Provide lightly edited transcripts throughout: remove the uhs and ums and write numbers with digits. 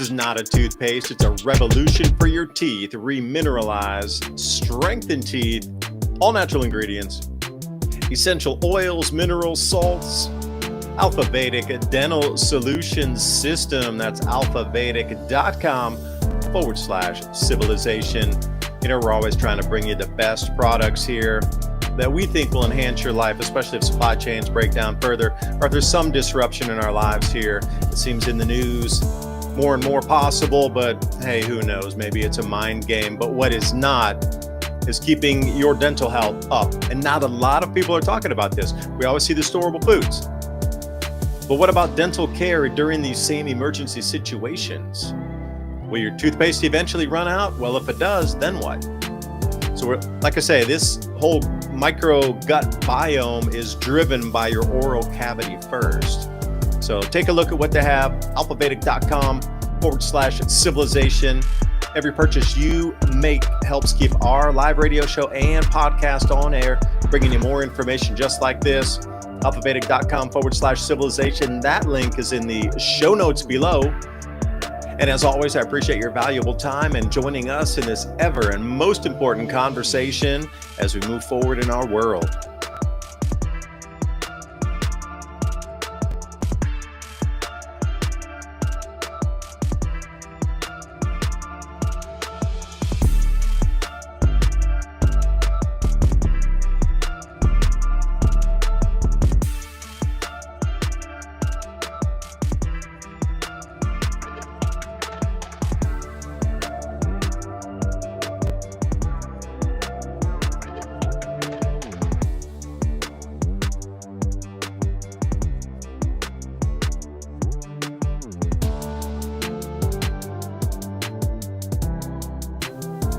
This is not a toothpaste. It's a revolution for your teeth. Remineralize, strengthen teeth, all natural ingredients, essential oils, minerals, salts, Alpha Vedic Dental Solutions System. That's alphavedic.com/civilization. You know, we're always trying to bring you the best products here that we think will enhance your life, especially if supply chains break down further, or if there's some disruption in our lives here. It seems in the news more and more possible, but hey, who knows? Maybe it's a mind game. But what is not is keeping your dental health up. And not a lot of people are talking about this. We always see the storable foods. But what about dental care during these same emergency situations? Will your toothpaste eventually run out? Well, if it does, then what? So like I say, this whole micro gut biome is driven by your oral cavity first. So take a look at what they have, alphavedic.com/civilization. Every purchase you make helps keep our live radio show and podcast on air, bringing you more information just like this. alphavedic.com/civilization. That link is in the show notes below. And as always, I appreciate your valuable time and joining us in this ever and most important conversation as we move forward in our world.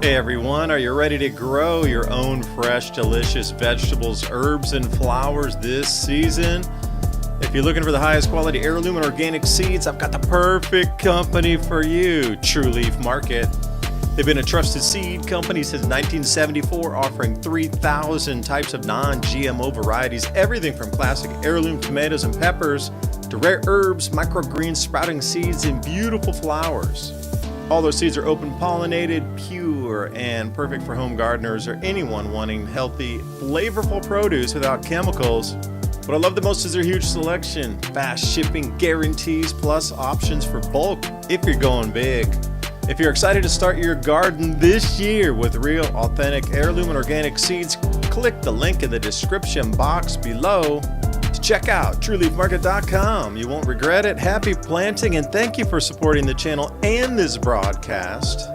Hey everyone, are you ready to grow your own fresh, delicious vegetables, herbs, and flowers this season? If you're looking for the highest quality heirloom and organic seeds, I've got the perfect company for you, True Leaf Market. They've been a trusted seed company since 1974, offering 3,000 types of non-GMO varieties, everything from classic heirloom tomatoes and peppers to rare herbs, microgreens, sprouting seeds, and beautiful flowers. All those seeds are open pollinated, pure, and perfect for home gardeners or anyone wanting healthy, flavorful produce without chemicals. What I love the most is their huge selection, fast shipping guarantees, plus options for bulk if you're going big. If you're excited to start your garden this year with real, authentic heirloom and organic seeds, click the link in the description box below. Check out trueleafmarket.com. You won't regret it. Happy planting, and thank you for supporting the channel and this broadcast.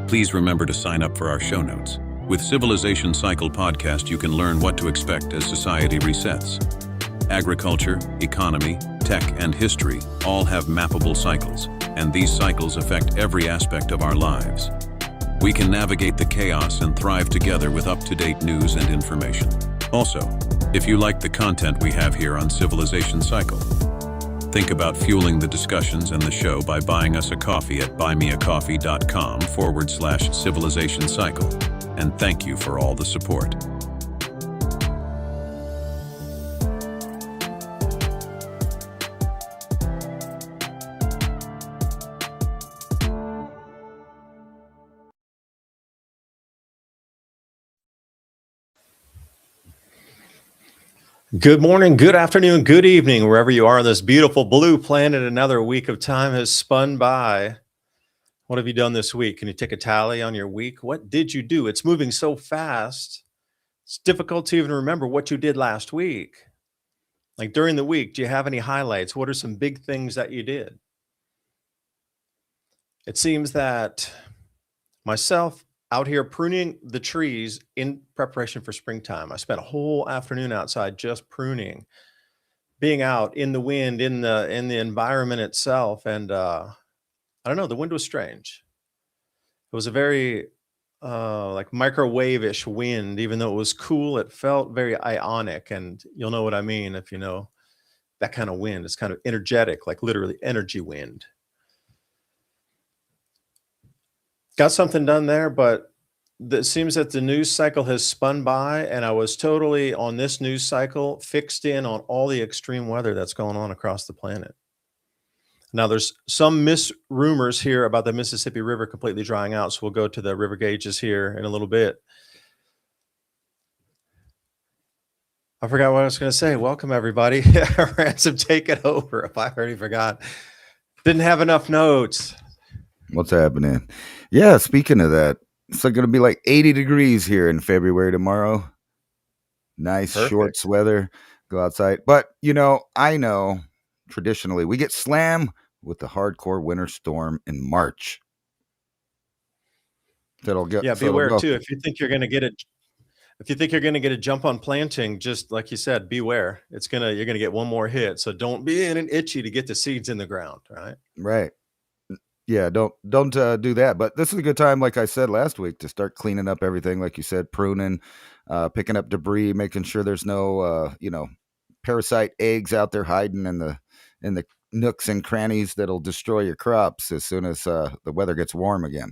Please remember to sign up for our show notes. With Civilization Cycle podcast, you can learn what to expect as society resets. Agriculture, economy, tech, and history all have mappable cycles, and these cycles affect every aspect of our lives. We can navigate the chaos and thrive together with up-to-date news and information. Also, if you like the content we have here on Civilization Cycle, think about fueling the discussions and the show by buying us a coffee at buymeacoffee.com/Civilization Cycle. And thank you for all the support. Good morning, good afternoon, good evening, wherever you are on this beautiful blue planet. Another week of time has spun by. What have you done this week? Can you take a tally on your week? What did you do? It's moving so fast. It's difficult to even remember what you did last week. Like during the week, do you have any highlights? What are some big things that you did? It seems that myself out here pruning the trees in preparation for springtime. I spent a whole afternoon outside just pruning, being out in the wind, in the environment itself, and I don't know, the wind was strange. It was a very like microwave-ish wind. Even though it was cool, it felt very ionic, and you'll know what I mean if you know that kind of wind. It's kind of energetic, like literally energy wind. Got something done there, but it seems that the news cycle has spun by, and I was totally on this news cycle fixed in on all the extreme weather that's going on across the planet. Now, there's some rumors here about the Mississippi River completely drying out, so we'll go to the river gauges here in a little bit. I forgot what I was going to say. Welcome, everybody. Ransom, take it over if I already forgot. Didn't have enough notes. What's happening? Yeah, speaking of that, it's going to be like 80 degrees here in February tomorrow. Nice Perfect. shorts weather. Go outside. But, I know traditionally we get slammed with the hardcore winter storm in March. Beware too. If you think you're going to get it, if you think you're going to get a jump on planting, just like you said, beware. You're going to get one more hit. So don't be in an itchy to get the seeds in the ground, right? Right. Yeah, don't do that. But this is a good time, like I said last week, to start cleaning up everything. Like you said, pruning, picking up debris, making sure there's no, parasite eggs out there hiding in the nooks and crannies that'll destroy your crops as soon as the weather gets warm again.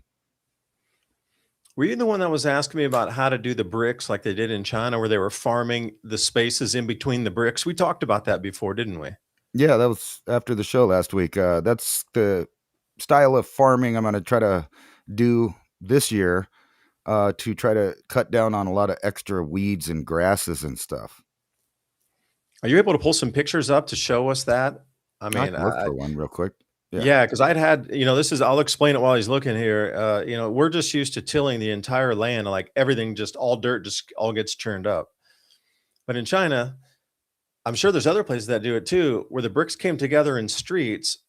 Were you the one that was asking me about how to do the bricks like they did in China, where they were farming the spaces in between the bricks? We talked about that before, didn't we? Yeah, that was after the show last week. That's the style of farming I'm going to try to do this year to try to cut down on a lot of extra weeds and grasses and stuff. Are you able to pull some pictures up to show us that? I mean, I can look for one real quick. Yeah, because I'll explain it while he's looking here. We're just used to tilling the entire land, like everything, just all dirt, just all gets churned up. But in China, I'm sure there's other places that do it too, where the bricks came together in streets.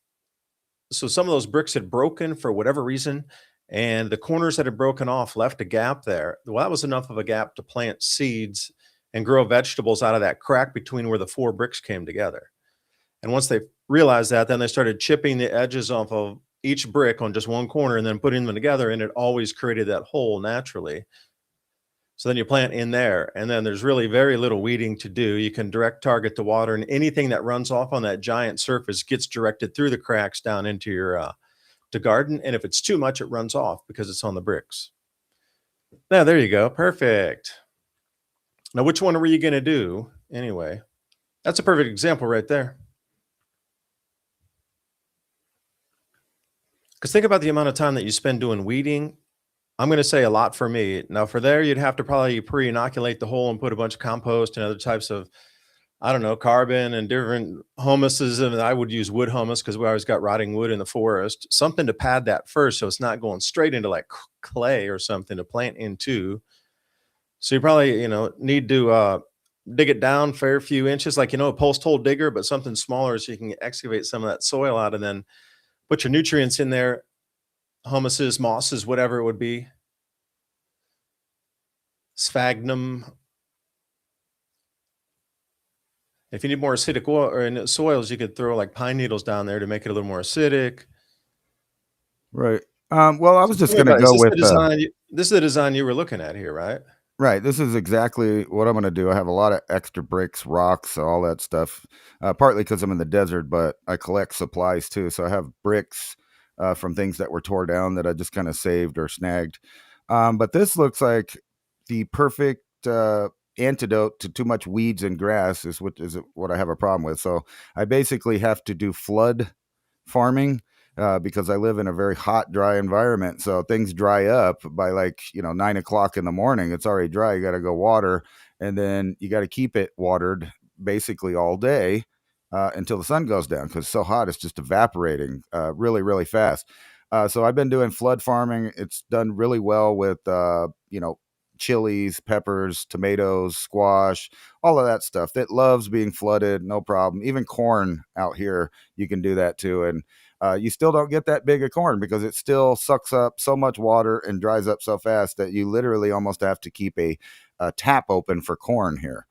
So some of those bricks had broken for whatever reason, and the corners that had broken off left a gap there. Well, that was enough of a gap to plant seeds and grow vegetables out of that crack between where the four bricks came together. And once they realized that, then they started chipping the edges off of each brick on just one corner and then putting them together, and it always created that hole naturally. So then you plant in there, and then there's really very little weeding to do. You can direct target the water, and anything that runs off on that giant surface gets directed through the cracks down into your to garden. And if it's too much, it runs off because it's on the bricks. Now, there you go. Perfect. Now, which one were you going to do anyway? That's a perfect example right there. Because think about the amount of time that you spend doing weeding. I'm going to say a lot for me. Now, for there, you'd have to probably pre-inoculate the hole and put a bunch of compost and other types of, I don't know, carbon and different humuses. And I would use wood humus because we always got rotting wood in the forest. Something to pad that first so it's not going straight into like clay or something to plant into. So you probably, need to dig it down a fair few inches, like, a post hole digger, but something smaller so you can excavate some of that soil out and then put your nutrients in there, humuses, mosses, whatever it would be. Sphagnum. If you need more acidic oil or in soils, you could throw like pine needles down there to make it a little more acidic. Right. Well, I was just going to go with this is the design you were looking at here, right? Right. This is exactly what I'm going to do. I have a lot of extra bricks, rocks, all that stuff, partly because I'm in the desert, but I collect supplies too. So I have bricks from things that were tore down that I just kind of saved or snagged. But this looks like the perfect antidote to too much weeds and grass is what I have a problem with. So I basically have to do flood farming. Because I live in a very hot, dry environment. So things dry up by 9 o'clock in the morning. It's already dry. You got to go water, and then you got to keep it watered basically all day until the sun goes down, because it's so hot, it's just evaporating really, really fast. So I've been doing flood farming. It's done really well with, chilies, peppers, tomatoes, squash, all of that stuff. It loves being flooded, no problem. Even corn out here, you can do that too. And you still don't get that big of corn because it still sucks up so much water and dries up so fast that you literally almost have to keep a tap open for corn here.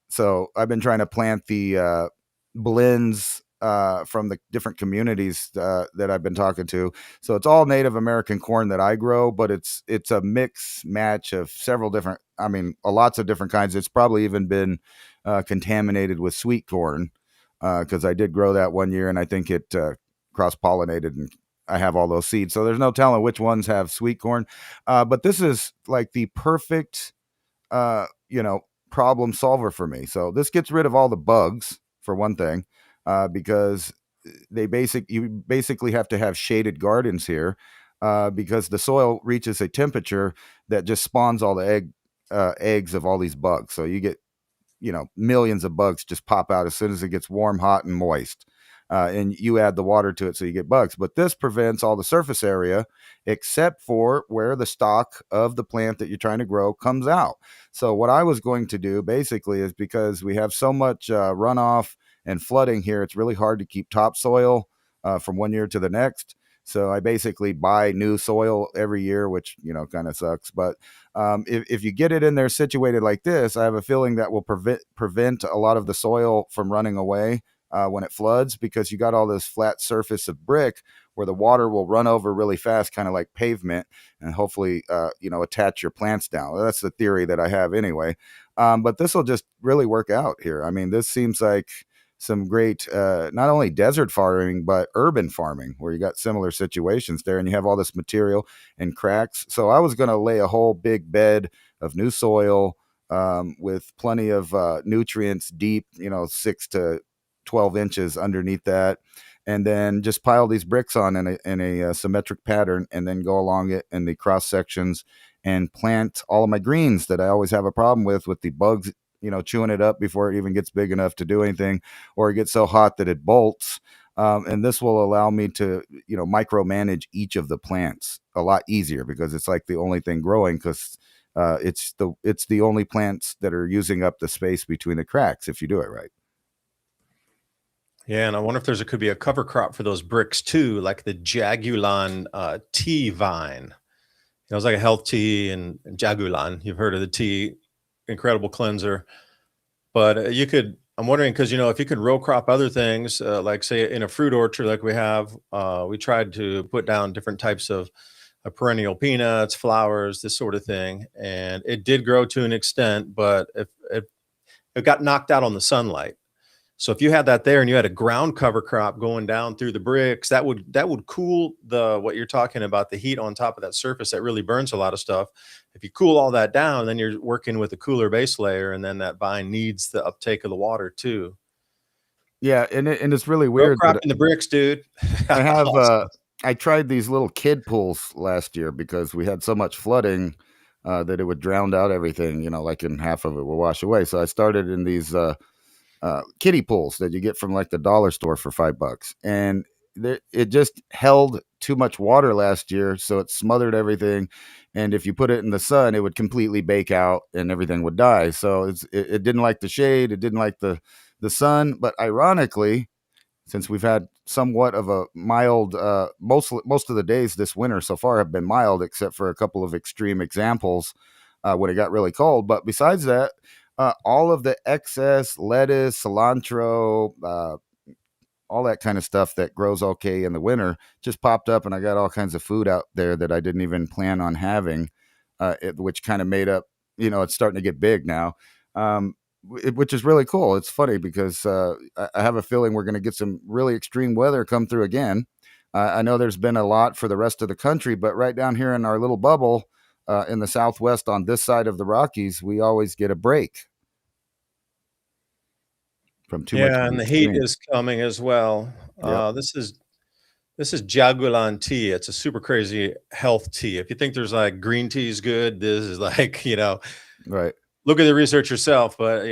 So I've been trying to plant the blends from the different communities that I've been talking to. So it's all Native American corn that I grow, but it's a mix match of several different. I mean, lots of different kinds. It's probably even been contaminated with sweet corn because I did grow that one year, and I think it cross pollinated, and I have all those seeds. So there's no telling which ones have sweet corn. But this is like the perfect, uh, you know, problem solver for me. So this gets rid of all the bugs for one thing, because you basically have to have shaded gardens here, because the soil reaches a temperature that just spawns all the eggs of all these bugs. So you get millions of bugs just pop out as soon as it gets warm, hot, and moist. And you add the water to it, so you get bugs. But this prevents all the surface area except for where the stalk of the plant that you're trying to grow comes out. So what I was going to do basically is, because we have so much runoff and flooding here, it's really hard to keep topsoil from one year to the next. So I basically buy new soil every year, which, kind of sucks. But if you get it in there situated like this, I have a feeling that will prevent a lot of the soil from running away when it floods, because you got all this flat surface of brick where the water will run over really fast, kind of like pavement, and hopefully, attach your plants down. Well, that's the theory that I have anyway. But this will just really work out here. I mean, this seems like some great, not only desert farming, but urban farming, where you got similar situations there, and you have all this material and cracks. So I was going to lay a whole big bed of new soil with plenty of nutrients deep, 6 to 12 inches underneath that, and then just pile these bricks on in a symmetric pattern, and then go along it in the cross sections and plant all of my greens that I always have a problem with the bugs, chewing it up before it even gets big enough to do anything, or it gets so hot that it bolts. And this will allow me to, micromanage each of the plants a lot easier, because it's like the only thing growing, because it's the only plants that are using up the space between the cracks if you do it right. Yeah, and I wonder if could be a cover crop for those bricks too, like the Jagulan tea vine. It's like a health tea, and Jagulan. You've heard of the tea, incredible cleanser. But I'm wondering, because, if you could row crop other things, like say in a fruit orchard like we have, we tried to put down different types of perennial peanuts, flowers, this sort of thing. And it did grow to an extent, but it got knocked out on the sunlight. So if you had that there and you had a ground cover crop going down through the bricks, that would cool what you're talking about, the heat on top of that surface that really burns a lot of stuff. If you cool all that down, then you're working with a cooler base layer, and then that vine needs the uptake of the water too. Yeah, and it's really Row weird. crop in the bricks, dude. I have Awesome. I tried these little kid pools last year because we had so much flooding that it would drown out everything. Like in half of it will wash away. So I started in these kiddie pools that you get from like the dollar store for $5, and it just held too much water last year, so it smothered everything. And if you put it in the sun, it would completely bake out and everything would die. So it didn't like the shade, it didn't like the sun. But ironically, since we've had somewhat of a mild, most of the days this winter so far have been mild, except for a couple of extreme examples when it got really cold. But besides that, all of the excess lettuce, cilantro, all that kind of stuff that grows okay in the winter just popped up, and I got all kinds of food out there that I didn't even plan on having, which kind of made up, it's starting to get big now, which is really cool. It's funny because I have a feeling we're going to get some really extreme weather come through again. I know there's been a lot for the rest of the country, but right down here in our little bubble in the Southwest on this side of the Rockies, we always get a break from too much. Yeah, and the heat is coming as well. Yep. This is Jagulan tea. It's a super crazy health tea. If you think there's like green tea is good, this is like, Right. look at the research yourself. But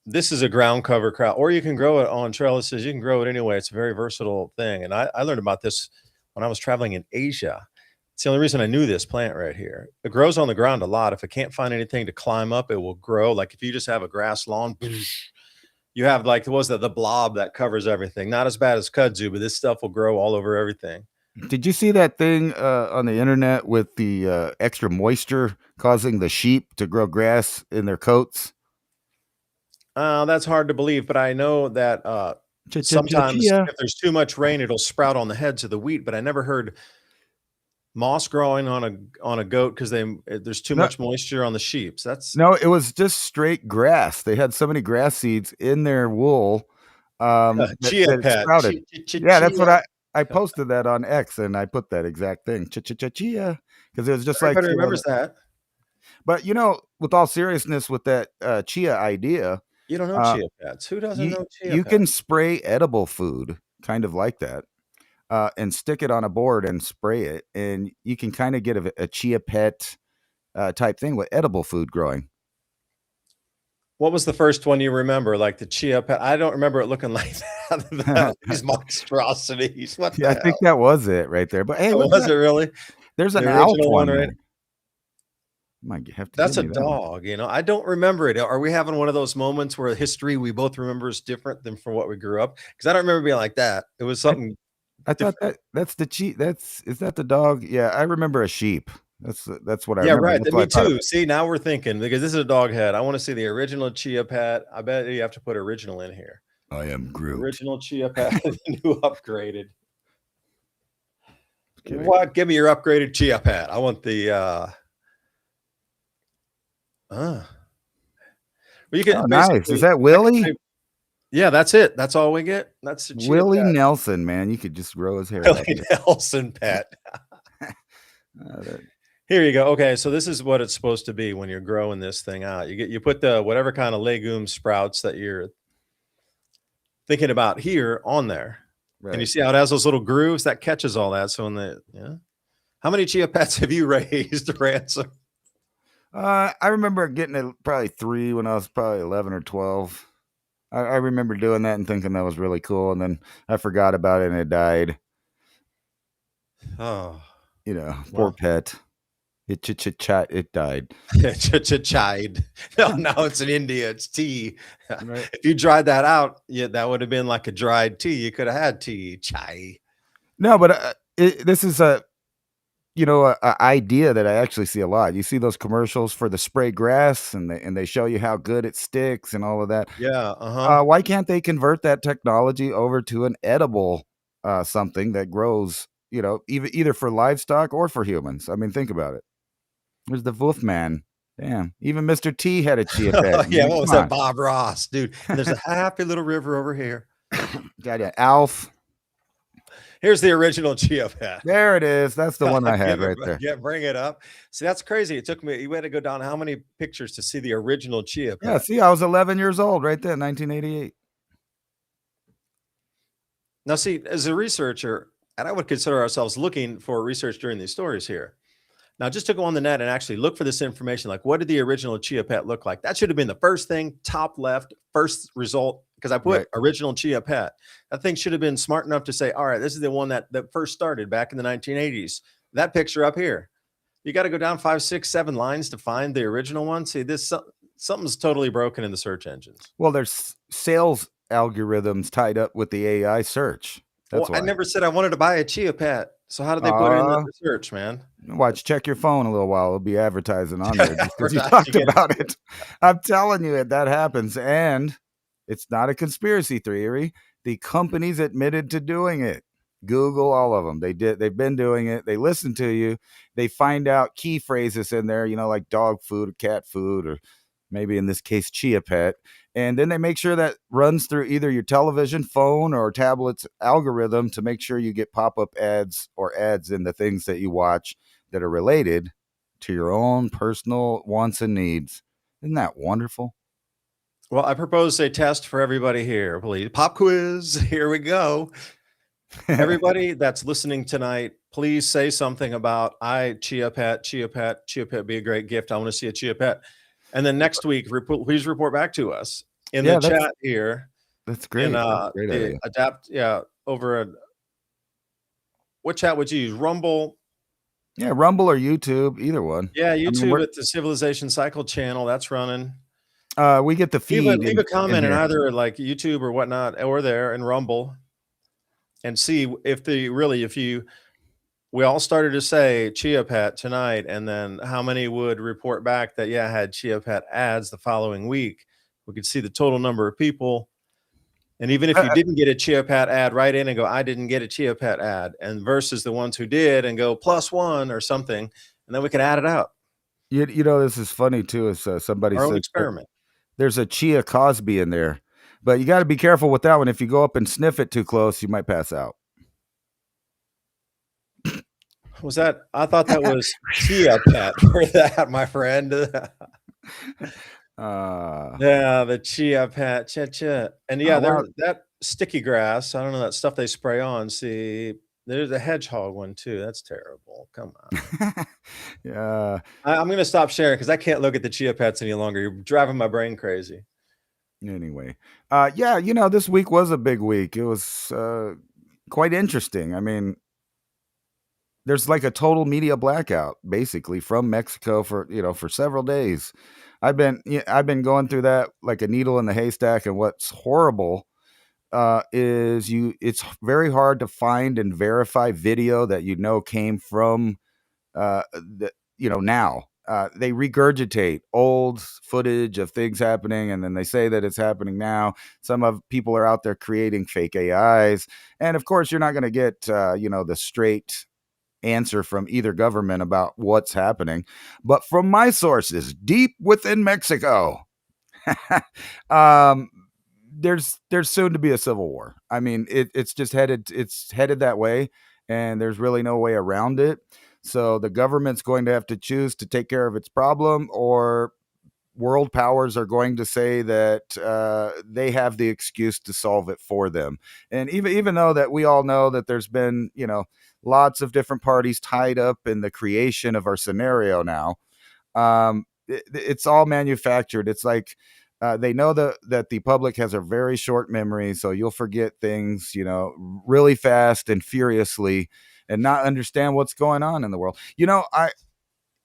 this is a ground cover crop, or you can grow it on trellises. You can grow it anyway. It's a very versatile thing. And I learned about this when I was traveling in Asia. It's the only reason I knew this plant right here. It grows on the ground a lot. If it can't find anything to climb up, it will grow. Like if you just have a grass lawn, you have like, what was that, the blob that covers everything. Not as bad as kudzu, but this stuff will grow all over everything. Did you see that thing on the internet with the extra moisture causing the sheep to grow grass in their coats? That's hard to believe, but I know that sometimes Chia. if there's too much rain, it'll sprout on the heads of the wheat. But I never heard moss growing on a goat because there's too much moisture on the sheep. So that's No, it was just straight grass. They had so many grass seeds in their wool chia that it pet. sprouted. Yeah, that's Chia. what I posted that on X, and I put that exact thing, chia, because it was just like, Everybody remembers that. But with all seriousness, with that chia idea, You don't know chia pets. Who doesn't know chia you pets? can spray edible food, kind of like that, and stick it on a board and spray it, and you can kind of get a chia pet type thing with edible food growing. What was the first one you remember? Like the chia pet? I don't remember it looking like that. These monstrosities. What the I hell? think that was it right there. But hey, was it really? There's an The elf original one, one, right? right? Might have to That's a give me that one. dog, I don't remember it. Are we having one of those moments where history we both remember is different than from what we grew up? Because I don't remember being like that. It was something. I thought that's the sheep. Is that the dog? Yeah, I remember a sheep. That's what I Yeah, remember. right. That's Me what I thought too. See, now we're thinking because this is a dog head. I want to see the original chia pet. I bet you have to put original in here. I am Groot. Original chia pet, new upgraded. What? Give me your upgraded chia pet. I want the. Well, you can nice. Is that Willie? Yeah, that's it. That's all we get. That's the Willie pet. Nelson, man. You could just grow his hair. Willie Nelson pet. Here you go. Okay, so this is what it's supposed to be when you're growing this thing out. You put the whatever kind of legume sprouts that you're thinking about here on there. Right. And you see how it has those little grooves that catches all that. So how many chia pets have you raised, Ransom? I remember getting probably 3 when I was probably 11 or 12. I remember doing that and thinking that was really cool, and then I forgot about it and it died. Oh, poor pet. It died. Chide. No, now it's in India. It's tea. Right. If you dried that out, that would have been like a dried tea. You could have had tea. Chai. No, but this is a idea that I actually see a lot. You see those commercials for the spray grass, and they show you how good it sticks and all of that. Yeah. Why can't they convert that technology over to an edible something that grows? Either for livestock or for humans. I mean, think about it. There's the Wolfman. Damn, even Mr. T had a chia pet. Yeah, what was that? Bob Ross, dude. And there's a happy little river over here. Yeah, Alf. Here's the original chia pet. There it is. That's the one I had right there. Yeah, bring it up. See, that's crazy. It took me, you had to go down how many pictures to see the original chia pet? Yeah, see, I was 11 years old right there, 1988. Now, see, as a researcher, and I would consider ourselves looking for research during these stories here. Now, just to go on the net and actually look for this information, like what did the original chia pet look like? That should have been the first thing, top left, first result, because I put original chia pet. That thing should have been smart enough to say, all right, this is the one that first started back in the 1980s. That picture up here. You got to go down 5, 6, 7 lines to find the original one. See, something's totally broken in the search engines. Well, there's sales algorithms tied up with the AI search. That's why. I never said I wanted to buy a chia pet. So how did they put it in the search, man? Check your phone a little while. It'll be advertising on there because you talked about it. I'm telling you, that happens. And it's not a conspiracy theory. The companies admitted to doing it. Google, all of them. They've been doing it. They listen to you. They find out key phrases in there, like dog food, or cat food, or maybe in this case, chia pet. And then they make sure that runs through either your television, phone, or tablet's algorithm to make sure you get pop-up ads or ads in the things that you watch that are related to your own personal wants and needs. Isn't that wonderful? Well, I propose a test for everybody here, please. Pop quiz. Here we go. Everybody that's listening tonight, please say something about chia pet be a great gift. I want to see a chia pet. And then next week, please report back to us. in the Yeah, chat here that's in great. That's a great the idea. adapt. Yeah, over a what chat would you use? Rumble. Yeah, Rumble or YouTube, either one. Yeah, I mean, YouTube at the Civilization Cycle channel that's running. we get the Leave a feed leave a in comment in here. either like YouTube or whatnot, or there in Rumble, and see if we all started to say Chia Pet tonight, and then how many would report back that yeah, I had Chia Pet ads the following week. We could see the total number of people. And even if you didn't get a Chia Pet ad, write in and go, I didn't get a Chia Pet ad, and versus the ones who did and go +1 or something, and then we can add it up. This is funny too, is, somebody Our own said experiment. there's a Chia Cosby in there, but you gotta be careful with that one. If you go up and sniff it too close, you might pass out. Was that? I thought that was Chia Pet for that, my friend. Yeah, the Chia Pet, Chia. And yeah, Oh, wow. that sticky grass, I don't know, that stuff they spray on. See, there's a hedgehog one too. That's terrible. Come on. Yeah. I'm gonna stop sharing because I can't look at the Chia Pets any longer. You're driving my brain crazy. Anyway, yeah, this week was a big week. It was quite interesting. I mean, there's like a total media blackout basically from Mexico for several days. I've been going through that like a needle in the haystack, and what's horrible is it's very hard to find and verify video that came from now. They regurgitate old footage of things happening, and then they say that it's happening now. Some of people are out there creating fake AIs, and of course, you're not going to get the straight answer from either government about what's happening. But from my sources deep within Mexico, um, there's soon to be a civil war. I mean, it's headed that way, and there's really no way around it. So the government's going to have to choose to take care of its problem, or world powers are going to say that they have the excuse to solve it for them. And even though that we all know that there's been lots of different parties tied up in the creation of our scenario now, it's all manufactured. It's like they know that the public has a very short memory, so you'll forget things really fast and furiously, and not understand what's going on in the world.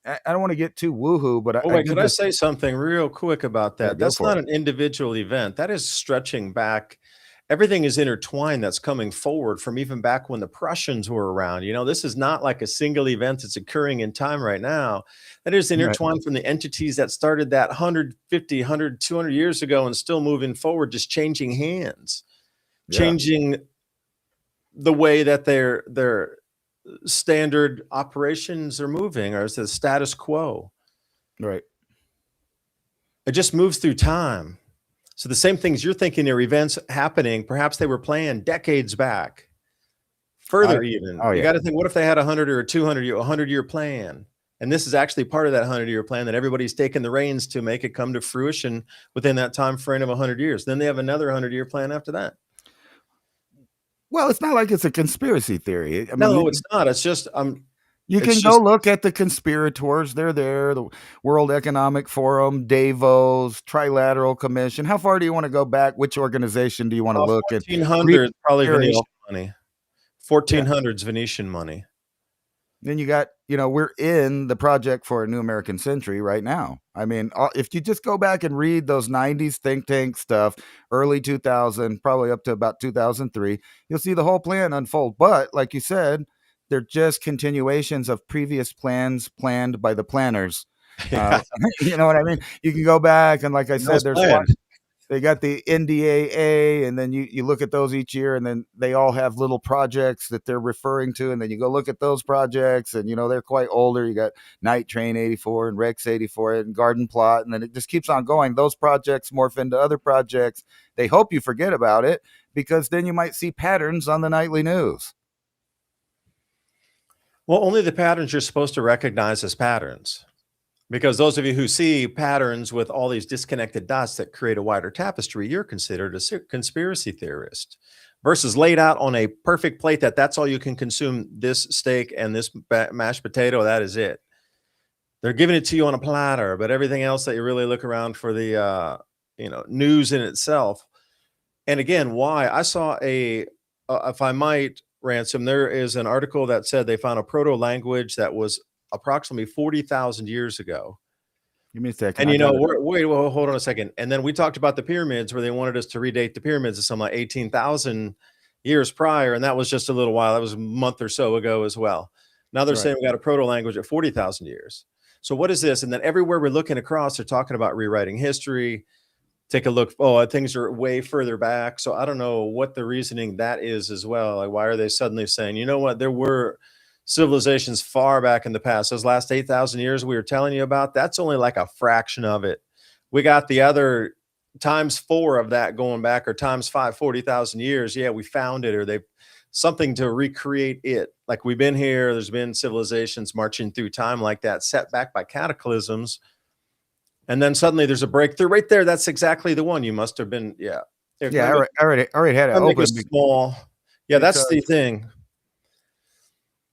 I don't want to get too woohoo, but Oh, I wait, did could I this. say something real quick about Yeah, that? go That's for not it. an individual event. That is stretching back. Everything is intertwined that's coming forward from even back when the Prussians were around. This is not like a single event that's occurring in time right now. That is Right. intertwined from the entities that started that 150, 100, 200 years ago and still moving forward, just changing hands, Yeah. changing the way that their standard operations are moving, or it's the status quo. Right. It just moves through time. So the same things you're thinking are events happening, perhaps they were planned decades back, further even. Oh You yeah. got to think, what if they had 100 or 200 a 100-year plan? And this is actually part of that 100-year plan that everybody's taken the reins to make it come to fruition within that time frame of 100 years. Then they have another 100-year plan after that. Well, it's not like it's a conspiracy theory. I mean, No, it's not. It's just you it's can go just look at the conspirators. They're there. The World Economic Forum, Davos, Trilateral Commission. How far do you want to go back? Which organization do you want to look at? 1400s, probably Venetian money. Yeah. 1400s Venetian money. Then you got, we're in the project for a new American century right now. I mean, if you just go back and read those 90s think tank stuff, early 2000, probably up to about 2003, you'll see the whole plan unfold. But like you said, they're just continuations of previous plans planned by the planners. Yeah. You know what I mean? You can go back, and like I said, there's one. They got the NDAA, and then you look at those each year, and then they all have little projects that they're referring to, and then you go look at those projects, and they're quite older. You got Night Train 84 and Rex 84 and Garden Plot, and then it just keeps on going. Those projects morph into other projects. They hope you forget about it, because then you might see patterns on the nightly news. Well, only the patterns you're supposed to recognize as patterns. Because those of you who see patterns with all these disconnected dots that create a wider tapestry, you're considered a conspiracy theorist. Versus laid out on a perfect plate that's all you can consume, this steak and this mashed potato, that is it. They're giving it to you on a platter, but everything else that you really look around for the news in itself. And again, why? I saw if I might, Ransom, there is an article that said they found a proto language that was approximately 40,000 years ago. Give me a second. And I got it. wait, well, hold on a second. And then we talked about the pyramids, where they wanted us to redate the pyramids to some like 18,000 years prior, and that was just a little while. That was a month or so ago as well. Now they're Right. saying we got a proto language at 40,000 years. So what is this? And then everywhere we're looking across, they're talking about rewriting history. Take a look. Oh, things are way further back. So I don't know what the reasoning that is as well. Like, why are they suddenly saying, you know what, there were civilizations far back in the past. Those last 8,000 years we were telling you about, that's only like a fraction of it. We got the other times 4 of that going back, or times 5, 40,000 years. Yeah, we found it, or they something to recreate it. Like, we've been here, there's been civilizations marching through time like that, set back by cataclysms. And then suddenly there's a breakthrough right there. That's exactly the one. You must have been, yeah. Yeah, I already had it I make open. it small. Yeah, that's the thing.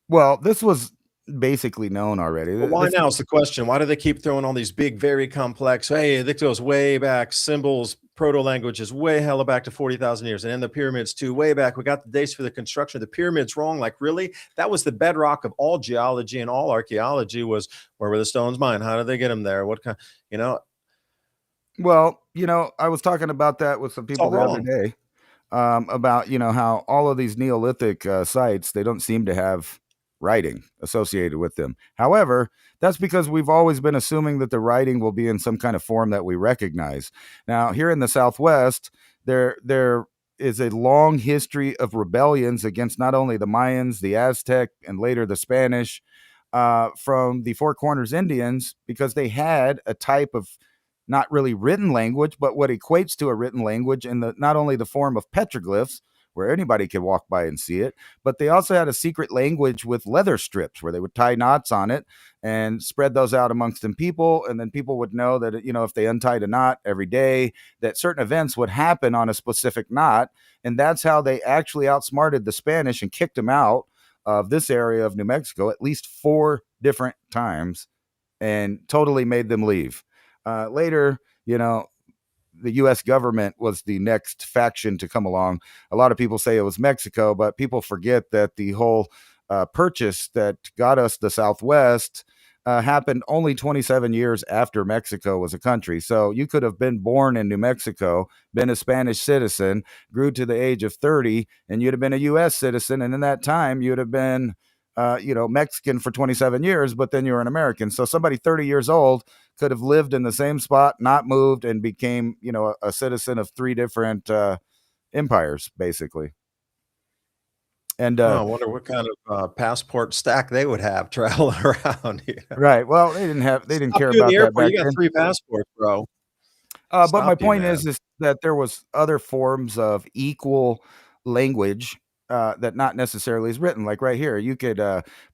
Well, this was basically known already. But why now is the question. Why do they keep throwing all these big, very complex, hey, this goes way back, symbols, proto-languages, way hella back to 40,000 years. And then the pyramids too, way back. We got the dates for the construction of the pyramids wrong. Like, really? That was the bedrock of all geology and all archaeology, was where were the stones mined? How did they get them there? What kind, Well, I was talking about that with some people all the other wrong. day, about, how all of these Neolithic sites, they don't seem to have writing associated with them. However, that's because we've always been assuming that the writing will be in some kind of form that we recognize. Now, here in the Southwest, there is a long history of rebellions against not only the Mayans, the Aztec, and later the Spanish, from the Four Corners Indians, because they had a type of not really written language, but what equates to a written language in not only the form of petroglyphs, where anybody could walk by and see it, but they also had a secret language with leather strips where they would tie knots on it and spread those out amongst them people. And then people would know that, if they untied a knot every day, that certain events would happen on a specific knot. And that's how they actually outsmarted the Spanish and kicked them out of this area of New Mexico at least 4 different times, and totally made them leave. Later, the U.S. government was the next faction to come along. A lot of people say it was Mexico, but people forget that the whole purchase that got us the Southwest happened only 27 years after Mexico was a country. So you could have been born in New Mexico, been a Spanish citizen, grew to the age of 30, and you'd have been a U.S. citizen. And in that time, you'd have been Mexican for 27 years, but then you're an American. So somebody 30 years old could have lived in the same spot, not moved, and became, a citizen of 3 different empires, basically. And I wonder what kind of passport stack they would have traveling around. Right. Well, they didn't care about the that airport. back You got then. 3 passports, bro. But my Stop you, point man. is that there was other forms of equal language that not necessarily is written. Like right here, you could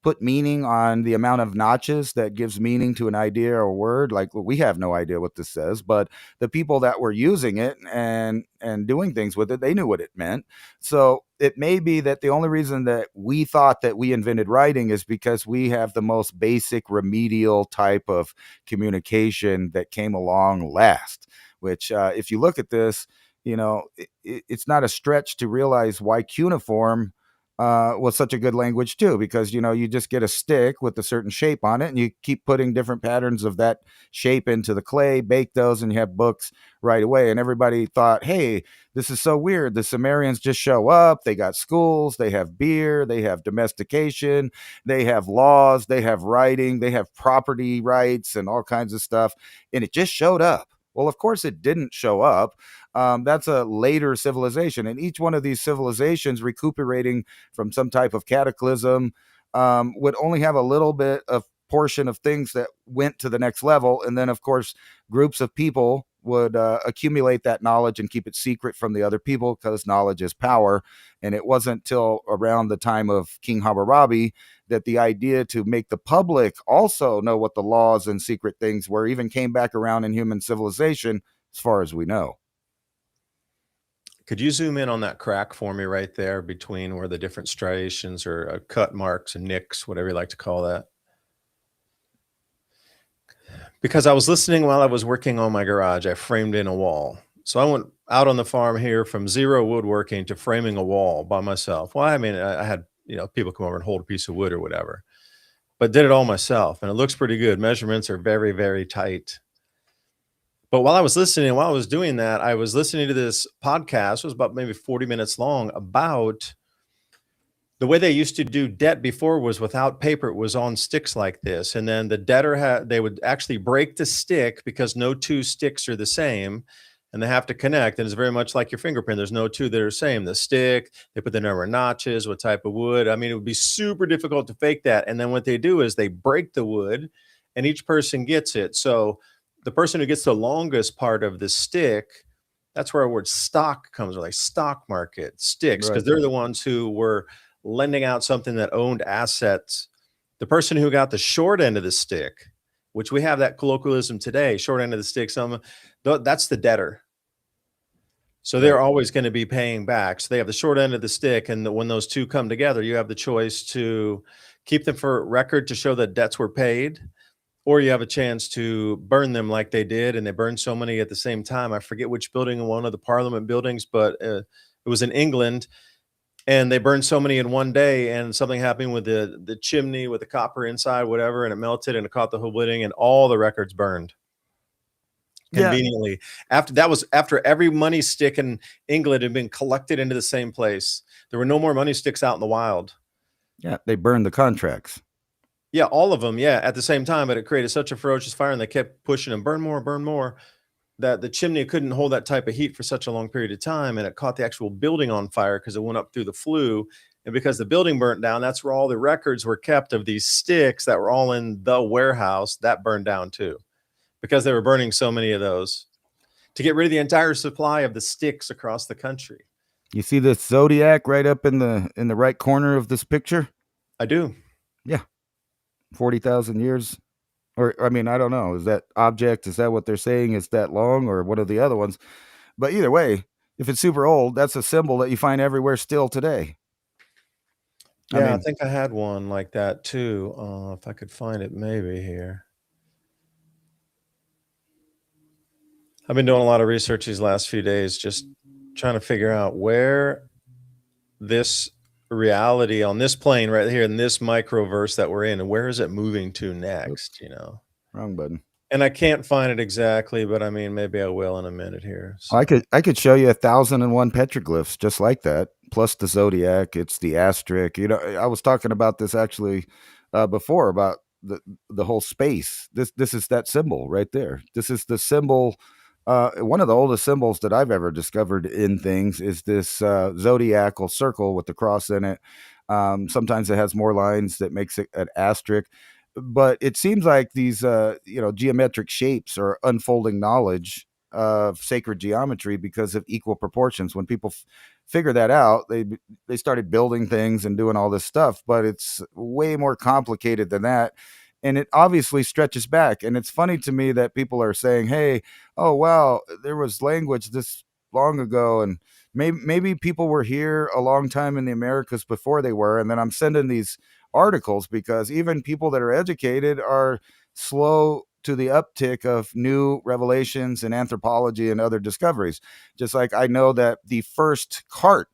put meaning on the amount of notches that gives meaning to an idea or word. Like, we have no idea what this says, but the people that were using it and doing things with it, they knew what it meant. So it may be that the only reason that we thought that we invented writing is because we have the most basic remedial type of communication that came along last, which if you look at this, it's not a stretch to realize why cuneiform was such a good language too, because, you just get a stick with a certain shape on it and you keep putting different patterns of that shape into the clay, bake those, and you have books right away. And everybody thought, hey, this is so weird. The Sumerians just show up. They got schools. They have beer. They have domestication. They have laws. They have writing. They have property rights and all kinds of stuff. And it just showed up. Well, of course it didn't show up. That's a later civilization. And each one of these civilizations recuperating from some type of cataclysm would only have a little bit of portion of things that went to the next level. And then, of course, groups of people would accumulate that knowledge and keep it secret from the other people, because knowledge is power. And it wasn't till around the time of King Hammurabi that the idea to make the public also know what the laws and secret things were even came back around in human civilization, as far as we know. Could you zoom in on that crack for me right there between where the different striations or cut marks and nicks, whatever you like to call that? Because I was listening while I was working on my garage. I framed in a wall. So I went out on the farm here from zero woodworking to framing a wall by myself. Well, I mean, I had, people come over and hold a piece of wood or whatever, but did it all myself. And it looks pretty good. Measurements are very, very tight. But while I was doing that, I was listening to this podcast. It was about maybe 40 minutes long, about the way they used to do debt before was without paper. It was on sticks like this. And then the debtor they would actually break the stick, because no two sticks are the same and they have to connect. And it's very much like your fingerprint. There's no two that are the same. The stick, they put the number of notches, what type of wood. I mean, it would be super difficult to fake that. And then what they do is they break the wood and each person gets it. So the person who gets the longest part of the stick, that's where our word stock comes from, like stock market sticks, because Right. they're the ones who were lending out something that owned assets. The person who got the short end of the stick, which we have that colloquialism today, short end of the stick, that's the debtor. So they're Right. always going to be paying back. So they have the short end of the stick. And when those two come together, you have the choice to keep them for record to show that debts were paid, or you have a chance to burn them like they did. And they burned so many at the same time. I forget which building in one of the Parliament buildings, but it was in England. And they burned so many in one day, and something happened with the chimney with the copper inside, whatever, and it melted and it caught the whole building, and all the records burned. Yeah. Conveniently, after every money stick in England had been collected into the same place. There were no more money sticks out in the wild. Yeah. They burned the contracts. Yeah, all of them. Yeah, at the same time, but it created such a ferocious fire, and they kept pushing them, burn more, that the chimney couldn't hold that type of heat for such a long period of time, and it caught the actual building on fire because it went up through the flue. And because the building burnt down, that's where all the records were kept of these sticks that were all in the warehouse. That burned down too, because they were burning so many of those to get rid of the entire supply of the sticks across the country. You see this zodiac right up in the right corner of this picture? I do. Yeah. 40,000 years. Or, I mean, I don't know. Is that object? Is that what they're saying? Is that long, or what are the other ones? But either way, if it's super old, that's a symbol that you find everywhere still today. Yeah, I think I had one like that too. If I could find it, maybe here. I've been doing a lot of research these last few days, just trying to figure out where this reality on this plane right here in this microverse that we're in, and where is it moving to next? Wrong button. And I can't find it exactly, but I mean, maybe I will in a minute here. So. I could show you 1,001 petroglyphs just like that, plus the zodiac. It's the asterisk. I was talking about this actually before, about the whole space. This is that symbol right there. This is the symbol. One of the oldest symbols that I've ever discovered in things is this zodiacal circle with the cross in it. Sometimes it has more lines that makes it an asterisk. But it seems like these, geometric shapes are unfolding knowledge of sacred geometry because of equal proportions. When people figure that out, they started building things and doing all this stuff. But it's way more complicated than that, and it obviously stretches back. And it's funny to me that people are saying, "Hey, oh wow, there was language this long ago, and maybe people were here a long time in the Americas before they were." And then I'm sending these articles because even people that are educated are slow to the uptick of new revelations in anthropology and other discoveries. Just like I know that the first cart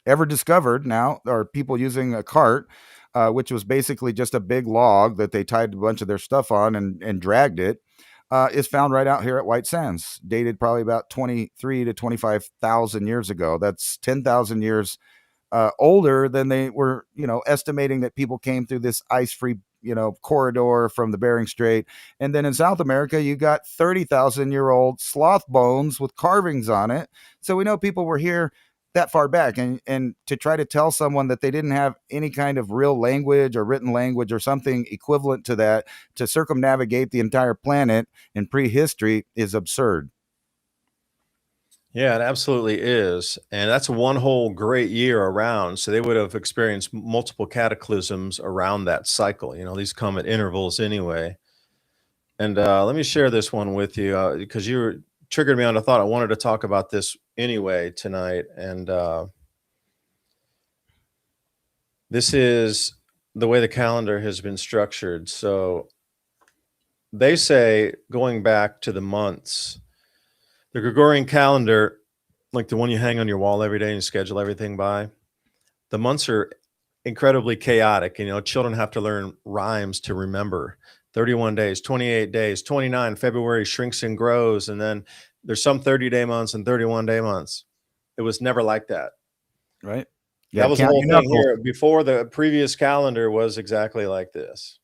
ever discovered now are people using a cart, which was basically just a big log that they tied a bunch of their stuff on and dragged it, is found right out here at White Sands, dated probably about 23 to 25,000 years ago. That's 10,000 years older than they were, estimating that people came through this ice-free, corridor from the Bering Strait. And then in South America, you got 30,000-year-old sloth bones with carvings on it. So we know people were here that far back. And to try to tell someone that they didn't have any kind of real language or written language or something equivalent to that to circumnavigate the entire planet in prehistory is absurd. Yeah, it absolutely is. And that's one whole great year around. So they would have experienced multiple cataclysms around that cycle. These come at intervals anyway. And let me share this one with you because you triggered me on a thought. I wanted to talk about this anyway tonight. And this is the way the calendar has been structured. So they say, going back to the months, the Gregorian calendar, like the one you hang on your wall every day and schedule everything by, the months are incredibly chaotic. Children have to learn rhymes to remember. 31 days, 28 days, 29. February shrinks and grows. And then there's some 30-day months and 31-day months. It was never like that. Right. That was the whole thing here. Before, the previous calendar was exactly like this.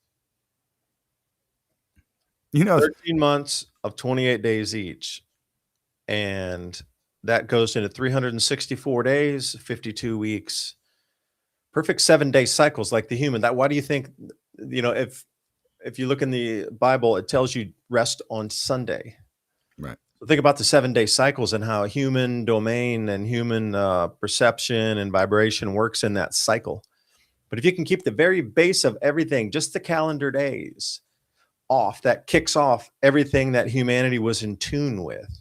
13 months of 28 days each. And that goes into 364 days, 52 weeks. Perfect 7-day cycles like the human. Why do you think, if you look in the Bible, it tells you rest on Sunday. Right. So think about the 7-day cycles and how human domain and human perception and vibration works in that cycle. But if you can keep the very base of everything, just the calendar days off, that kicks off everything that humanity was in tune with.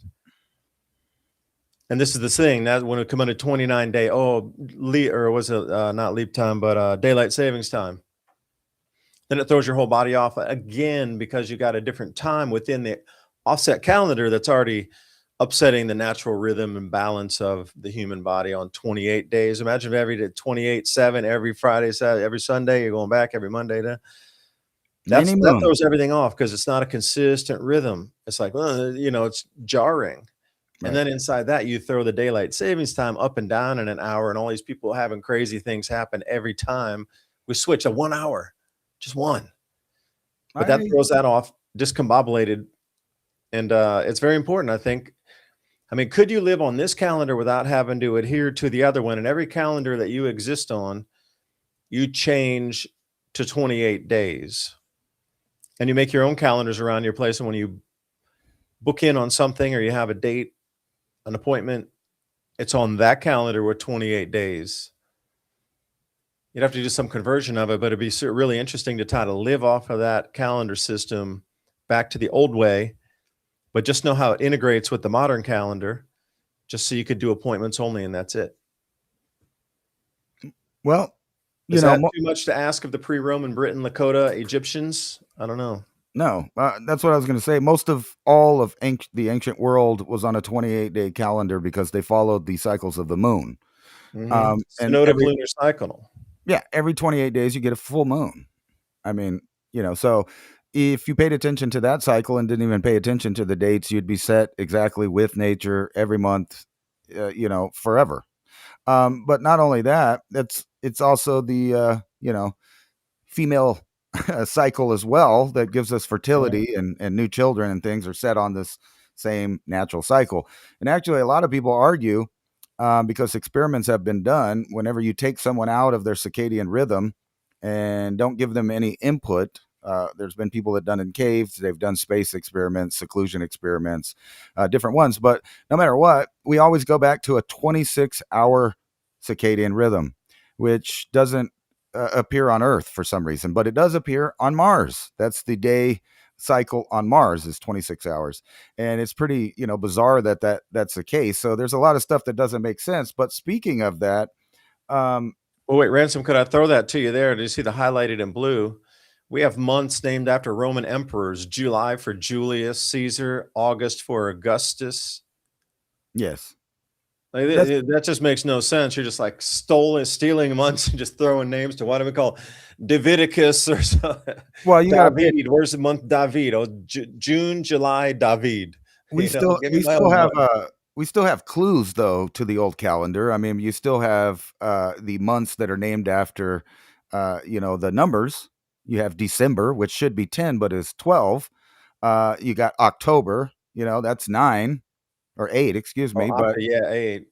And this is the thing, that when it come into 29-day, not leap time, but daylight savings time, then it throws your whole body off again, because you got a different time within the offset calendar that's already upsetting the natural rhythm and balance of the human body on 28 days. Imagine if every day 28/7, every Friday, Saturday, every Sunday, you're going back every Monday to that throws everything off, because it's not a consistent rhythm. It's like, it's jarring. Right. And then inside that, you throw the daylight savings time up and down in an hour, and all these people having crazy things happen every time we switch 1 hour, just one. But that throws that off discombobulated. And it's very important, I think. I mean, could you live on this calendar without having to adhere to the other one? And every calendar that you exist on, you change to 28 days. And you make your own calendars around your place. And when you book in on something or you have a date, an appointment, it's on that calendar with 28 days. You'd have to do some conversion of it, but it'd be really interesting to try to live off of that calendar system back to the old way, but just know how it integrates with the modern calendar, just so you could do appointments only, and that's it. Well, is that too much to ask of the pre-Roman Britain, Lakota, Egyptians? I don't know. No, that's what I was going to say. Most of all of the ancient world was on a 28-day calendar because they followed the cycles of the moon. Mm-hmm. Synodic lunar cycle. Yeah, every 28 days you get a full moon. I mean, so if you paid attention to that cycle and didn't even pay attention to the dates, you'd be set exactly with nature every month, forever. But not only that, it's also the female cycle as well that gives us fertility, and new children and things are set on this same natural cycle. And actually, a lot of people argue, because experiments have been done, whenever you take someone out of their circadian rhythm and don't give them any input, there's been people that done in caves, they've done space experiments, seclusion experiments, different ones. But no matter what, we always go back to a 26-hour circadian rhythm, which doesn't appear on Earth for some reason, but it does appear on Mars. That's the day cycle on Mars, is 26 hours. And it's pretty, bizarre that's the case. So there's a lot of stuff that doesn't make sense. But speaking of that, wait, Ransom, could I throw that to you there? Did you see the highlighted in blue? We have months named after Roman emperors: July for Julius Caesar, August for Augustus. Yes. That just makes no sense. You're just like stealing months and just throwing names to, what do we call Davidicus or something? Well, you got David. Where's the month David? Oh, June, July, David. We still have clues though to the old calendar. I mean, you still have the months that are named after the numbers. You have December, which should be 10 but is 12. You got October, that's 9. Or 8, excuse me. But 8.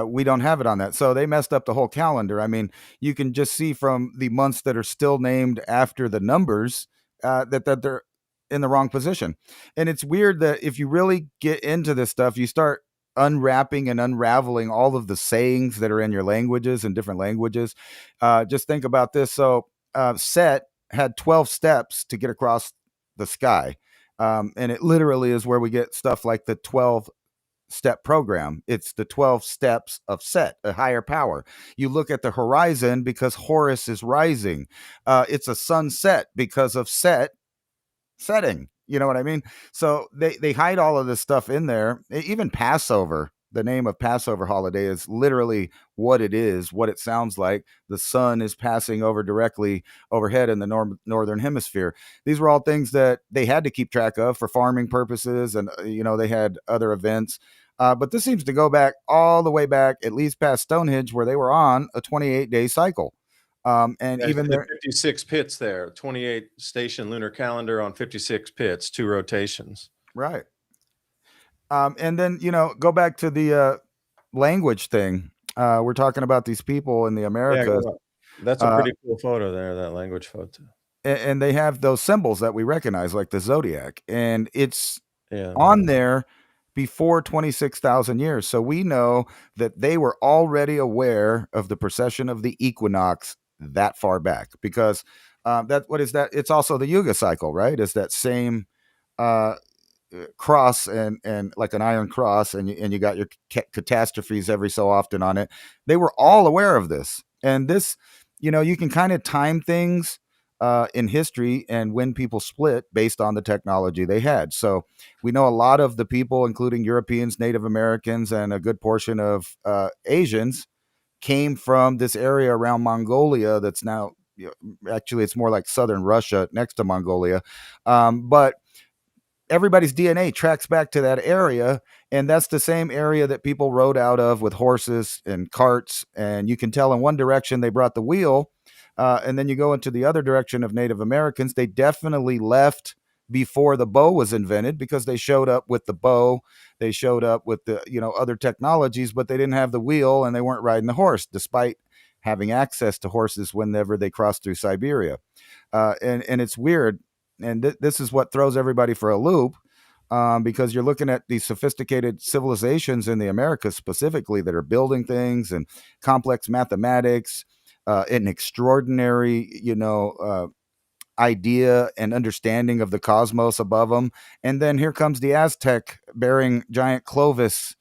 We don't have it on that. So they messed up the whole calendar. I mean, you can just see from the months that are still named after the numbers that they're in the wrong position. And it's weird that if you really get into this stuff, you start unwrapping and unraveling all of the sayings that are in your languages and different languages. Just think about this. So Set had 12 steps to get across the sky. And it literally is where we get stuff like the 12-step program. It's the 12 steps of Set, a higher power. You look at the horizon because Horus is rising. It's a sunset because of Set setting. You know what I mean? So they hide all of this stuff in there. Even Passover, the name of Passover holiday is literally what it is, what it sounds like. The sun is passing over directly overhead in the northern hemisphere. These were all things that they had to keep track of for farming purposes, and they had other events. But this seems to go back all the way back, at least past Stonehenge, where they were on a 28-day cycle. And Yeah, even the there, 56 pits there, 28 station lunar calendar on 56 pits, 2 rotations. right. And then, go back to the language thing. We're talking about these people in the Yeah, Americas, that's a uh, pretty cool photo there, that language photo. and they have those symbols that we recognize, like the zodiac, and it's Yeah. on there before 26,000 years. So we know that they were already aware of the precession of the equinox that far back, because what is that? It's also the Yuga cycle, right? It's that same uh, cross and like an iron cross, and you got your catastrophes every so often on it. They were all aware of this, and this, you can kind of time things in history and when people split based on the technology they had. So we know a lot of the people, including Europeans, Native Americans, and a good portion of Asians, came from this area around Mongolia. That's now, actually, it's more like southern Russia next to Mongolia, but everybody's DNA tracks back to that area. And that's the same area that people rode out of with horses and carts. And you can tell in one direction they brought the wheel. And then you go into the other direction of Native Americans. They definitely left before the bow was invented, because they showed up with the bow. They showed up with the, other technologies, but they didn't have the wheel and they weren't riding the horse, despite having access to horses whenever they crossed through Siberia. And it's weird, and this is what throws everybody for a loop, because you're looking at these sophisticated civilizations in the Americas specifically that are building things and complex mathematics, an extraordinary, idea and understanding of the cosmos above them. And then here comes the Aztec bearing giant Clovis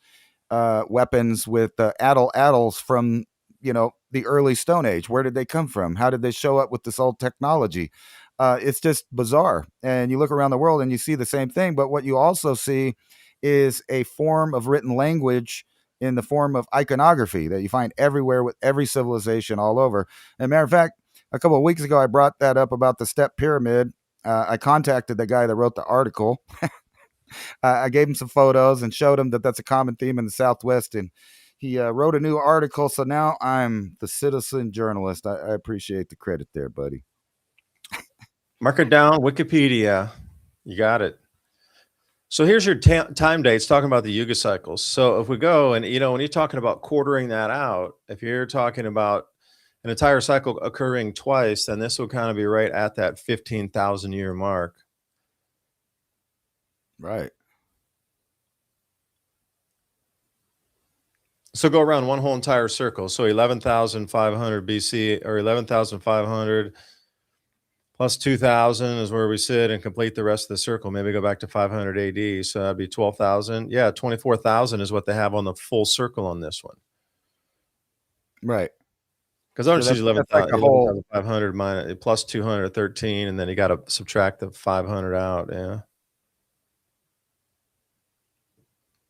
weapons with addles from the early Stone Age. Where did they come from? How did they show up with this old technology? It's just bizarre. And you look around the world and you see the same thing, but what you also see is a form of written language in the form of iconography that you find everywhere with every civilization all over. And matter of fact, a couple of weeks ago, I brought that up about the Step Pyramid. I contacted the guy that wrote the article. I gave him some photos and showed him that that's a common theme in the Southwest, and he wrote a new article. So now I'm the citizen journalist. I appreciate the credit there, buddy. Mark it down, Wikipedia. You got it. So here's your time dates talking about the Yuga cycles. So if we go and, when you're talking about quartering that out, if you're talking about an entire cycle occurring twice, then this will kind of be right at that 15,000 year mark. Right. So go around one whole entire circle. So 11,500 BC, or 11,500 plus 2,000 is where we sit, and complete the rest of the circle. Maybe go back to 500 AD. So that'd be 12,000. Yeah, 24,000 is what they have on the full circle on this one. Right. Because I don't see 11,500 11,500 minus plus 213, and then you got to subtract the 500 out. Yeah.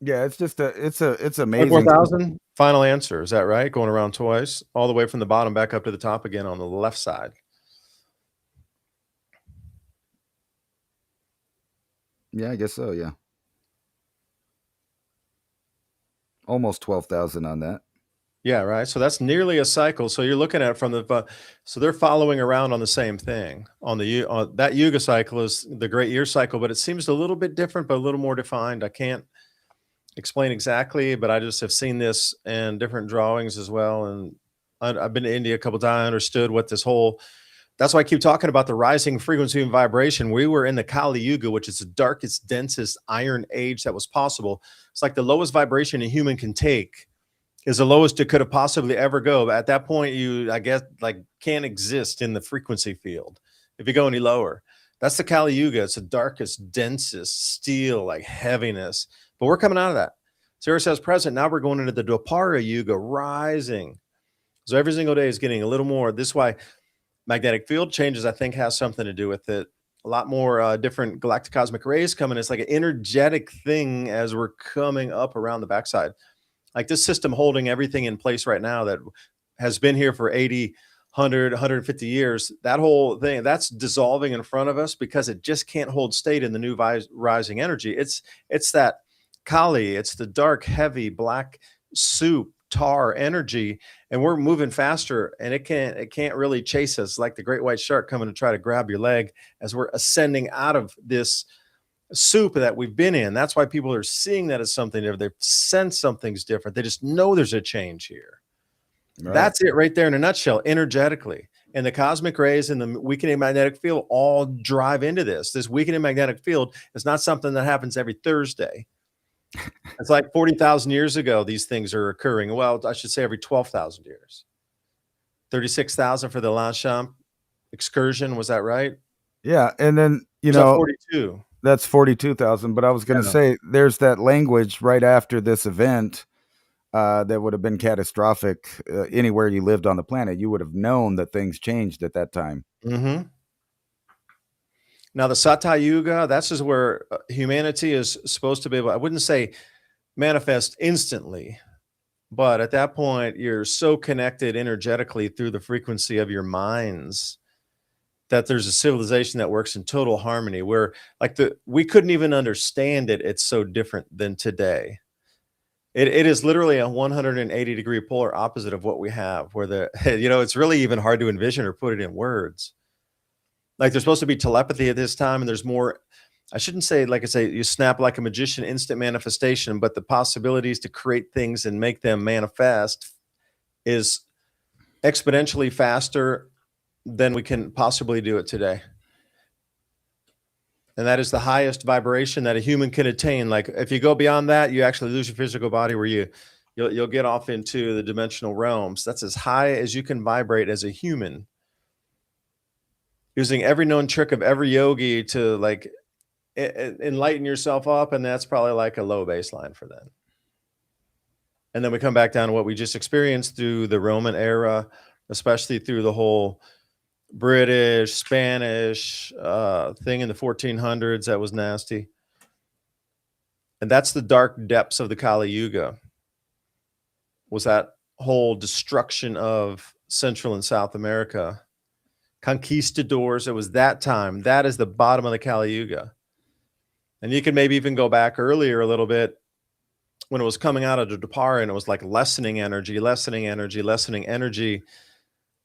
Yeah, it's just it's amazing. 24,000. Final answer. Is that right? Going around twice, all the way from the bottom back up to the top again on the left side. Yeah, I guess so. Yeah. Almost 12,000 on that. Yeah, right. So that's nearly a cycle. So you're looking at it from the, so they're following around on the same thing. On that Yuga cycle is the Great Year cycle, but it seems a little bit different, but a little more defined. I can't explain exactly, but I just have seen this in different drawings as well. And I've been to India a couple of times. I understood what this whole, that's why I keep talking about the rising frequency and vibration. We were in the Kali Yuga, which is the darkest, densest iron age that was possible. It's like the lowest vibration a human can take is the lowest it could have possibly ever go. But at that point, you, I guess, like can't exist in the frequency field if you go any lower. That's the Kali Yuga. It's the darkest, densest steel, like heaviness. But we're coming out of that. Sarah says present. Now we're going into the Dwapara Yuga, rising. So every single day is getting a little more. This is why magnetic field changes, I think, has something to do with it. a lot more different galactic cosmic rays coming. It's like an energetic thing as we're coming up around the backside. Like this system holding everything in place right now that has been here for 80, 100, 150 years. That whole thing, that's dissolving in front of us because it just can't hold state in the new rising energy. It's that Kali, it's the dark, heavy, black soup, tar energy, and we're moving faster, and it can't really chase us like the great white shark coming to try to grab your leg as we're ascending out of this soup that we've been in. That's why people are seeing that as something different. They sense something's different. They just know there's a change here. Right. That's it right there in a nutshell, energetically. And the cosmic rays and the weakening magnetic field all drive into this. This weakening magnetic field is not something that happens every Thursday. It's like 40,000 years ago, these things are occurring. Well, I should say every 12,000 years. 36,000 for the Longchamp excursion. Was that right? Yeah. And then, Was that 42? that's 42,000. But I was going to say, there's that language right after this event that would have been catastrophic anywhere you lived on the planet. You would have known that things changed at that time. Mm-hmm. Now, the Satya Yuga, that's just where humanity is supposed to be able, I wouldn't say manifest instantly, but at that point, you're so connected energetically through the frequency of your minds that there's a civilization that works in total harmony where like we couldn't even understand it. It's so different than today. It is literally a 180-degree polar opposite of what we have where it's really even hard to envision or put it in words. Like there's supposed to be telepathy at this time, and there's more. I shouldn't say, like I say, you snap like a magician, instant manifestation, but the possibilities to create things and make them manifest is exponentially faster than we can possibly do it today. And that is the highest vibration that a human can attain. Like if you go beyond that, you actually lose your physical body where you'll get off into the dimensional realms. That's as high as you can vibrate as a human, using every known trick of every yogi to like enlighten yourself up. And that's probably like a low baseline for them. And then we come back down to what we just experienced through the Roman era, especially through the whole British, Spanish thing in the 1400s. That was nasty. And that's the dark depths of the Kali Yuga, was that whole destruction of Central and South America. Conquistadors, it was that time. That is the bottom of the Kali Yuga. And you can maybe even go back earlier a little bit when it was coming out of the Dwapara, and it was like lessening energy.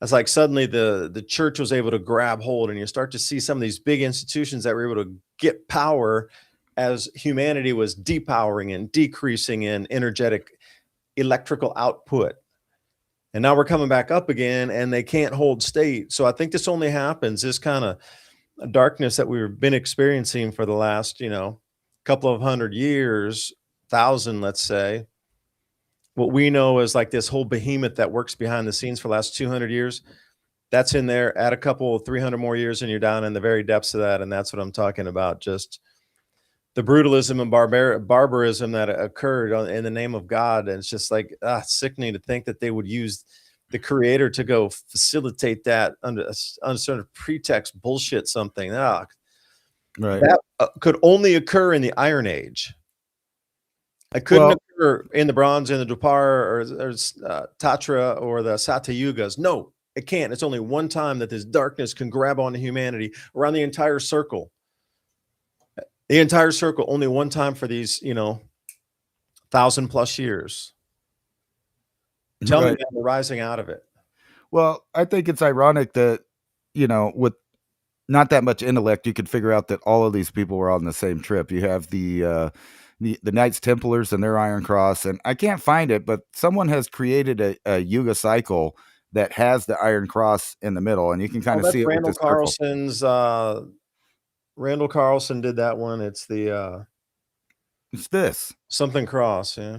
It's like suddenly the church was able to grab hold, and you start to see some of these big institutions that were able to get power as humanity was depowering and decreasing in energetic electrical output. And now we're coming back up again, and they can't hold state. So I think this only happens, this kind of darkness that we've been experiencing for the last, couple of 100 years, 1,000, let's say. What we know is like this whole behemoth that works behind the scenes for the last 200 years. That's in there. Add a couple 300 more years and you're down in the very depths of that. And that's what I'm talking about. Just the brutalism and barbarism that occurred in the name of God. And it's just like sickening to think that they would use the creator to go facilitate that under sort of pretext bullshit something. Right. That could only occur in the Iron Age. It couldn't occur in the Bronze, in the Dwapara, or Tatra, or the Satya Yugas. No, it can't. It's only one time that this darkness can grab onto humanity around the entire circle. The entire circle, only one time for these, 1,000+ years. Tell me that we're rising out of it. Well, I think it's ironic that, with not that much intellect, you could figure out that all of these people were on the same trip. You have the Knights Templars and their Iron Cross, and I can't find it, but someone has created a Yuga cycle that has the Iron Cross in the middle, and you can kind of see it with this Carlson's. Randall Carlson did that one. It's this something cross, yeah.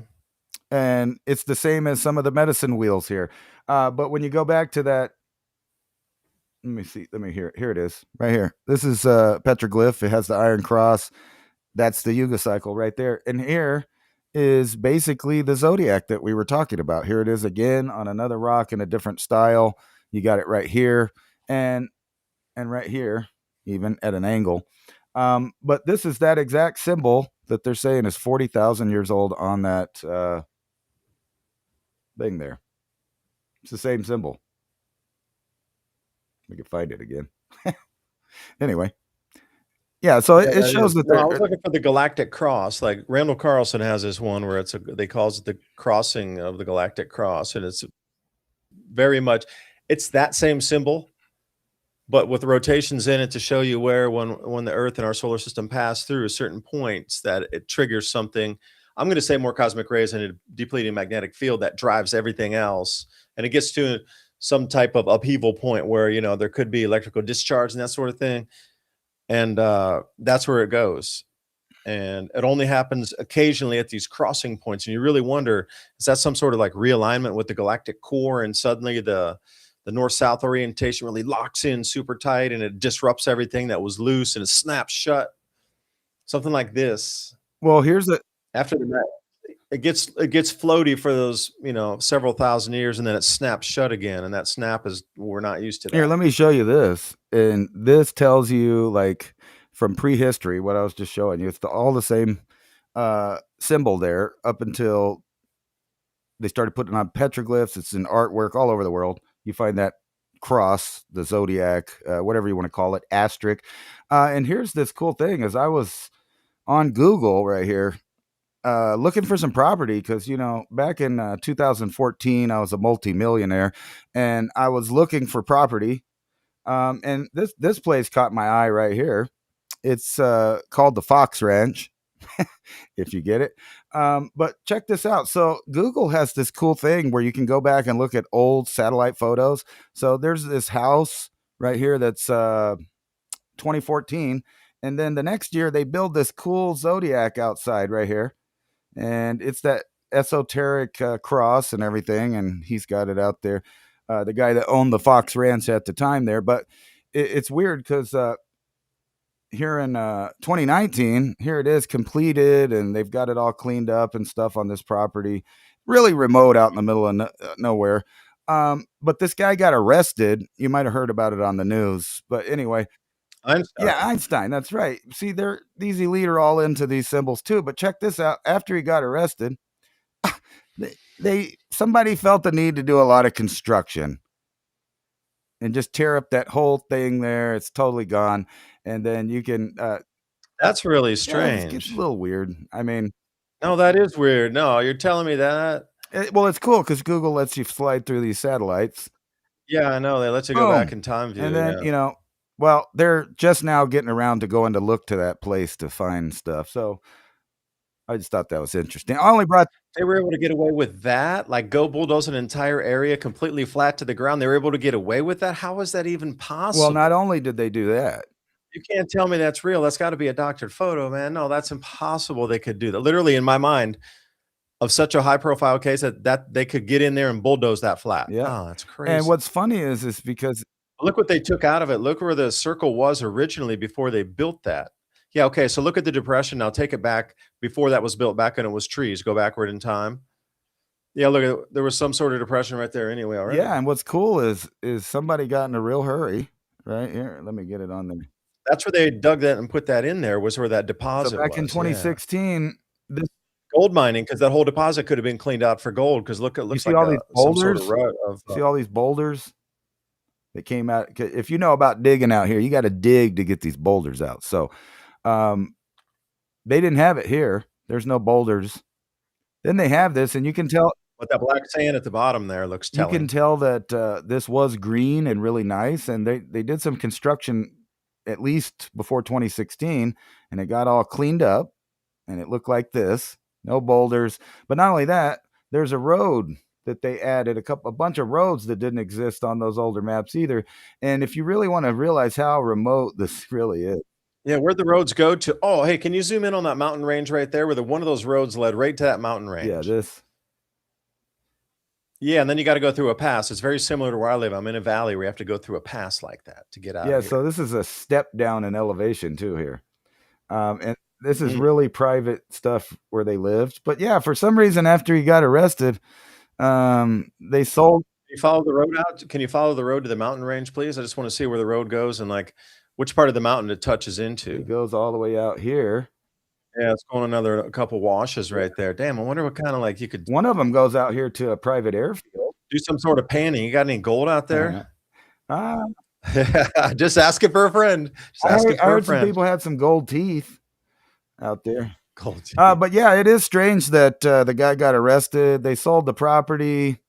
And it's the same as some of the medicine wheels here. But when you go back to that, let me see. Here it is, right here. This is petroglyph. It has the Iron Cross. That's the Yuga cycle right there. And here is basically the zodiac that we were talking about. Here it is again on another rock in a different style. You got it right here and right here. even at an angle. But this is that exact symbol that they're saying is 40,000 years old on that thing there. It's the same symbol. We can find it again. Anyway, yeah. So Yeah, it that shows is. that No, I they're was looking for the Galactic Cross. Like Randall Carlson has this one where they calls it the crossing of the Galactic Cross, and it's very much it's that same symbol, but with rotations in it to show you where when the Earth and our solar system pass through certain points that it triggers something. I'm going to say more cosmic rays and a depleting magnetic field that drives everything else, and it gets to some type of upheaval point where there could be electrical discharge and that sort of thing, and that's where it goes. And it only happens occasionally at these crossing points, and you really wonder, is that some sort of like realignment with the galactic core, and suddenly the north-south orientation really locks in super tight and it disrupts everything that was loose and it snaps shut, something like this. well. Here's the After the it gets floaty for those several thousand years, and then it snaps shut again, and that snap is we're not used to Here, that. let me show you this. And this tells you, like, from prehistory, what I was just showing you. It's all the same symbol there up until they started putting on petroglyphs. It's in artwork all over the world. You find that cross, the zodiac, whatever you want to call it, asterisk. And here's this cool thing: as I was on Google right here, looking for some property, because back in 2014 I was a multimillionaire, and I was looking for property. And this place caught my eye right here. It's called the Fox Ranch, if you get it. But check this out. So Google has this cool thing where you can go back and look at old satellite photos. So there's this house right here that's 2014, and then the next year they build this cool zodiac outside right here, and it's that esoteric cross and everything, and he's got it out there. The guy that owned the Fox Ranch at the time there, but it's weird because here in 2019, here it is completed, and they've got it all cleaned up and stuff on this property, really remote out in the middle of nowhere. But this guy got arrested. You might have heard about it on the news, but anyway, Einstein. yeah, Einstein. That's right. See, these elite are all into these symbols too. But check this out. After he got arrested, somebody felt the need to do a lot of construction and just tear up that whole thing there. It's totally gone. And then you can That's really yeah, it gets strange. a little weird. I mean, No, that is weird. No, you're telling me that. well, it's cool because Google lets you slide through these satellites. Yeah, I know. They let you go back Boom. in time view. And then, Yeah. well, they're just now getting around to going to look to that place to find stuff. So I just thought that was interesting. I only brought They were able to get away with that? Like, go bulldoze an entire area completely flat to the ground? They were able to get away with that? How is that even well, not possible? only did they do that, You can't tell me that's real. That's gotta be a doctored photo, man. No, that's impossible they could do that. Literally, in my mind, of such a high profile case that they could get in there and bulldoze that flat. yeah. Oh, that's And crazy. what's funny is because Look what they took out of it. Look where the circle was originally before they built that. Yeah, okay, so look at the depression. Now take it back before that was built, back when it was trees. Go backward in time. Yeah, look at there was some sort of depression right there anyway already. yeah, and what's cool is somebody got in a real hurry right here. Let me get it on there. That's where they dug that and put that in there was where that So deposit back in was, yeah. 2016, this Gold mining, because that whole deposit could have been cleaned out for gold. Because look, it you looks see like all these some sort of boulders? rut of, See all these boulders that came out. If you know about digging out here, you got to dig to get these boulders out. So um, they didn't have it here. There's no boulders. Then they have this, and you can tell but that black sand at the bottom there looks you can telling. tell that this was green and really nice, and they did some construction at least before 2016, and it got all cleaned up, and it looked like this. No boulders, but not only that, there's a road that they added a bunch of roads that didn't exist on those older maps either. And if you really want to realize how remote this really is, Yeah, where'd the roads go to? Oh, hey, can you zoom in on that mountain range right there, where one of those roads led right to that mountain yeah, range? this Yeah, and then you got to go through a pass. It's very similar to where I live. I'm in a valley where you have to go through a pass like that to get out yeah. of So here. this is a step down in elevation too here. And this is Mhm. really private stuff where they lived. But yeah, for some reason, after he got arrested, they sold. Can you follow the road out? Can you follow the road to the mountain range, please? I just want to see where the road goes and like Which part of the mountain it touches It into? goes all the way out here. Yeah, it's going another a couple washes Yeah. right there. Damn, I wonder what kinda, like, you could One of them goes out here to a private airfield. do some sort of panning. You got any gold out there? Uh, Just asking for a friend. Just asking I for a heard some friend. people had some gold teeth out there. Gold teeth. But yeah, it is strange that the guy got arrested. They sold the property.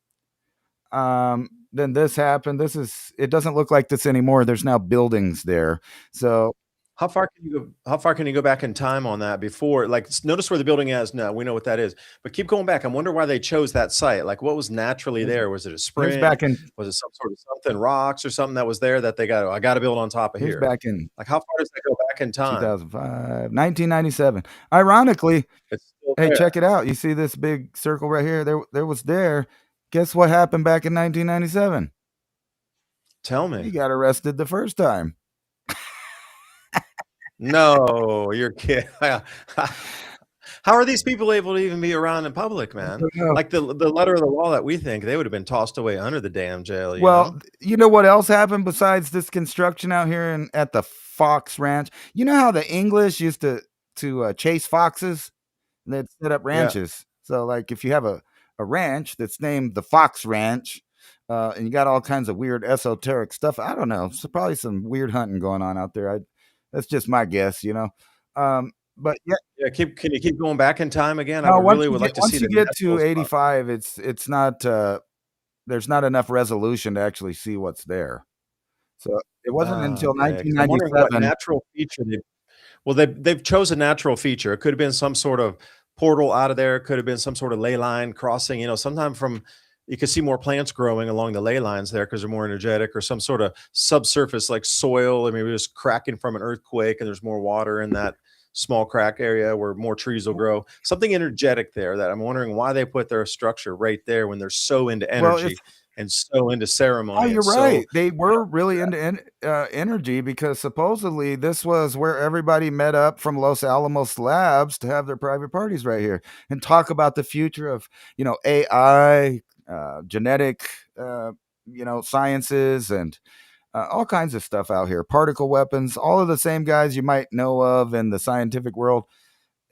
Then this happened. It doesn't look like this anymore. There's now buildings there. So How far can you go back in time on that before, like, notice where the building is now, we know what that is, but keep going back. I wonder why they chose that site. Like, what was naturally there? Was it a here's spring? back in Was it some sort of something, rocks or something that was there that they got, "Oh, I gotta build on top of here's here." back in Like, how far does that go back in time? 2005, 1997. Ironically, It's still hey, there. check it out. You see this big circle right here? There was there. Guess what happened back in 1997? Tell He me. got arrested the first time. No, you're kidding. How are these people able to even be around in public, man? Like, the letter of the law that we think, they would have been tossed away under the damn jail, you Well, know? you know what else happened besides this construction out here at the Fox Ranch? You know how the English used to chase foxes? They'd set up Yeah. ranches. So, like, if you have a ranch that's named the Fox Ranch, and you got all kinds of weird esoteric stuff, I don't know. So probably some weird hunting going on out there. That's just my guess, you know. But yeah, Yeah, can you keep going back in time again? I no. would really would like to see Once you the get natural to stuff. 85, it's not. There's not enough resolution to actually see what's there. So it wasn't until Okay, 'cause I'm wondering what 1997. natural feature they've chose a natural feature. It could have been some sort of portal out of there. It could have been some sort of ley line crossing, sometime from you could see more plants growing along the ley lines there because they're more energetic, or some sort of subsurface like soil, or maybe just cracking from an earthquake and there's more water in that small crack area where more trees will grow. Something energetic there that I'm wondering why they put their structure right there when they're so into Well, if energy and so into Oh, ceremony you're and right. so They were really into energy because supposedly this was where everybody met up from Los Alamos Labs to have their private parties right here and talk about the future of, AI, genetic, sciences, and all kinds of stuff out here. Particle weapons, all of the same guys you might know of in the scientific world.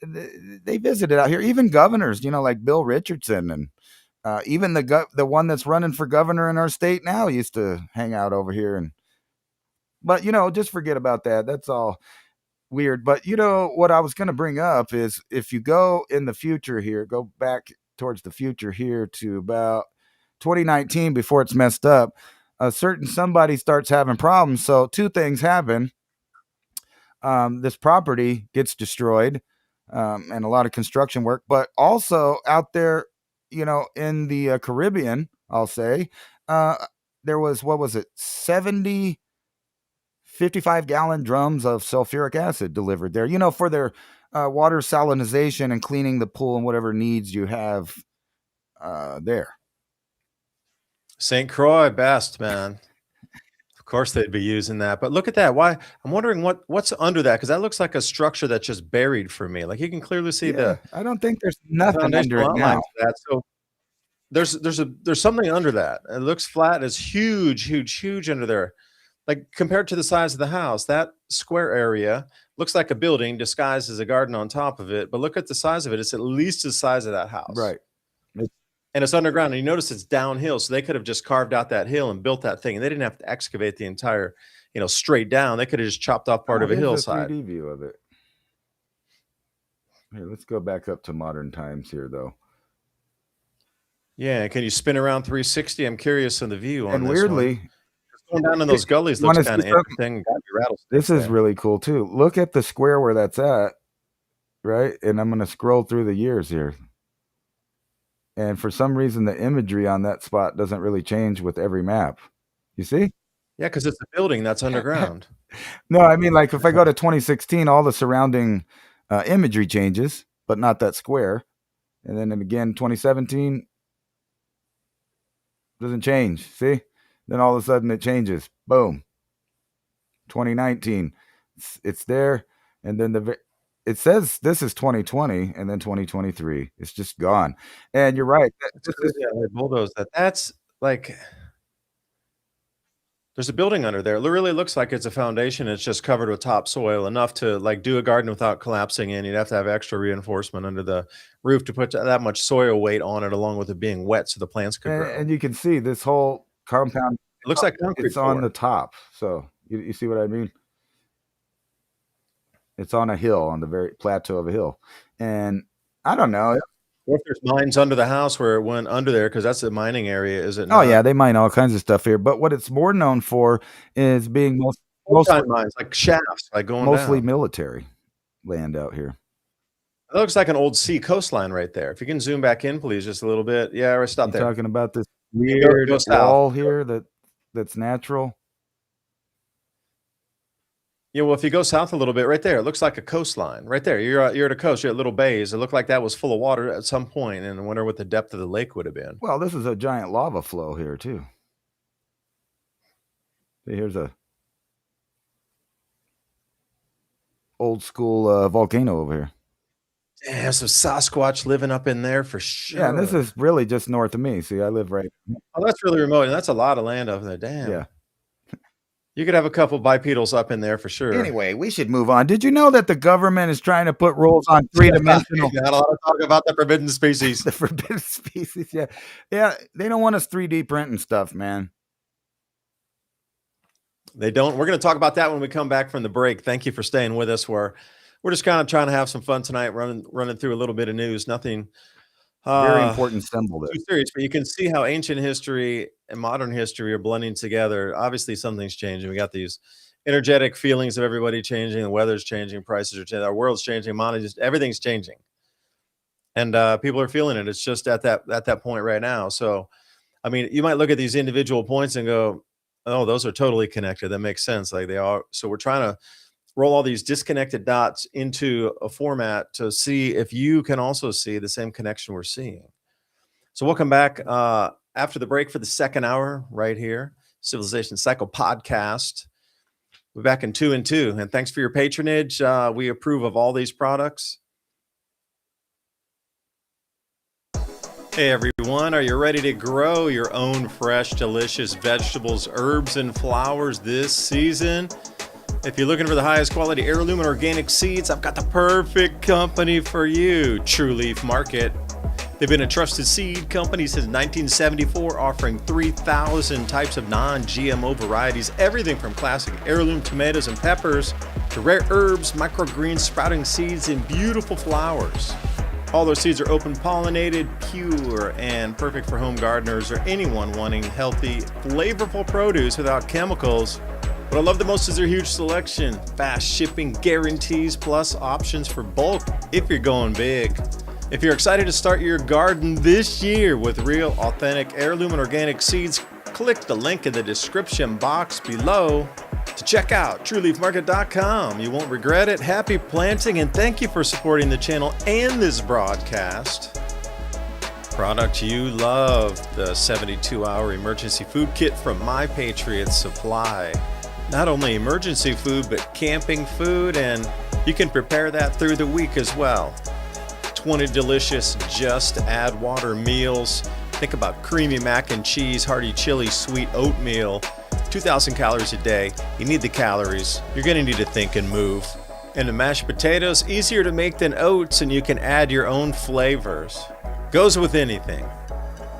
They visited out here. Even governors, like Bill Richardson, and even the one that's running for governor in our state now used to hang out over here. But just forget about that. That's all weird. But what I was going to bring up is if you go in the future here, go back towards the future here to about 2019 before it's messed up. A certain somebody starts having problems. So two things happen. This property gets destroyed, and a lot of construction work, but also out there, in the Caribbean, I'll say, uh, there was, what was it, 70 55-gallon drums of sulfuric acid delivered there, for their water salinization and cleaning the pool and whatever needs you have there. St. Croix best, man. Of course they'd be using that. But look at that. Why I'm wondering what's under that, because that looks like a structure that's just buried for me. Like, you can clearly see Yeah, the I don't think there's nothing under foundational it now. outlines of that. So there's something under that. It looks flat. It's huge, huge, huge under there. Like, compared to the size of the house, that square area looks like a building disguised as a garden on top of it. But look at the size of it. It's at least the size of that house. Right. And it's underground. And you notice it's downhill. So they could have just carved out that hill and built that thing. And they didn't have to excavate the entire, straight down. They could have just chopped off part of a Here's hillside. 3D view of it. Here, let's go back up to modern times here, though. Yeah. Can you spin around 360? I'm curious on the view on And this weirdly, one. Going down in those gullies wanna looks see kind of interesting. Got your rattlesnakes this is there. really cool too. Look at the square where that's at, right? And I'm going to scroll through the years here. And for some reason, the imagery on that spot doesn't really change with every map. You see? Yeah, because it's a building that's underground. No, I mean, like if I go to 2016, all the surrounding imagery changes, but not that square. And then again, 2017 doesn't change. See? Then all of a sudden it changes. Boom. 2019, it's there. And then it says this is 2020, and then 2023. It's just gone. And you're right. It's crazy how they bulldoze that. That's like There's a building under there. It really looks like it's a foundation. It's just covered with topsoil, enough to like do a garden without collapsing in. You'd have to have extra reinforcement under the roof to put that much soil weight on it, along with it being wet so the plants could grow. And you can see this whole compound. It looks like concrete. It's on the top. So you see what I mean? It's on a hill, on the very plateau of a hill. And I don't know. What if there's mines under the house where it went under there? Because that's the mining area, is it Oh, not? yeah, they mine all kinds of stuff here. But what it's more known for is being mostly mines, like shafts, like going mostly down. military land out here. It looks like an old sea coastline right there. If you can zoom back in, please, just a little bit. Yeah, right, stop there. Talking about this weird wall here that's natural. Yeah, well, if you go south a little bit, right there, it looks like a coastline. Right there, you're at a coast. You're at little bays. It looked like that was full of water at some point, and I wonder what the depth of the lake would have been. Well, this is a giant lava flow here too. See, here's a old school volcano over here. Yeah, some Sasquatch living up in there for sure. Yeah, and this is really just north of me. See, I live right. Oh, that's really remote, and that's a lot of land over there. Damn. Yeah. You could have a couple bipedals up in there for sure. Anyway, we should move on. Did you know that the government is trying to put rules on three-dimensional? Got a lot of talk about the forbidden species. The forbidden species, yeah. Yeah, they don't want us 3D printing stuff, man. They don't. We're going to talk about that when we come back from the break. Thank you for staying with us. We're just kind of trying to have some fun tonight, running through a little bit of news. Nothing very important symbol there. Too serious, but you can see how ancient history and modern history are blending together. Obviously, something's changing. We got these energetic feelings of everybody changing. The weather's changing. Prices are changing. Our world's changing. Everything's changing, and people are feeling it. It's just at that point right now. So, I mean, you might look at these individual points and go, "Oh, those are totally connected. That makes sense." Like they are. So we're trying to roll all these disconnected dots into a format to see if you can also see the same connection we're seeing. So welcome back after the break for the second hour right here, Civilization Cycle podcast. We're back in 2 and 2, and thanks for your patronage. We approve of all these products. Hey everyone, are you ready to grow your own fresh, delicious vegetables, herbs, and flowers this season? If you're looking for the highest quality heirloom and organic seeds, I've got the perfect company for you, True Leaf Market. They've been a trusted seed company since 1974, offering 3,000 types of non-GMO varieties, everything from classic heirloom tomatoes and peppers to rare herbs, microgreens, sprouting seeds, and beautiful flowers. All their seeds are open pollinated, pure, and perfect for home gardeners or anyone wanting healthy, flavorful produce without chemicals. What I love the most is their huge selection, fast shipping guarantees, plus options for bulk if you're going big. If you're excited to start your garden this year with real, authentic heirloom and organic seeds, click the link in the description box below to check out TrueLeafMarket.com. You won't regret it. Happy planting, and thank you for supporting the channel and this broadcast. Product you love, the 72-hour emergency food kit from My Patriot Supply. Not only emergency food, but camping food, and you can prepare that through the week as well. 20 delicious just add water meals. Think about creamy mac and cheese, hearty chili, sweet oatmeal. 2,000 calories a day. You need the calories. You're going to need to think and move. And the mashed potatoes, easier to make than oats, and you can add your own flavors. Goes with anything.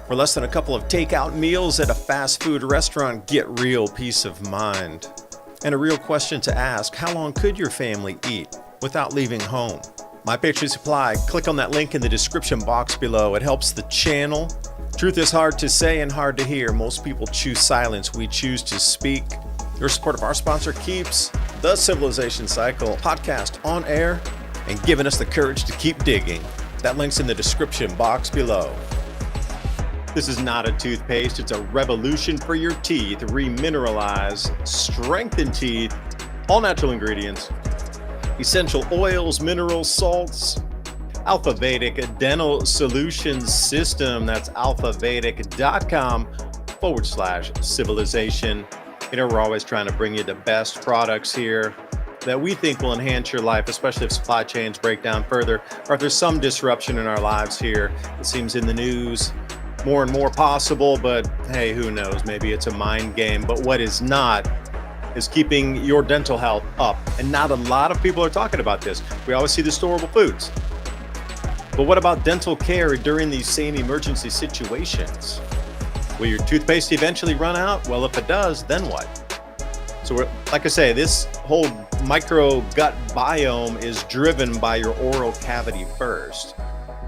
For less than a couple of takeout meals at a fast food restaurant, get real peace of mind. And a real question to ask, how long could your family eat without leaving home? My Patriot Supply, click on that link in the description box below. It helps the channel. Truth is hard to say and hard to hear. Most people choose silence. We choose to speak. Your support of our sponsor keeps the Civilization Cycle podcast on air and giving us the courage to keep digging. That link's in the description box below. This is not a toothpaste. It's a revolution for your teeth. Remineralize, strengthen teeth, all natural ingredients, essential oils, minerals, salts. Alpha Vedic Dental Solutions System. That's alphavedic.com/civilization. You know, we're always trying to bring you the best products here that we think will enhance your life, especially if supply chains break down further or if there's some disruption in our lives here. It seems in the news. more and more possible, but hey, who knows? Maybe it's a mind game. But what is not is keeping your dental health up. And not a lot of people are talking about this. We always see the storable foods. But what about dental care during these same emergency situations? Will your toothpaste eventually run out? Well, if it does, then what? So like I say, this whole micro gut biome is driven by your oral cavity first.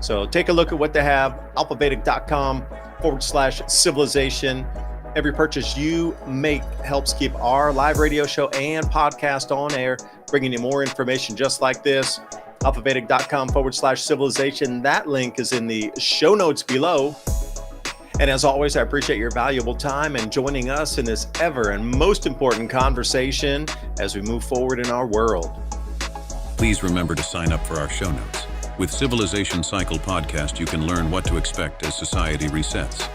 So take a look at what they have, alphavedic.com/civilization. Every purchase you make helps keep our live radio show and podcast on air, bringing you more information just like this. alphavedic.com/civilization. That link is in the show notes below. And as always, I appreciate your valuable time and joining us in this ever and most important conversation as we move forward in our world. Please remember to sign up for our show notes. With Civilization Cycle podcast, you can learn what to expect as society resets.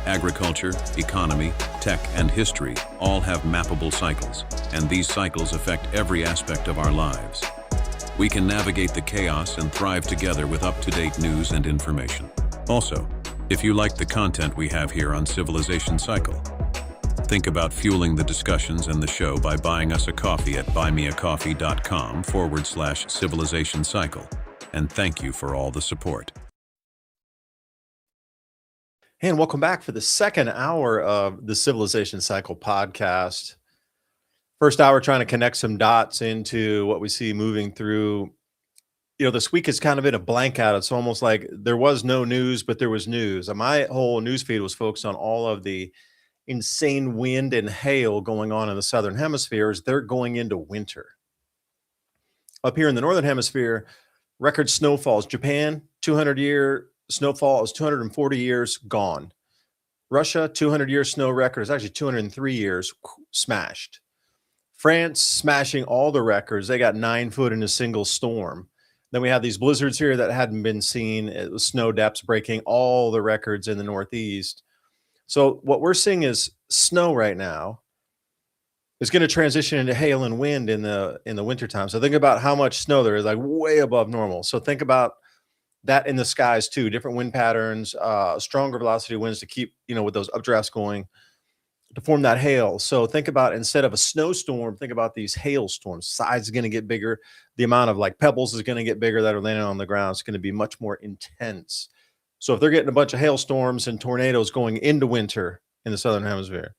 Agriculture, economy, tech, and history all have mappable cycles, and these cycles affect every aspect of our lives. We can navigate the chaos and thrive together with up-to-date news and information. Also, if you like the content we have here on Civilization Cycle, think about fueling the discussions and the show by buying us a coffee at buymeacoffee.com/Civilization Cycle. And thank you for all the support. And welcome back for the second hour of the Civilization Cycle podcast. First hour, trying to connect some dots into what we see moving through. This week has kind of been a blank out. It's almost like there was no news, but there was news. And my whole news feed was focused on all of the insane wind and hail going on in the southern hemisphere as they're going into winter. Up here in the northern hemisphere, record snowfalls. Japan, 200-year snowfall is 240 years gone. Russia, 200-year snow record is actually 203 years smashed. France smashing all the records. They got 9 foot in a single storm. Then we have these blizzards here that hadn't been seen. It was snow depths breaking all the records in the Northeast. So what we're seeing is snow right now is going to transition into hail and wind in the wintertime. So think about how much snow there is, like way above normal. So think about that in the skies too, different wind patterns, stronger velocity winds to keep, with those updrafts going to form that hail. So think about, instead of a snowstorm, think about these hailstorms. Size is going to get bigger. The amount of like pebbles is going to get bigger that are landing on the ground. It's going to be much more intense. So if they're getting a bunch of hailstorms and tornadoes going into winter in the southern hemisphere,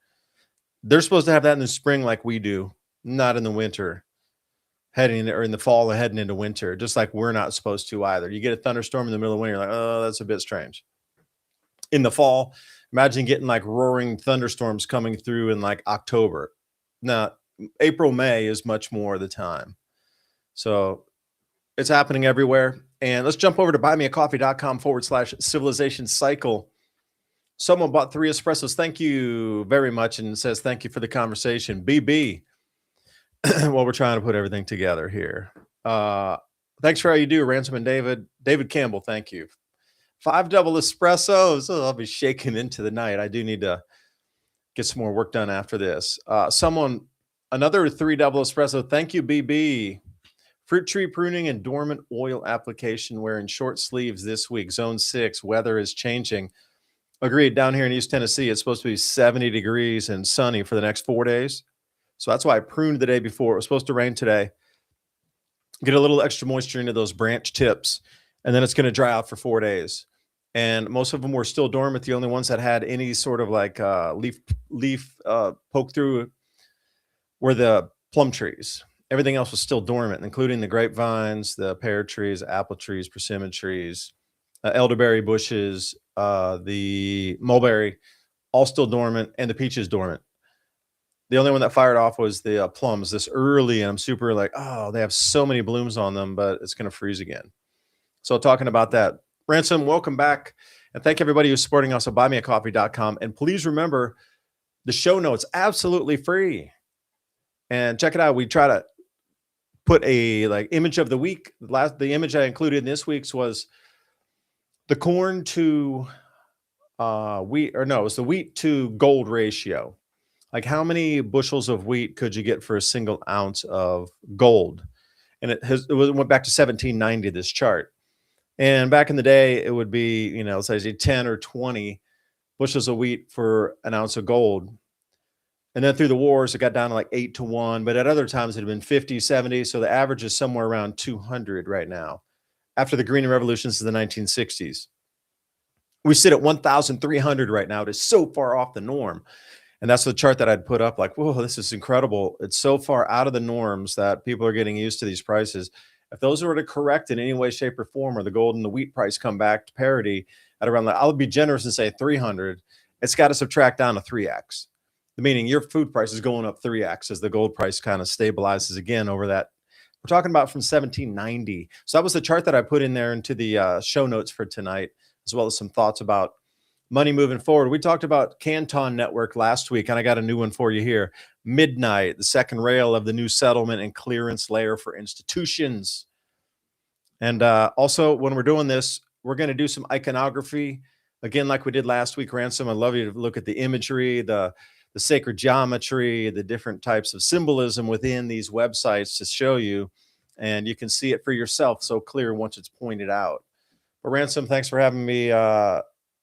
they're supposed to have that in the spring like we do, not in the winter, or in the fall and heading into winter, just like we're not supposed to either. You get a thunderstorm in the middle of winter, you're like, oh, that's a bit strange. In the fall, imagine getting like roaring thunderstorms coming through in like October. Now, April, May is much more the time. So it's happening everywhere. And let's jump over to buymeacoffee.com/civilization cycle. Someone bought 3 espressos. Thank you very much. And says, thank you for the conversation. BB. Well, we're trying to put everything together here. Thanks for how you do, Ransom and David. David Campbell, thank you. 5 double espressos. Oh, I'll be shaking into the night. I do need to get some more work done after this. Another 3 double espresso. Thank you, BB. Fruit tree pruning and dormant oil application wearing short sleeves this week. Zone 6. Weather is changing. Agreed. Down here in East Tennessee, it's supposed to be 70 degrees and sunny for the next 4 days. So that's why I pruned the day before. It was supposed to rain today. Get a little extra moisture into those branch tips, and then it's going to dry out for 4 days. And most of them were still dormant. The only ones that had any sort of like leaf poke through were the plum trees. Everything else was still dormant, including the grapevines, the pear trees, apple trees, persimmon trees, elderberry bushes, the mulberry, all still dormant, and the peaches dormant. The only one that fired off was the plums this early, and I'm super like, oh, they have so many blooms on them, but it's going to freeze again. So talking about that. Ransom, welcome back. And thank everybody who's supporting us at buymeacoffee.com. And please remember, the show notes, absolutely free. And check it out. We try to put a image of the week. The image I included in this week's was the corn to wheat, or no, it was the wheat to gold ratio. Like how many bushels of wheat could you get for a single ounce of gold? And it went back to 1790, this chart. And back in the day, it would be, say 10 or 20 bushels of wheat for an ounce of gold. And then through the wars, it got down to like 8-1, but at other times it had been 50, 70. So the average is somewhere around 200 right now. After the green revolutions of the 1960s, we sit at 1,300 right now. It is so far off the norm. And that's the chart that I'd put up, like, whoa, this is incredible. It's so far out of the norms that people are getting used to these prices. If those were to correct in any way, shape, or form, or the gold and the wheat price come back to parity at around, I'll be generous and say 300, it's got to subtract down to 3x. Meaning your food price is going up 3x as the gold price kind of stabilizes again over that. We're talking about from 1790. So that was the chart that I put in there into the show notes for tonight, as well as some thoughts about money moving forward. We talked about Canton Network last week, and I got a new one for you here. Midnight, the second rail of the new settlement and clearance layer for institutions. And also, when we're doing this, we're going to do some iconography. Again, like we did last week, Ransom, I'd love you to look at the imagery, the sacred geometry, the different types of symbolism within these websites to show you, and you can see it for yourself so clear once it's pointed out. But Ransom, thanks for having me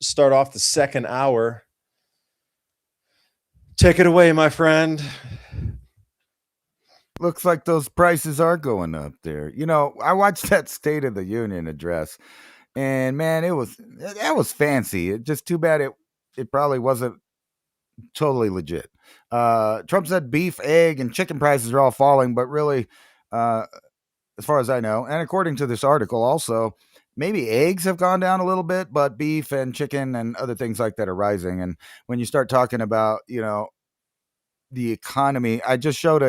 start off the second hour. Take it away, my friend. Looks like those prices are going up there. You know, I watched that State of the Union address, and man, that was fancy. It just too bad it probably wasn't totally legit. Trump said beef, egg, and chicken prices are all falling, but really, as far as I know, and according to this article, also maybe eggs have gone down a little bit, but beef and chicken and other things like that are rising. And when you start talking about, you know, the economy, I just showed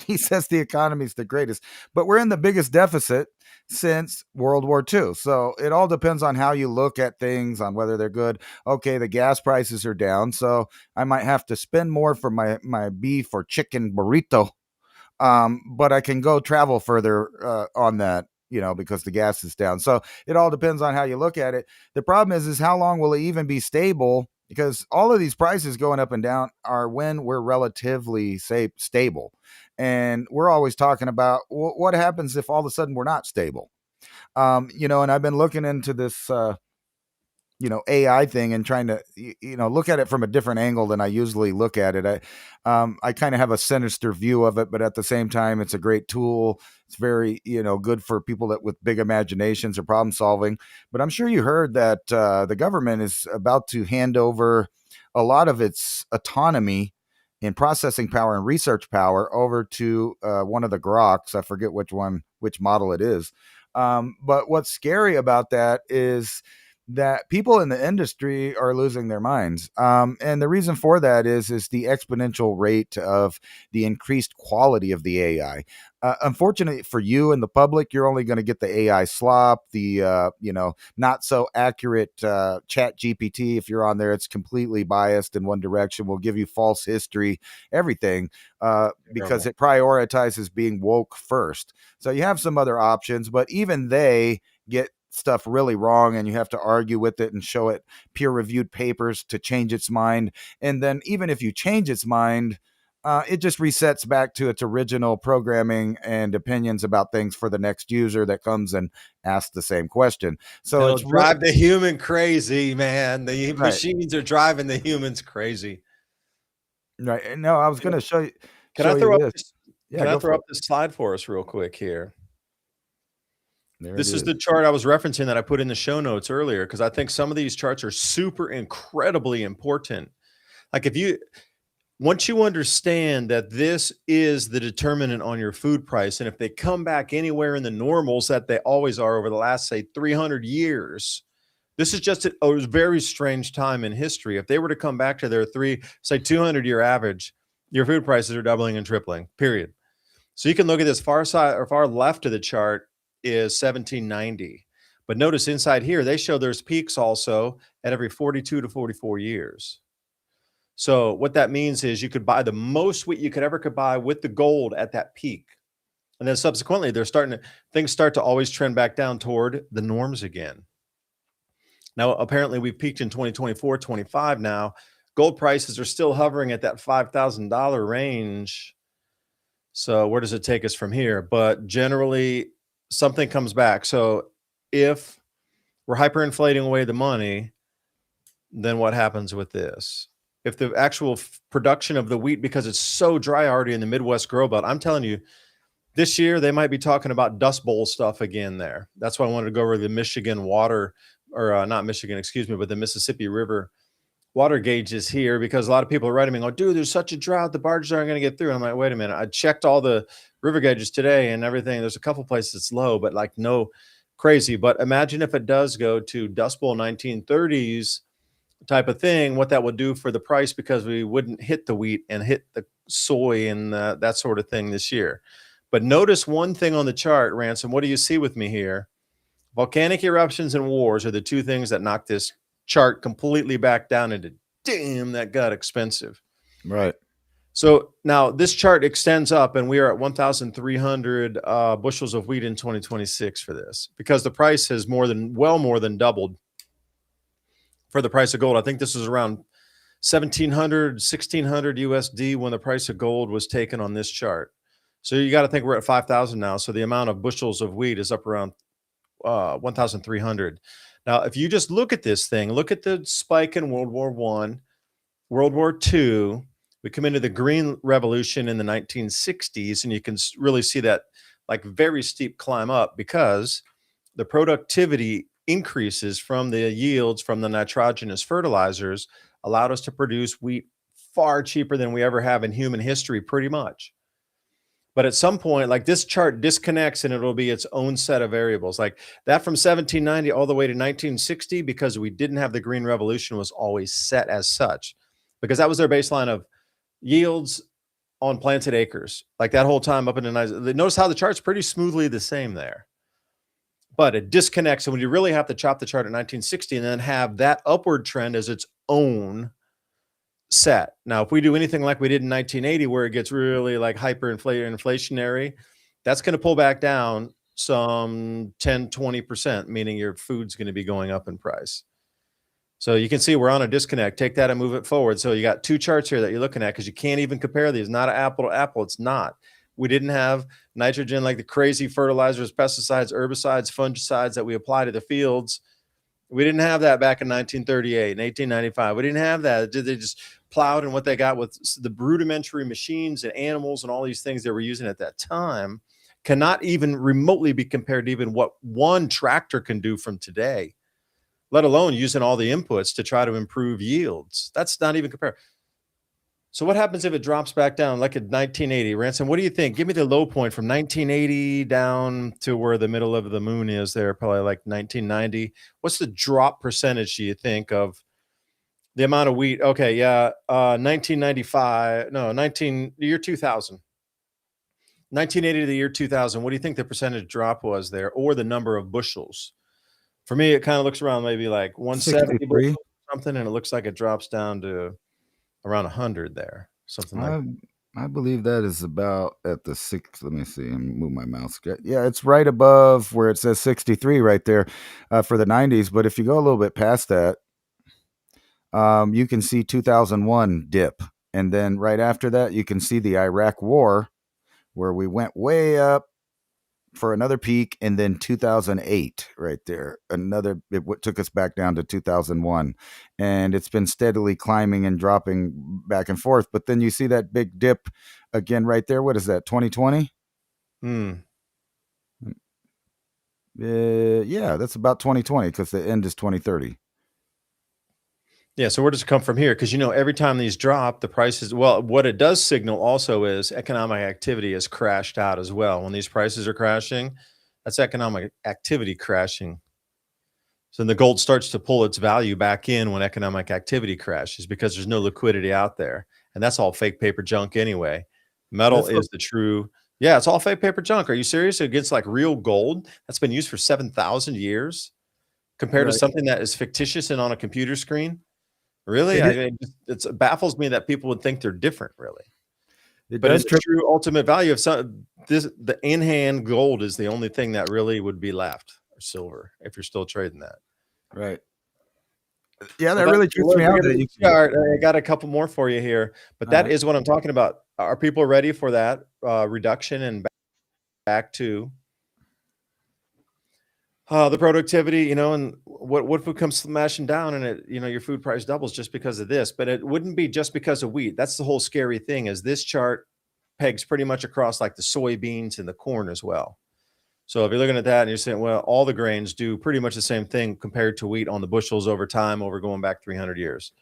he says the economy is the greatest, but we're in the biggest deficit since World War II. So it all depends on how you look at things, on whether they're good. Okay, the gas prices are down, so I might have to spend more for my beef or chicken burrito, but I can go travel further on that, you know, because the gas is down. So it all depends on how you look at it. The problem is how long will it even be stable? Because all of these prices going up and down are when we're relatively stable. And we're always talking about what happens if all of a sudden we're not stable. You know, and I've been looking into this, you know, AI thing and trying to, you know, look at it from a different angle than I usually look at it. I kind of have a sinister view of it, but at the same time, it's a great tool. It's very, you know, good for people that with big imaginations or problem solving. But I'm sure you heard that the government is about to hand over a lot of its autonomy in processing power and research power over to one of the Groks. I forget which model it is. But what's scary about that is that people in the industry are losing their minds. And the reason for that is the exponential rate of the increased quality of the AI. Unfortunately for you and the public, you're only going to get the AI slop, the you know, not so accurate chat GPT. If you're on there, it's completely biased in one direction, will give you false history, everything, because it prioritizes being woke first. So you have some other options, but even they get stuff really wrong, and you have to argue with it and show it peer-reviewed papers to change its mind. And then even if you change its mind, it just resets back to its original programming and opinions about things for the next user that comes and asks the same question. So it'll drive the human crazy, man. The right. Machines are driving the humans crazy. Right. No, I was going to show you. Can I throw up this slide for us real quick here? This is the chart I was referencing that I put in the show notes earlier, because I think some of these charts are super incredibly important. Like once you understand that this is the determinant on your food price, and if they come back anywhere in the normals that they always are over the last, say, 300 years, this is just a very strange time in history. If they were to come back to their 200-year average, your food prices are doubling and tripling, period. So you can look at this far side or far left of the chart is 1790. But notice inside here, they show there's peaks also at every 42 to 44 years. So what that means is you could buy the most wheat you could buy with the gold at that peak. And then subsequently, things start to always trend back down toward the norms again. Now, apparently we've peaked in 2024, 25 now. Gold prices are still hovering at that $5,000 range. So where does it take us from here? But generally, something comes back. So if we're hyperinflating away the money, then what happens with this? If the actual production of the wheat, because it's so dry already in the Midwest grow belt, I'm telling you, this year they might be talking about Dust Bowl stuff again there. That's why I wanted to go over the Michigan water, or not Michigan, excuse me, but the Mississippi River water gauges here, because a lot of people are writing me, "Oh, dude, there's such a drought, the barges aren't going to get through." And I'm like, wait a minute. I checked all the river gauges today and everything. There's a couple places it's low, but like no crazy. But imagine if it does go to Dust Bowl 1930s type of thing, what that would do for the price, because we wouldn't hit the wheat and hit the soy and that sort of thing this year. But notice one thing on the chart, Ransom. What do you see with me here? Volcanic eruptions and wars are the two things that knock this chart completely back down into, damn, that got expensive. Right. So now this chart extends up, and we are at 1,300 bushels of wheat in 2026 for this, because the price has more than doubled for the price of gold. I think this is around 1,700, 1,600 USD when the price of gold was taken on this chart. So you got to think we're at 5,000 now. So the amount of bushels of wheat is up around 1,300. Now, if you just look at this thing, look at the spike in World War I, World War II. We come into the Green Revolution in the 1960s, and you can really see that like very steep climb up, because the productivity increases from the yields from the nitrogenous fertilizers allowed us to produce wheat far cheaper than we ever have in human history, pretty much. But at some point, like this chart disconnects and it'll be its own set of variables. Like that from 1790 all the way to 1960, because we didn't have the Green Revolution, was always set as such, because that was their baseline of yields on planted acres. Like that whole time up into notice how the chart's pretty smoothly the same there. But it disconnects. And when you really have to chop the chart at 1960 and then have that upward trend as its own set. Now, if we do anything like we did in 1980, where it gets really like inflationary, that's going to pull back down some 10-20%, meaning your food's going to be going up in price. So you can see we're on a disconnect. Take that and move it forward. So you got two charts here that you're looking at, because you can't even compare these. Not an apple to apple. It's not. We didn't have nitrogen like the crazy fertilizers, pesticides, herbicides, fungicides that we apply to the fields. We didn't have that back in 1938 and 1895. We didn't have that. They just plowed, and what they got with the rudimentary machines and animals and all these things they were using at that time cannot even remotely be compared to even what one tractor can do from today, let alone using all the inputs to try to improve yields. That's not even compared. So what happens if it drops back down like at 1980? Ransom, what do you think? Give me the low point from 1980 down to where the middle of the moon is there, probably like 1990. What's the drop percentage, do you think, of the amount of wheat? Okay, yeah, 1995, no, the year 2000. 1980 to the year 2000, what do you think the percentage drop was there, or the number of bushels? For me, it kind of looks around maybe like 170 bushels or something, and it looks like it drops down to around 100 there, something like that. I believe that is about at the six. Let me see. And move my mouse. Yeah, it's right above where it says 63 right there for the 90s. But if you go a little bit past that, you can see 2001 dip. And then right after that, you can see the Iraq War, where we went way up for another peak, and then 2008 right there, it took us back down to 2001, and it's been steadily climbing and dropping back and forth. But then you see that big dip again right there. What is that, 2020? Yeah, that's about 2020, because the end is 2030. Yeah, so where does it come from here? Because, every time these drop, the prices, well, what it does signal also is economic activity has crashed out as well. When these prices are crashing, that's economic activity crashing. So the gold starts to pull its value back in when economic activity crashes, because there's no liquidity out there. And that's all fake paper junk anyway. Metal is the true. Yeah, it's all fake paper junk. Are you serious? Against like real gold that's been used for 7,000 years compared to something that is fictitious and on a computer screen? Really? I mean, it baffles me that people would think they're different, really. But it's the true ultimate value of the in-hand gold is the only thing that really would be left, or silver, if you're still trading that. Right. Yeah, that really trips me out. I got a couple more for you here, but that is what I'm talking about. Are people ready for that reduction and back to The productivity, and what food comes smashing down, and your food price doubles just because of this. But it wouldn't be just because of wheat. That's the whole scary thing. Is this chart pegs pretty much across like the soybeans and the corn as well. So if you're looking at that and you're saying, well, all the grains do pretty much the same thing compared to wheat on the bushels over time, over going back 300 years.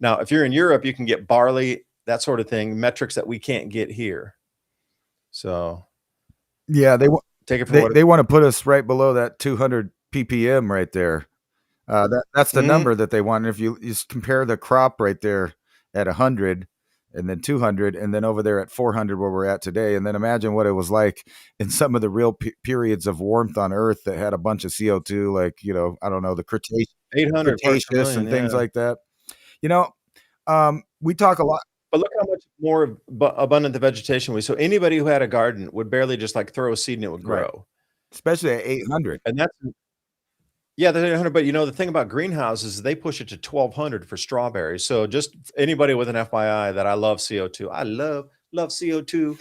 Now, if you're in Europe, you can get barley, that sort of thing, metrics that we can't get here. So Yeah, take it for what they want to put us right below that 200 ppm right there. That's the number that they want. And if you just compare the crop right there at 100 and then 200 and then over there at 400 where we're at today, and then imagine what it was like in some of the real periods of warmth on Earth that had a bunch of CO2, like, I don't know, the 800 parts per Cretaceous million, and things yeah. like that. We talk a lot. But look how much more abundant the vegetation was. So anybody who had a garden would barely just like throw a seed and it would grow. Right. Especially at 800. And that's, yeah, that's 800. But the thing about greenhouses is they push it to 1200 for strawberries. So just anybody with an FYI that I love CO2. I love CO2.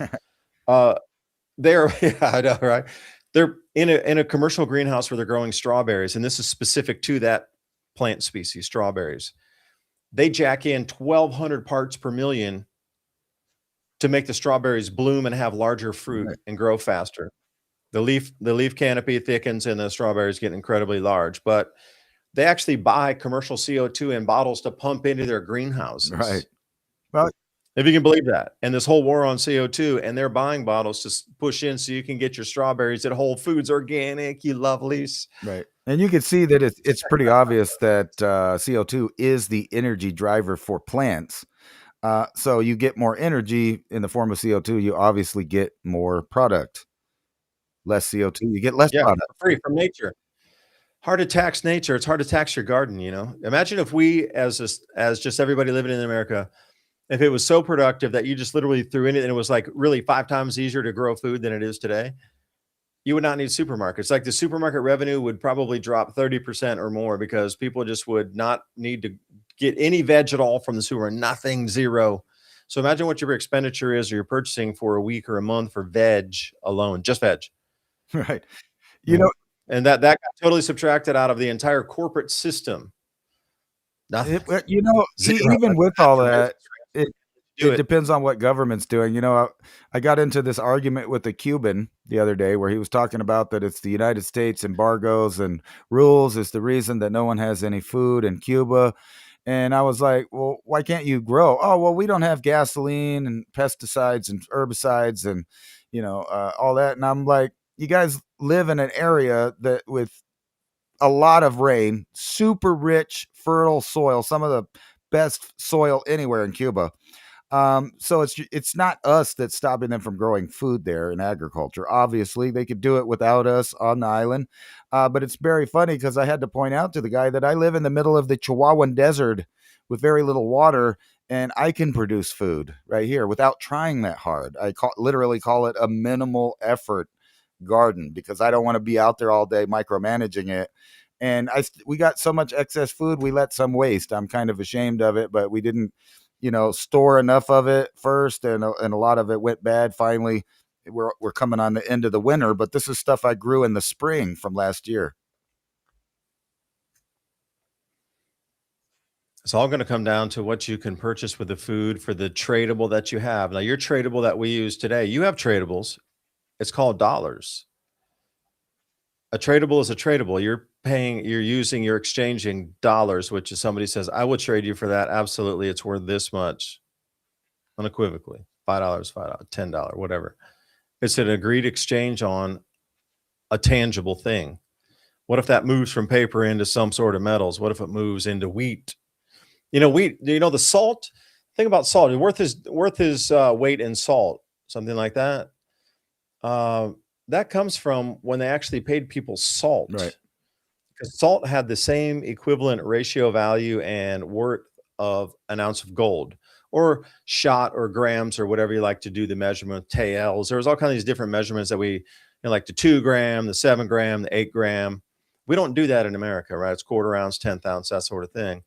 They're, yeah, I know, right? They're in a commercial greenhouse where they're growing strawberries. And this is specific to that plant species, strawberries. They jack in 1200 parts per million to make the strawberries bloom and have larger fruit and grow faster. The leaf canopy thickens and the strawberries get incredibly large, but they actually buy commercial CO2 in bottles to pump into their greenhouses. Right. Well, if you can believe that. And this whole war on CO2, and they're buying bottles to push in so you can get your strawberries at Whole Foods Organic, you lovelies. Right. And you can see that it's pretty obvious that CO2 is the energy driver for plants. So you get more energy in the form of CO2, you obviously get more product. Less CO2, you get less product. Free from nature. Hard to tax nature. It's hard to tax your garden, Imagine if we, as just everybody living in America, if it was so productive that you just literally threw in it and it was like really 5 times easier to grow food than it is today, you would not need supermarkets. Like the supermarket revenue would probably drop 30% or more because people just would not need to get any veg at all from the supermarket. Nothing, zero. So imagine what your expenditure is or you're purchasing for a week or a month for veg alone, just veg. Right. And that got totally subtracted out of the entire corporate system. Nothing. Even with all that, it depends on what government's doing. I got into this argument with a Cuban the other day where he was talking about that it's the United States embargoes and rules is the reason that no one has any food in Cuba. And I was like, well, why can't you grow? Oh, well, we don't have gasoline and pesticides and herbicides and, all that. And I'm like, you guys live in an area that with a lot of rain, super rich, fertile soil, some of the best soil anywhere in Cuba. So it's not us that's stopping them from growing food there in agriculture. Obviously, they could do it without us on the island. But it's very funny because I had to point out to the guy that I live in the middle of the Chihuahuan Desert with very little water, and I can produce food right here without trying that hard. I literally call it a minimal effort garden because I don't want to be out there all day micromanaging it. And we got so much excess food, we let some waste. I'm kind of ashamed of it, but we didn't, store enough of it first, and a lot of it went bad. Finally, we're coming on the end of the winter, but this is stuff I grew in the spring from last year. It's all going to come down to what you can purchase with the food for the tradable that you have. Now, your tradable that we use today, you have tradables. It's called dollars. A tradable is a tradable. You're exchanging dollars, which is somebody says, I will trade you for that. Absolutely. It's worth this much. Unequivocally. $5, $10, whatever. It's an agreed exchange on a tangible thing. What if that moves from paper into some sort of metals? What if it moves into wheat? Wheat, the salt, think about salt. Worth his weight in salt, something like that. That comes from when they actually paid people salt. Right. Because salt had the same equivalent ratio value and worth of an ounce of gold or shot or grams or whatever you like to do the measurement, taels. There was all kinds of these different measurements that we, like the 2 gram, the 7 gram, the 8 gram. We don't do that in America, right? It's quarter ounce, 10th ounce, that sort of thing.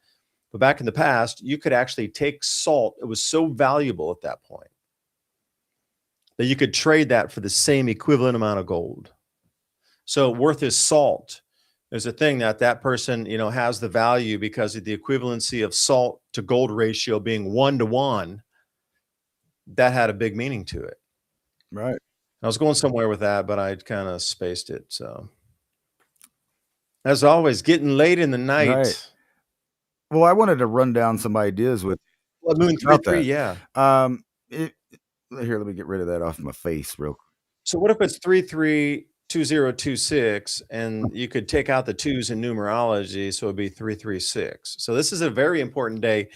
But back in the past, you could actually take salt. It was so valuable at that point that you could trade that for the same equivalent amount of gold. So worth is salt. There's a thing that person, has the value because of the equivalency of salt to gold ratio being 1 to 1. That had a big meaning to it. Right. I was going somewhere with that, but I kind of spaced it. So, as always, getting late in the night. Right. Well, I wanted to run down some ideas with Blood Moon about 3-3, that. yeah. Here, let me get rid of that off my face real quick. So what if it's 332026 and you could take out the twos in numerology, so it'd be 336. So this is a very important day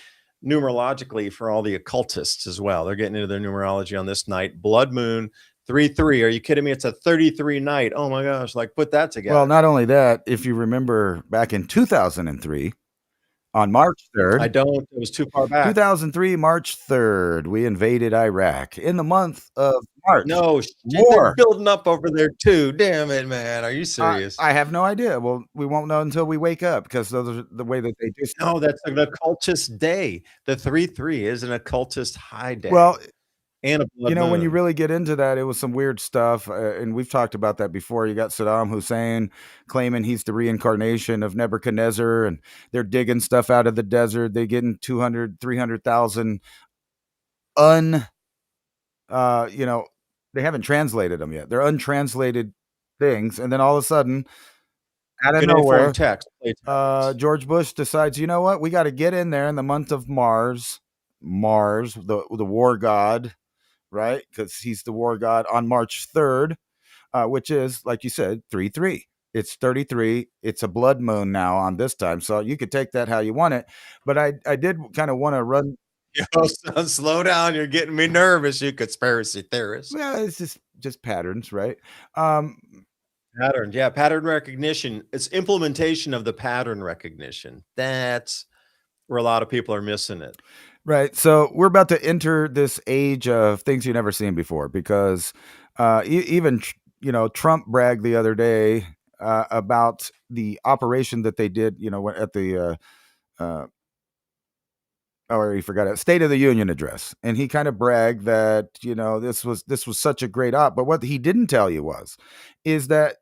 numerologically for all the occultists as well. They're getting into their numerology on this night. Blood Moon 3-3. Are you kidding me? It's a 33 night. Oh my gosh, like put that together. Well, not only that, if you remember back in 2003, on March 3rd. I don't. It was too far back. 2003, March 3rd, we invaded Iraq in the month of March. No, they're building up over there too. Damn it, man. Are you serious? I have no idea. Well, we won't know until we wake up because those are the way that they do stuff. No, that's an occultist day. The 3-3 is an occultist high day. Well, and a blood when you moon. really get into that, it was some weird stuff. And we've talked about that before. You got Saddam Hussein claiming he's the reincarnation of Nebuchadnezzar, and they're digging stuff out of the desert. They getting 200, 300,000 they haven't translated them yet. They're untranslated things. And then all of a sudden, out of nowhere, George Bush decides, you know what? We got to get in there in the month of Mars, the war god, right? Because he's the war god on March 3rd, which is, like you said, 3-3. It's 33. It's a blood moon now on this time. So you could take that how you want it. But I did kind of want to run. Son, slow down. You're getting me nervous, you conspiracy theorist. Well, it's just patterns, right? Patterns, yeah. Pattern recognition. It's implementation of the pattern recognition. That's where a lot of people are missing it. Right. So we're about to enter this age of things you've never seen before because even, Trump bragged the other day about the operation that they did, at the you forgot it, State of the Union address. And he kind of bragged that, this was such a great op. But what he didn't tell you is that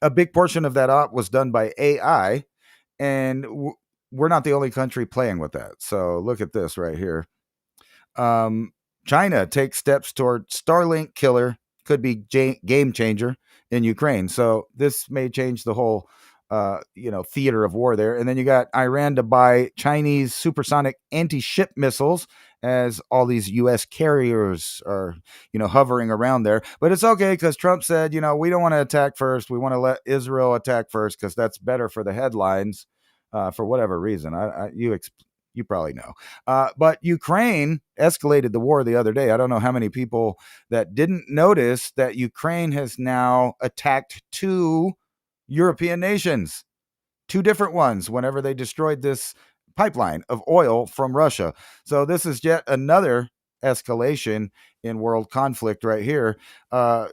a big portion of that op was done by AI, and we're not the only country playing with that. So look at this right here. China takes steps toward Starlink killer, could be game changer in Ukraine. So this may change the whole theater of war there. And then you got Iran to buy Chinese supersonic anti-ship missiles as all these U.S. carriers are, hovering around there. But it's okay because Trump said, we don't want to attack first. We want to let Israel attack first because that's better for the headlines for whatever reason. You probably know. But Ukraine escalated the war the other day. I don't know how many people that didn't notice that Ukraine has now attacked 2 European nations, 2 different ones, whenever they destroyed this pipeline of oil from Russia. So this is yet another escalation in world conflict right here,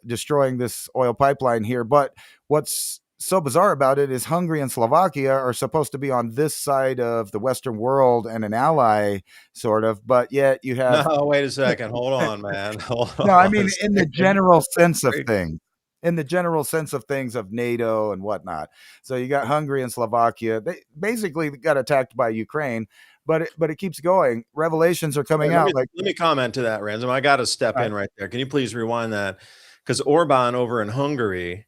destroying this oil pipeline here. But what's so bizarre about it is Hungary and Slovakia are supposed to be on this side of the Western world and an ally, sort of, but yet you have... No, wait a second. Hold on, man. Hold on. No, I mean, in the general sense of things. In the general sense of things of NATO and whatnot. So you got Hungary and Slovakia. They basically got attacked by Ukraine, but it keeps going. Revelations are coming out. Let me comment to that, Ransom. I got to step in right there. Can you please rewind that? Because Orban over in Hungary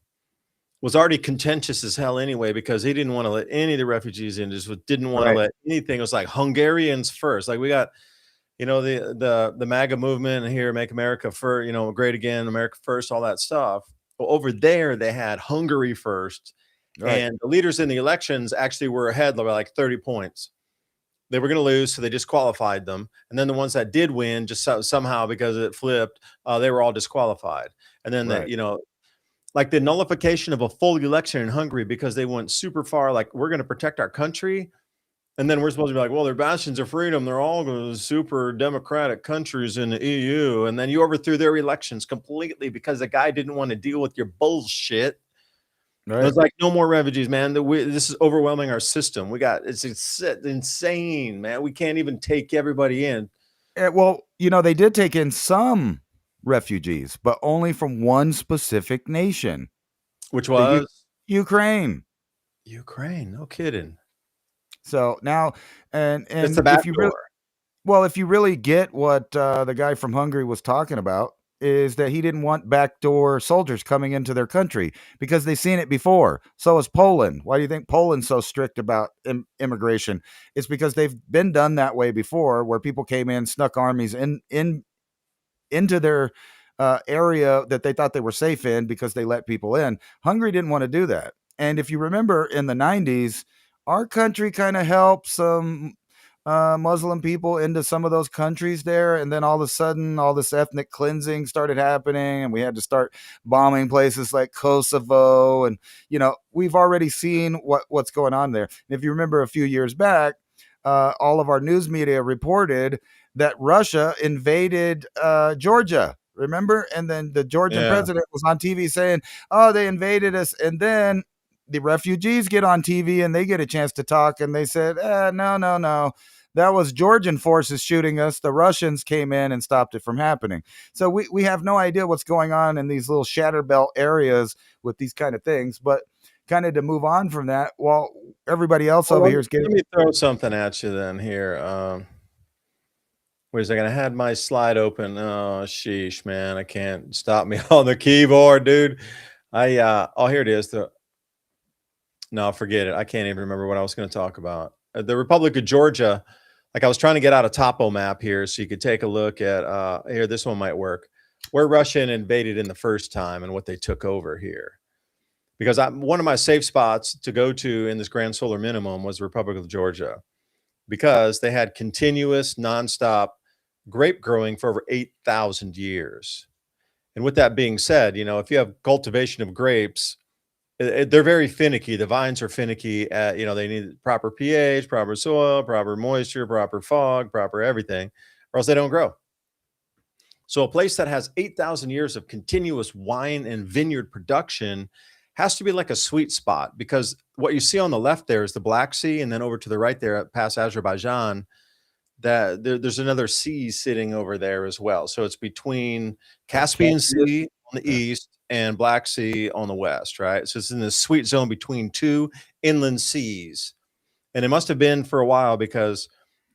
was already contentious as hell anyway, because he didn't want to let any of the refugees in, just didn't want to let anything. It was like Hungarians first. Like we got, the MAGA movement here, Make America First, great again, America First, all that stuff. Well, over there, they had Hungary first, and the leaders in the elections actually were ahead by like 30 points. They were going to lose, so they disqualified them. And then the ones that did win, just somehow because it flipped, they were all disqualified. And then, like the nullification of a full election in Hungary because they went super far, like we're going to protect our country. And then we're supposed to be like, well, they're bastions of freedom. They're all super democratic countries in the EU. And then you overthrew their elections completely because the guy didn't want to deal with your bullshit. Right. It was like, no more refugees, man. This is overwhelming our system. It's insane, man. We can't even take everybody in. Well, they did take in some refugees, but only from one specific nation. Which was? Ukraine. Ukraine, no kidding. So now, It's the and back door. if you really get what the guy from Hungary was talking about, is that he didn't want backdoor soldiers coming into their country because they've seen it before. So is Poland. Why do you think Poland's so strict about immigration? It's because they've been done that way before, where people came in, snuck armies into their area that they thought they were safe in because they let people in. Hungary didn't want to do that. And if you remember in the 90s, our country kind of helped some Muslim people into some of those countries there. And then all of a sudden, all this ethnic cleansing started happening, and we had to start bombing places like Kosovo. And, we've already seen what's going on there. And if you remember a few years back, all of our news media reported that Russia invaded Georgia. Remember? And then the Georgian president was on TV saying, "Oh, they invaded us." And then the refugees get on TV and they get a chance to talk, and they said, "No, no, no. That was Georgian forces shooting us. The Russians came in and stopped it from happening." So we have no idea what's going on in these little shatter belt areas with these kind of things. But kind of to move on from that, while everybody else over here is getting. Let me throw something at you then here. Wait a second. I had my slide open. Oh, sheesh, man. I can't stop me on the keyboard, dude. Oh, here it is. No, forget it. I can't even remember what I was going to talk about. The Republic of Georgia. Like, I was trying to get out a topo map here so you could take a look at here. This one might work. Where Russia invaded in the first time and what they took over here. Because one of my safe spots to go to in this Grand Solar Minimum was the Republic of Georgia, because they had continuous, nonstop grape growing for over 8,000 years. And with that being said, if you have cultivation of grapes, they're very finicky. The vines are finicky. They need proper pH, proper soil, proper moisture, proper fog, proper everything, or else they don't grow. So a place that has 8,000 years of continuous wine and vineyard production has to be like a sweet spot, because what you see on the left there is the Black Sea, and then over to the right there past Azerbaijan, there's another sea sitting over there as well. So it's between Caspian Sea on the east and Black Sea on the west, right? So it's in this sweet zone between two inland seas. And it must have been for a while, because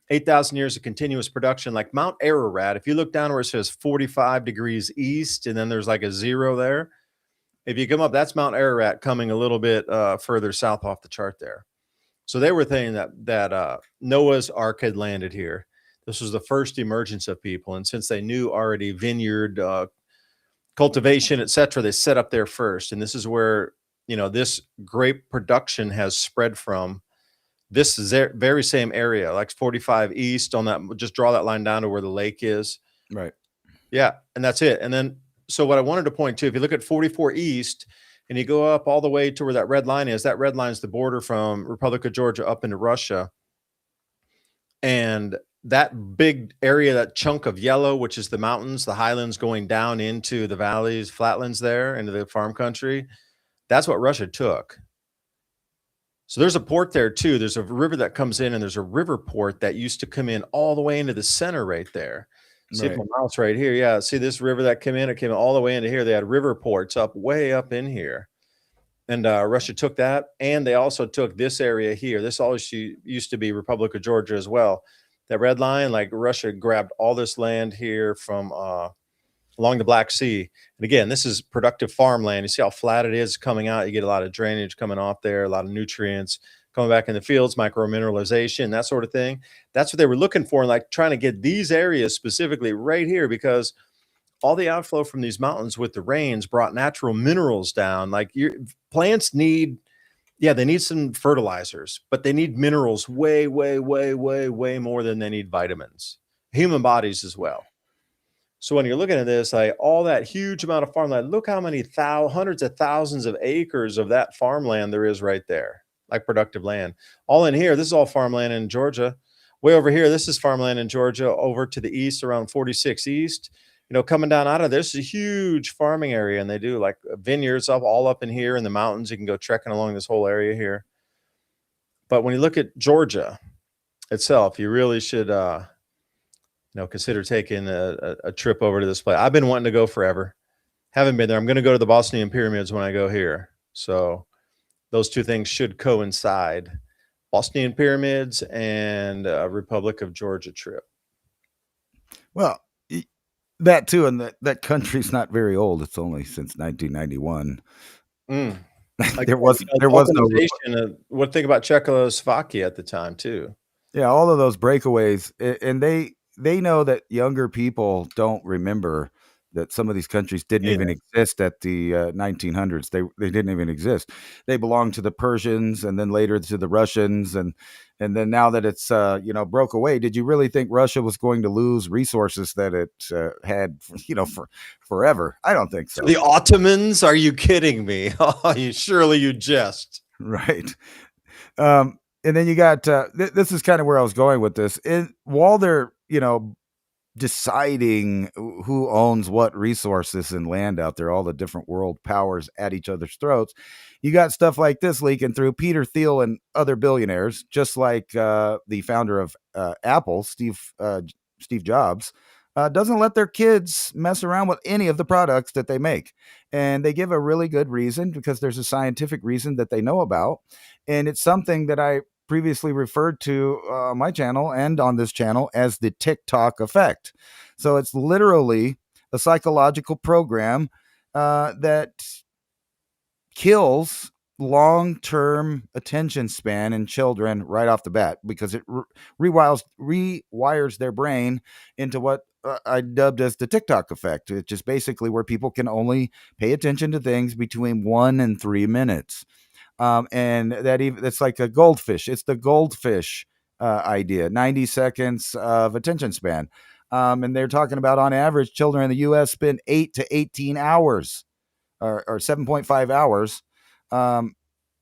8,000 years of continuous production, like Mount Ararat, if you look down where it says 45 degrees east, and then there's like a zero there, if you come up, that's Mount Ararat coming a little bit further south off the chart there. So they were thinking that Noah's Ark had landed here. This was the first emergence of people. And since they knew already vineyard cultivation, etc., they set up there first. And this is where, this grape production has spread from. This is very same area, like 45 east on that. Just draw that line down to where the lake is. Right. Yeah. And that's it. And then, so what I wanted to point to, if you look at 44 east and you go up all the way to where that red line is, that red line is the border from Republic of Georgia up into Russia. And that big area, that chunk of yellow, which is the mountains, the highlands going down into the valleys, flatlands there, into the farm country, that's what Russia took. So there's a port there too. There's a river that comes in, and there's a river port that used to come in all the way into the center right there. See if my mouse right here. Yeah, see this river that came in? It came all the way into here. They had river ports way up in here. And Russia took that, and they also took this area here. This always used to be Republic of Georgia as well. That red line, like Russia grabbed all this land here from along the Black Sea. And again, this is productive farmland. You see how flat it is coming out. You get a lot of drainage coming off there, a lot of nutrients coming back in the fields, micromineralization, that sort of thing. That's what they were looking for, and like trying to get these areas specifically right here, because all the outflow from these mountains with the rains brought natural minerals down. Like plants need, they need some fertilizers, but they need minerals way, way, way, way, way more than they need vitamins. Human bodies as well. So when you're looking at this, like all that huge amount of farmland, look how many hundreds of thousands of acres of that farmland there is right there, like productive land. All in here, this is all farmland in Georgia. Way over here, this is farmland in Georgia. Over to the east, around 46 east, coming down out of this is a huge farming area, and they do like vineyards all up in here in the mountains. You can go trekking along this whole area here. But when you look at Georgia itself, you really should consider taking a trip over to this place. I've been wanting to go forever. Haven't been there. I'm going to go to the Bosnian pyramids when I go here. So those two things should coincide. Bosnian pyramids and Republic of Georgia trip. Well, that too, and that country's not very old. It's only since 1991. Mm. there Again, was there was no balkanization. What think about Czechoslovakia at the time too? yeah, all of those breakaways, and they know that younger people don't remember that some of these countries didn't even exist at the 1900s. They didn't even exist. They belonged to the Persians, and then later to the Russians, and then now that it's broke away, did you really think Russia was going to lose resources that it had for forever? I don't think so. The Ottomans? Are you kidding me? Oh, surely you jest. Right. And then you got this is kind of where I was going with this. While they're deciding who owns what resources and land out there, all the different world powers at each other's throats, you got stuff like this leaking through. Peter Thiel and other billionaires, just like the founder of Apple, Steve Jobs, doesn't let their kids mess around with any of the products that they make. And they give a really good reason, because there's a scientific reason that they know about. And it's something that I previously referred to on my channel and on this channel as the TikTok effect. So it's literally a psychological program that kills long-term attention span in children right off the bat, because it rewires their brain into what I dubbed as the TikTok effect, which is basically where people can only pay attention to things between 1 and 3 minutes. And that's like a goldfish. It's the goldfish idea, 90 seconds of attention span. And they're talking about, on average, children in the U.S. spend 8 to 18 hours or 7.5 hours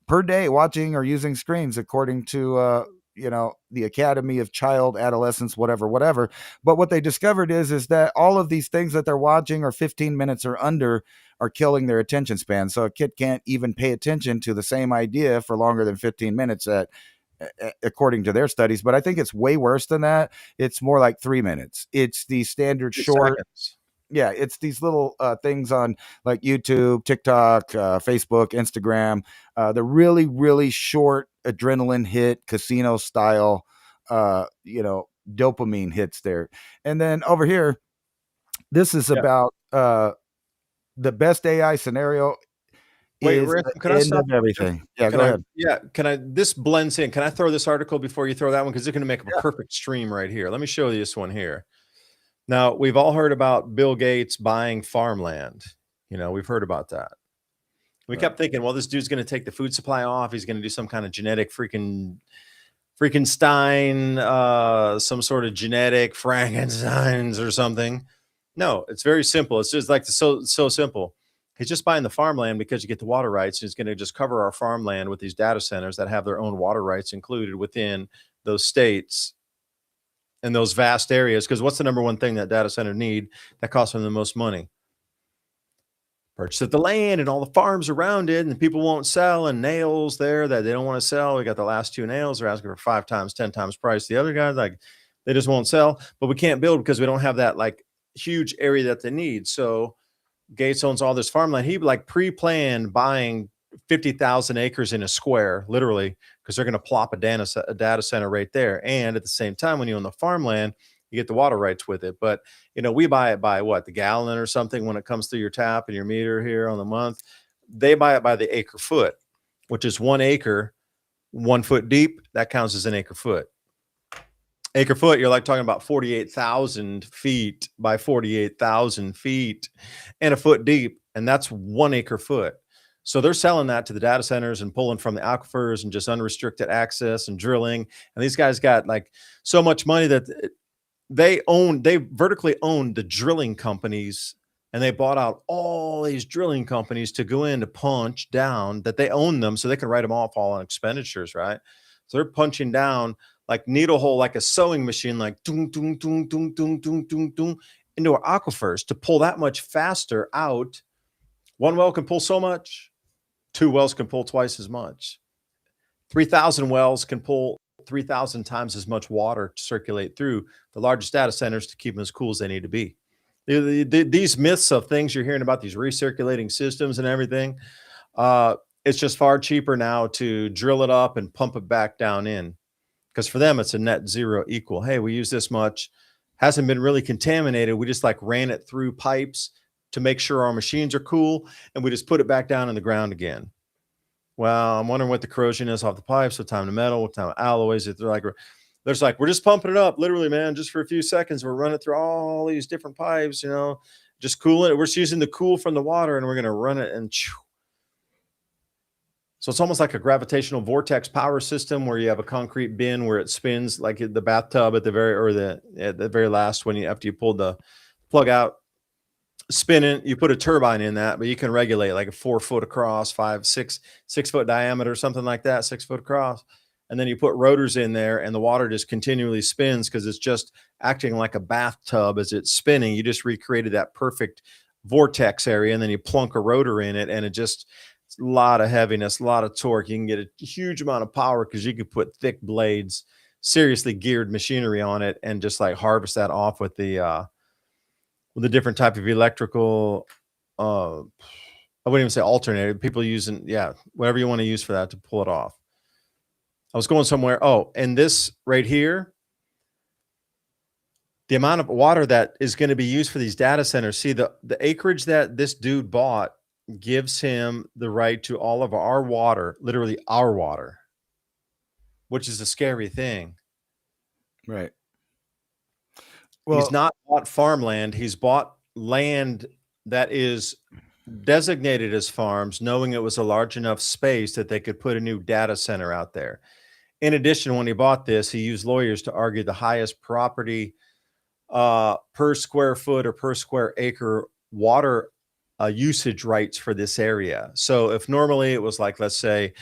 per day watching or using screens, according to the Academy of Child Adolescence, whatever. But what they discovered is that all of these things that they're watching are 15 minutes or under are killing their attention span. So a kid can't even pay attention to the same idea for longer than 15 minutes according to their studies. But I think it's way worse than that. It's more like 3 minutes. It's the standard short. Seconds. Yeah, it's these little things on like YouTube, TikTok, Facebook, Instagram. The really, really short adrenaline hit, casino style, dopamine hits there. And then over here, this is about the best AI scenario. Wait, Ransom, can I stop everything? Yeah, go ahead. Yeah, this blends in. Can I throw this article before you throw that one? Because it's going to make a perfect stream right here. Let me show you this one here. Now, we've all heard about Bill Gates buying farmland. We've heard about that. We kept thinking, well, this dude's going to take the food supply off. He's going to do some kind of genetic Frankenstein, some sort of genetic Frankensteins or something. No, it's very simple. It's just like so simple. He's just buying the farmland because you get the water rights. He's going to just cover our farmland with these data centers that have their own water rights included within those states and those vast areas. Because what's the number one thing that data center need that costs them the most money? Purchase of the land and all the farms around it, and the people won't sell, and nails there that they don't want to sell. We got the last two nails. They're asking for 5 times, 10 times price. The other guys, like, they just won't sell, but we can't build because we don't have that like huge area that they need. So Gates owns all this farmland. He like pre-planned buying 50,000 acres in a square, literally, because they're going to plop a data center right there. And at the same time, when you own the farmland, you get the water rights with it. But, we buy it by what, the gallon or something when it comes through your tap and your meter here on the month. They buy it by the acre foot, which is 1 acre, 1 foot deep. That counts as an acre foot. Acre foot, you're like talking about 48,000 feet by 48,000 feet and a foot deep. And that's 1 acre foot. So they're selling that to the data centers and pulling from the aquifers and just unrestricted access and drilling. And these guys got like so much money that they vertically owned the drilling companies, and they bought out all these drilling companies to go in to punch down that they own them so they can write them off all on expenditures, right? So they're punching down like needle hole, like a sewing machine, like doom, doom, doom, doom, doom, doom, doom, doom, into our aquifers to pull that much faster out. 1 well can pull so much, 2 wells can pull twice as much. 3,000 wells can pull 3,000 times as much water to circulate through the largest data centers to keep them as cool as they need to be. These myths of things you're hearing about, these recirculating systems and everything, It's just far cheaper now to drill it up and pump it back down in, because for them it's a net zero equal. Hey, we use this much, hasn't been really contaminated. We just like ran it through pipes to make sure our machines are cool, and we just put it back down in the ground again. Well, I'm wondering what the corrosion is off the pipes, what time the metal, what time of alloys. They're like, we're just pumping it up, literally, man, just for a few seconds. We're running through all these different pipes, just cooling it. We're just using the cool from the water, and we're going to run it and so it's almost like a gravitational vortex power system where you have a concrete bin where it spins like the bathtub at the very last after you pull the plug out, spin it. You put a turbine in that, but you can regulate like a 4 foot across, 6 foot diameter, something like that, 6 foot across. And then you put rotors in there, and the water just continually spins because it's just acting like a bathtub as it's spinning. You just recreated that perfect vortex area, and then you plunk a rotor in it, and it's a lot of heaviness, a lot of torque. You can get a huge amount of power because you can put thick blades, seriously geared machinery on it, and just like harvest that off with the different type of electrical. I wouldn't even say alternator. People using, whatever you want to use for that to pull it off. I was going somewhere. Oh, and this right here, the amount of water that is going to be used for these data centers. See, the acreage that this dude bought gives him the right to all of our water, literally our water, which is a scary thing. Right. Well, He's not bought farmland. He's bought land that is designated as farms, knowing it was a large enough space that they could put a new data center out there. In addition, when he bought this, he used lawyers to argue the highest property per square foot or per square acre water usage rights for this area. So if normally it was like, let's say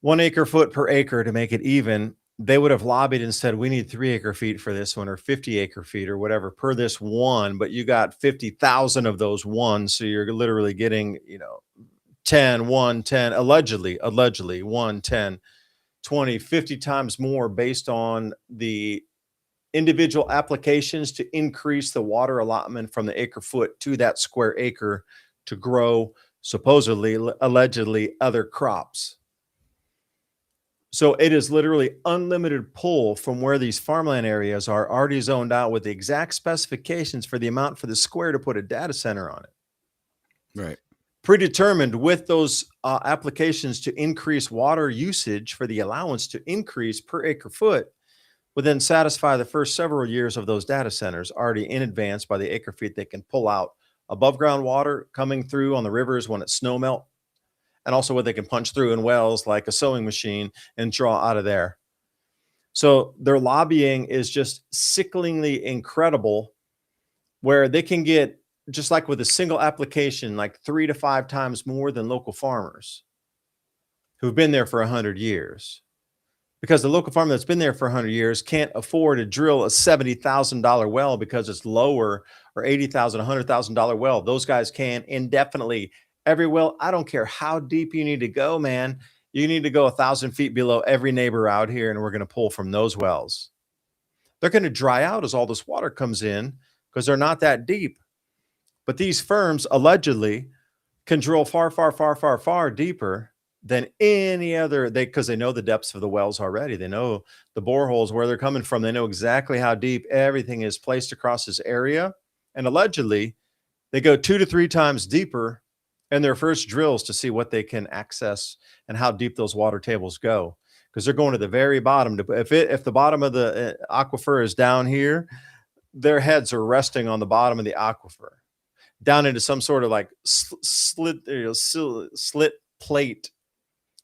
1 acre foot per acre to make it even, they would have lobbied and said, we need 3 acre feet for this one, or 50 acre feet or whatever per this one, but you got 50,000 of those ones. So you're literally getting, 10, 1, 10, allegedly 1, 10, 20, 50 times more based on the individual applications to increase the water allotment from the acre foot to that square acre to grow supposedly, allegedly, other crops. So it is literally unlimited pull from where these farmland areas are already zoned out with the exact specifications for the amount for the square to put a data center on it. right. Predetermined with those applications to increase water usage for the allowance to increase per acre foot would then satisfy the first several years of those data centers already in advance by the acre feet they can pull out above ground water coming through on the rivers when it's snow melt, and also what they can punch through in wells like a sewing machine and draw out of there. So their lobbying is just sickeningly incredible, where they can get, just like with a single application, like 3 to 5 times more than local farmers who've been there for 100 years. Because the local farmer that's been there for 100 years can't afford to drill a $70,000 well because it's lower, or $80,000, $100,000 well. Those guys can indefinitely. Every well, I don't care how deep you need to go, man. You need to go 1,000 feet below every neighbor out here, and we're going to pull from those wells. They're going to dry out as all this water comes in because they're not that deep. But these firms allegedly can drill far, far, far, far, far deeper than any other, because they know the depths of the wells already. They know the boreholes, where they're coming from. They know exactly how deep everything is placed across this area. And allegedly, they go 2 to 3 times deeper in their first drills to see what they can access and how deep those water tables go. Because they're going to the very bottom. If the bottom of the aquifer is down here, their heads are resting on the bottom of the aquifer, down into some sort of like slit plate.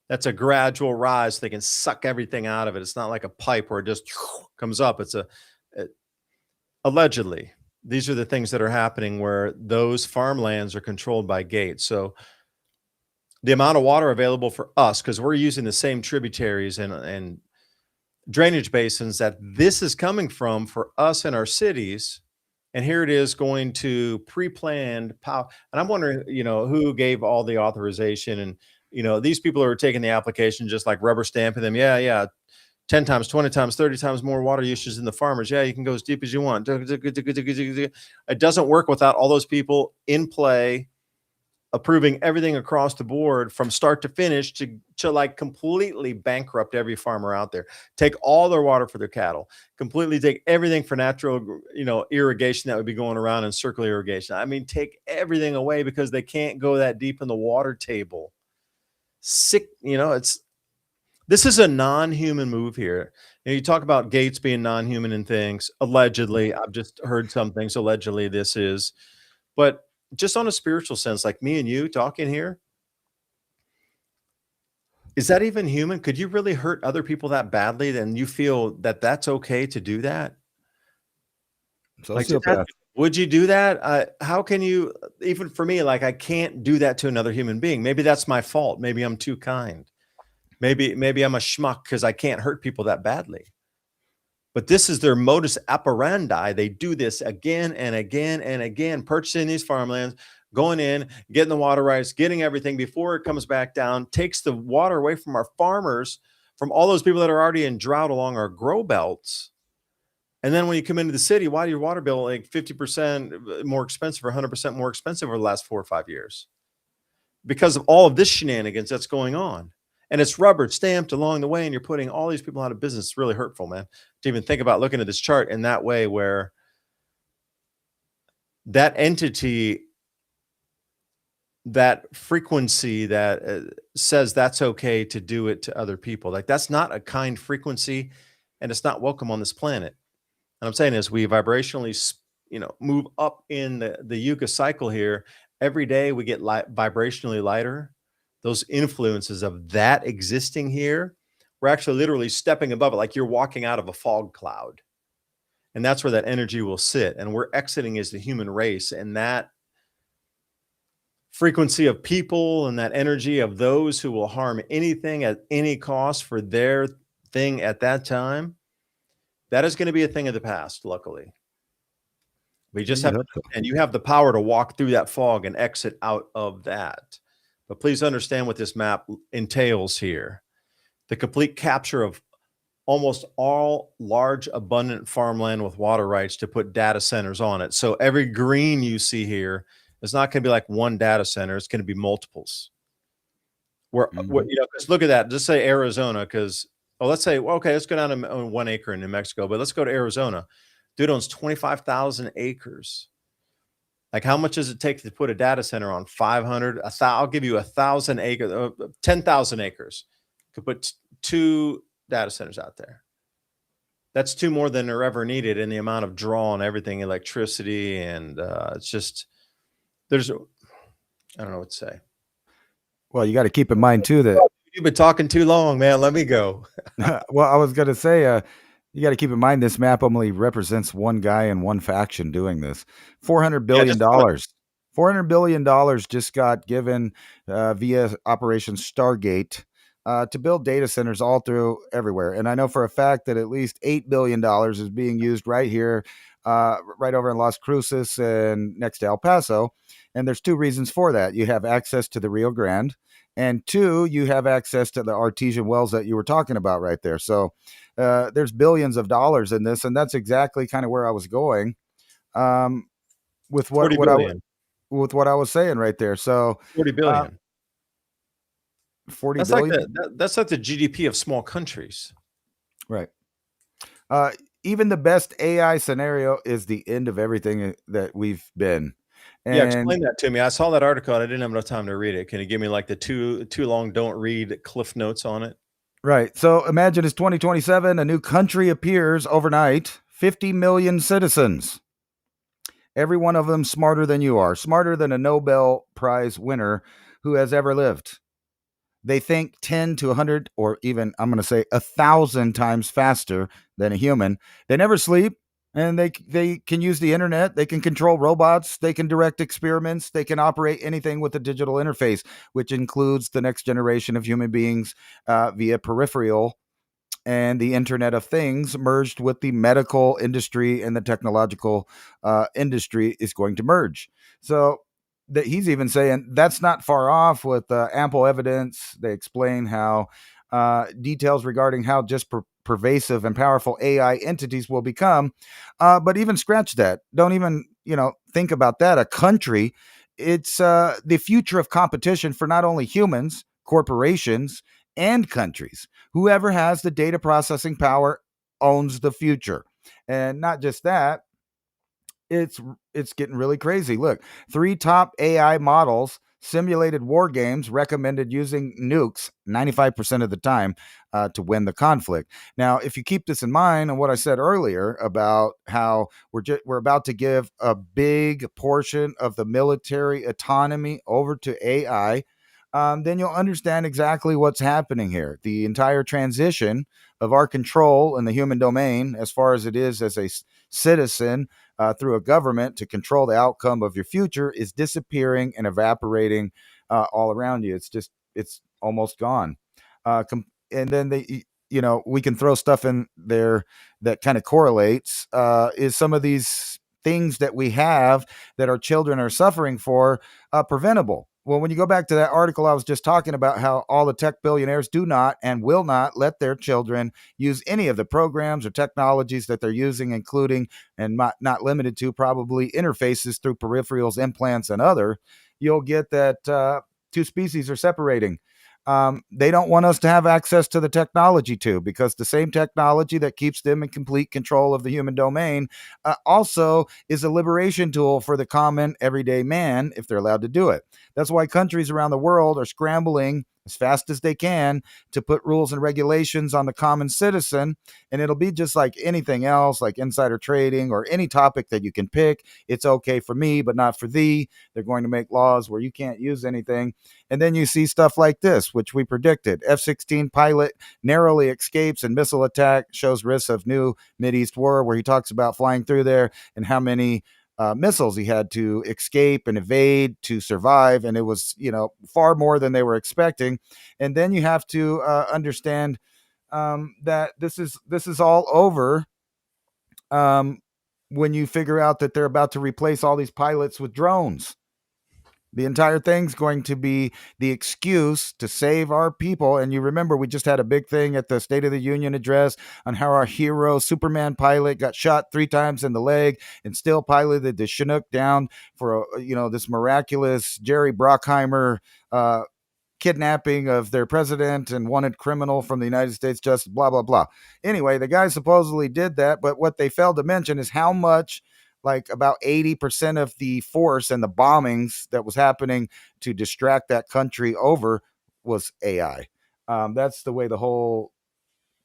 That's a gradual rise. So they can suck everything out of it. It's not like a pipe where it just comes up. Allegedly, these are the things that are happening where those farmlands are controlled by gates. So the amount of water available for us, because we're using the same tributaries and drainage basins that this is coming from for us in our cities. And here it is going to pre-planned power. And I'm wondering, who gave all the authorization, and these people are taking the application, just like rubber stamping them. Yeah. 10 times, 20 times, 30 times more water usage than the farmers. Yeah, you can go as deep as you want. It doesn't work without all those people in play, approving everything across the board from start to finish to like completely bankrupt every farmer out there. Take all their water for their cattle, completely take everything for natural, irrigation that would be going around and circular irrigation. I mean, take everything away because they can't go that deep in the water table. Sick, this is a non-human move here. You talk about Gates being non-human and things. Allegedly, I've just heard some things. Allegedly, this is, but just on a spiritual sense, like me and you talking here, is that even human? Could you really hurt other people that badly? Then you feel that that's okay to do that? Like, Sociopath. would you do that? How can you? Even for me, like I can't do that to another human being. Maybe that's my fault. Maybe I'm too kind. Maybe I'm a schmuck because I can't hurt people that badly. But this is their modus operandi. They do this again and again and again, purchasing these farmlands, going in, getting the water rights, getting everything before it comes back down, takes the water away from our farmers, from all those people that are already in drought along our grow belts. And then when you come into the city, why do your water bill like 50% more expensive or 100% more expensive over the last 4 or 5 years? Because of all of this shenanigans that's going on. And it's rubber stamped along the way, and you're putting all these people out of business. It's really hurtful, man, to even think about looking at this chart in that way, where that entity, that frequency that says that's okay to do it to other people, like that's not a kind frequency, and it's not welcome on this planet. And I'm saying is we vibrationally, move up in the Yuga cycle here. Every day we get vibrationally lighter. Those influences of that existing here, we're actually literally stepping above it, like you're walking out of a fog cloud. And that's where that energy will sit. And we're exiting as the human race. And that frequency of people and that energy of those who will harm anything at any cost for their thing at that time, that is going to be a thing of the past, luckily. We just have, and you have the power to walk through that fog and exit out of that. But please understand what this map entails here. The complete capture of almost all large, abundant farmland with water rights to put data centers on it. So every green you see here is not going to be like one data center. It's going to be multiples. Because look at that. Just say Arizona, because, let's say, okay, let's go down to 1 acre in New Mexico, but let's go to Arizona. Dude owns 25,000 acres. Like, how much does it take to put a data center on 500? I'll give you 1,000 acres, 10,000 acres. Could put 2 data centers out there. That's 2 more than are ever needed in the amount of draw and everything, electricity, and it's just I don't know what to say. Well, you got to keep in mind too that you've been talking too long, man. Let me go. Well, I was going to say, you got to keep in mind this map only represents one guy and one faction doing this. $400 billion. $400 billion just got given via Operation Stargate to build data centers all through everywhere. And I know for a fact that at least $8 billion is being used right here, right over in Las Cruces and next to El Paso. And there's 2 reasons for that. You have access to the Rio Grande, and 2, you have access to the artesian wells that you were talking about right there. So there's billions of dollars in this, and that's exactly kind of where I was going with what I was saying right there. So 40 billion. 40 billion. That's like the GDP of small countries. Right. Even the best AI scenario is the end of everything that we've been. And explain that to me. I saw that article and I didn't have enough time to read it. Can you give me like the too long don't read cliff notes on it? Right. So imagine it's 2027, a new country appears overnight, 50 million citizens. Every one of them smarter than you are, smarter than a Nobel Prize winner who has ever lived. They think 10 to 100 or even, I'm going to say 1,000 times faster than a human. They never sleep, and they can use the internet. They can control robots. They can direct experiments. They can operate anything with a digital interface, which includes the next generation of human beings via peripheral and the Internet of Things merged with the medical industry, and the technological industry is going to merge. So that he's even saying that's not far off with ample evidence. They explain how details regarding how just pervasive and powerful AI entities will become. But even scratch that. Don't even, think about that. A country it's the future of competition for not only humans, corporations, and countries. Whoever has the data processing power owns the future. And not just that, it's getting really crazy. Look, 3 top AI models simulated war games recommended using nukes 95% of the time to win the conflict. Now, if you keep this in mind and what I said earlier about how we're about to give a big portion of the military autonomy over to AI, then you'll understand exactly what's happening here. The entire transition of our control in the human domain, as far as it is as a citizen, through a government to control the outcome of your future, is disappearing and evaporating all around you. It's almost gone. And then we can throw stuff in there that kind of correlates. Is some of these things that we have that our children are suffering for preventable? Well, when you go back to that article I was just talking about, how all the tech billionaires do not and will not let their children use any of the programs or technologies that they're using, including and not limited to probably interfaces through peripherals, implants, and other, you'll get that 2 species are separating. They don't want us to have access to the technology too, because the same technology that keeps them in complete control of the human domain also is a liberation tool for the common everyday man if they're allowed to do it. That's why countries around the world are scrambling as fast as they can to put rules and regulations on the common citizen. And it'll be just like anything else, like insider trading or any topic that you can pick. It's okay for me, but not for thee. They're going to make laws where you can't use anything. And then you see stuff like this, which we predicted. F-16 pilot narrowly escapes and missile attack, shows risks of new Mideast war, where he talks about flying through there and how many missiles he had to escape and evade to survive. And it was, far more than they were expecting. And then you have to understand that this is all over when you figure out that they're about to replace all these pilots with drones. The entire thing's going to be the excuse to save our people. And you remember, we just had a big thing at the State of the Union address on how our hero Superman pilot got shot 3 times in the leg and still piloted the Chinook down for, this miraculous Jerry Bruckheimer kidnapping of their president and wanted criminal from the United States Justice, blah, blah, blah. Anyway, the guy supposedly did that. But what they failed to mention is how much, like about 80% of the force and the bombings that was happening to distract that country over was AI. That's the way the whole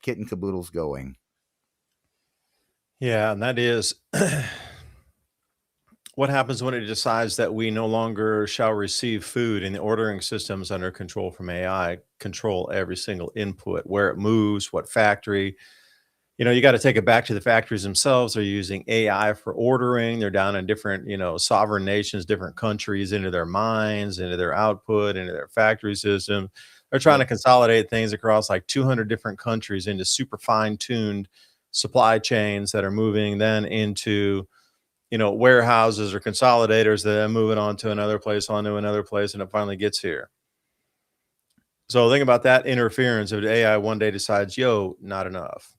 kit and caboodle's going. Yeah, and that is what happens when it decides that we no longer shall receive food, and the ordering systems under control from AI control every single input, where it moves, what factory. You got to take it back to the factories themselves. They're using AI for ordering. They're down in different, sovereign nations, different countries, into their mines, into their output, into their factory system. They're trying to consolidate things across like 200 different countries into super fine-tuned supply chains that are moving then into, warehouses or consolidators that then move it on to another place, onto another place, and it finally gets here. So think about that interference if the AI one day decides, not enough.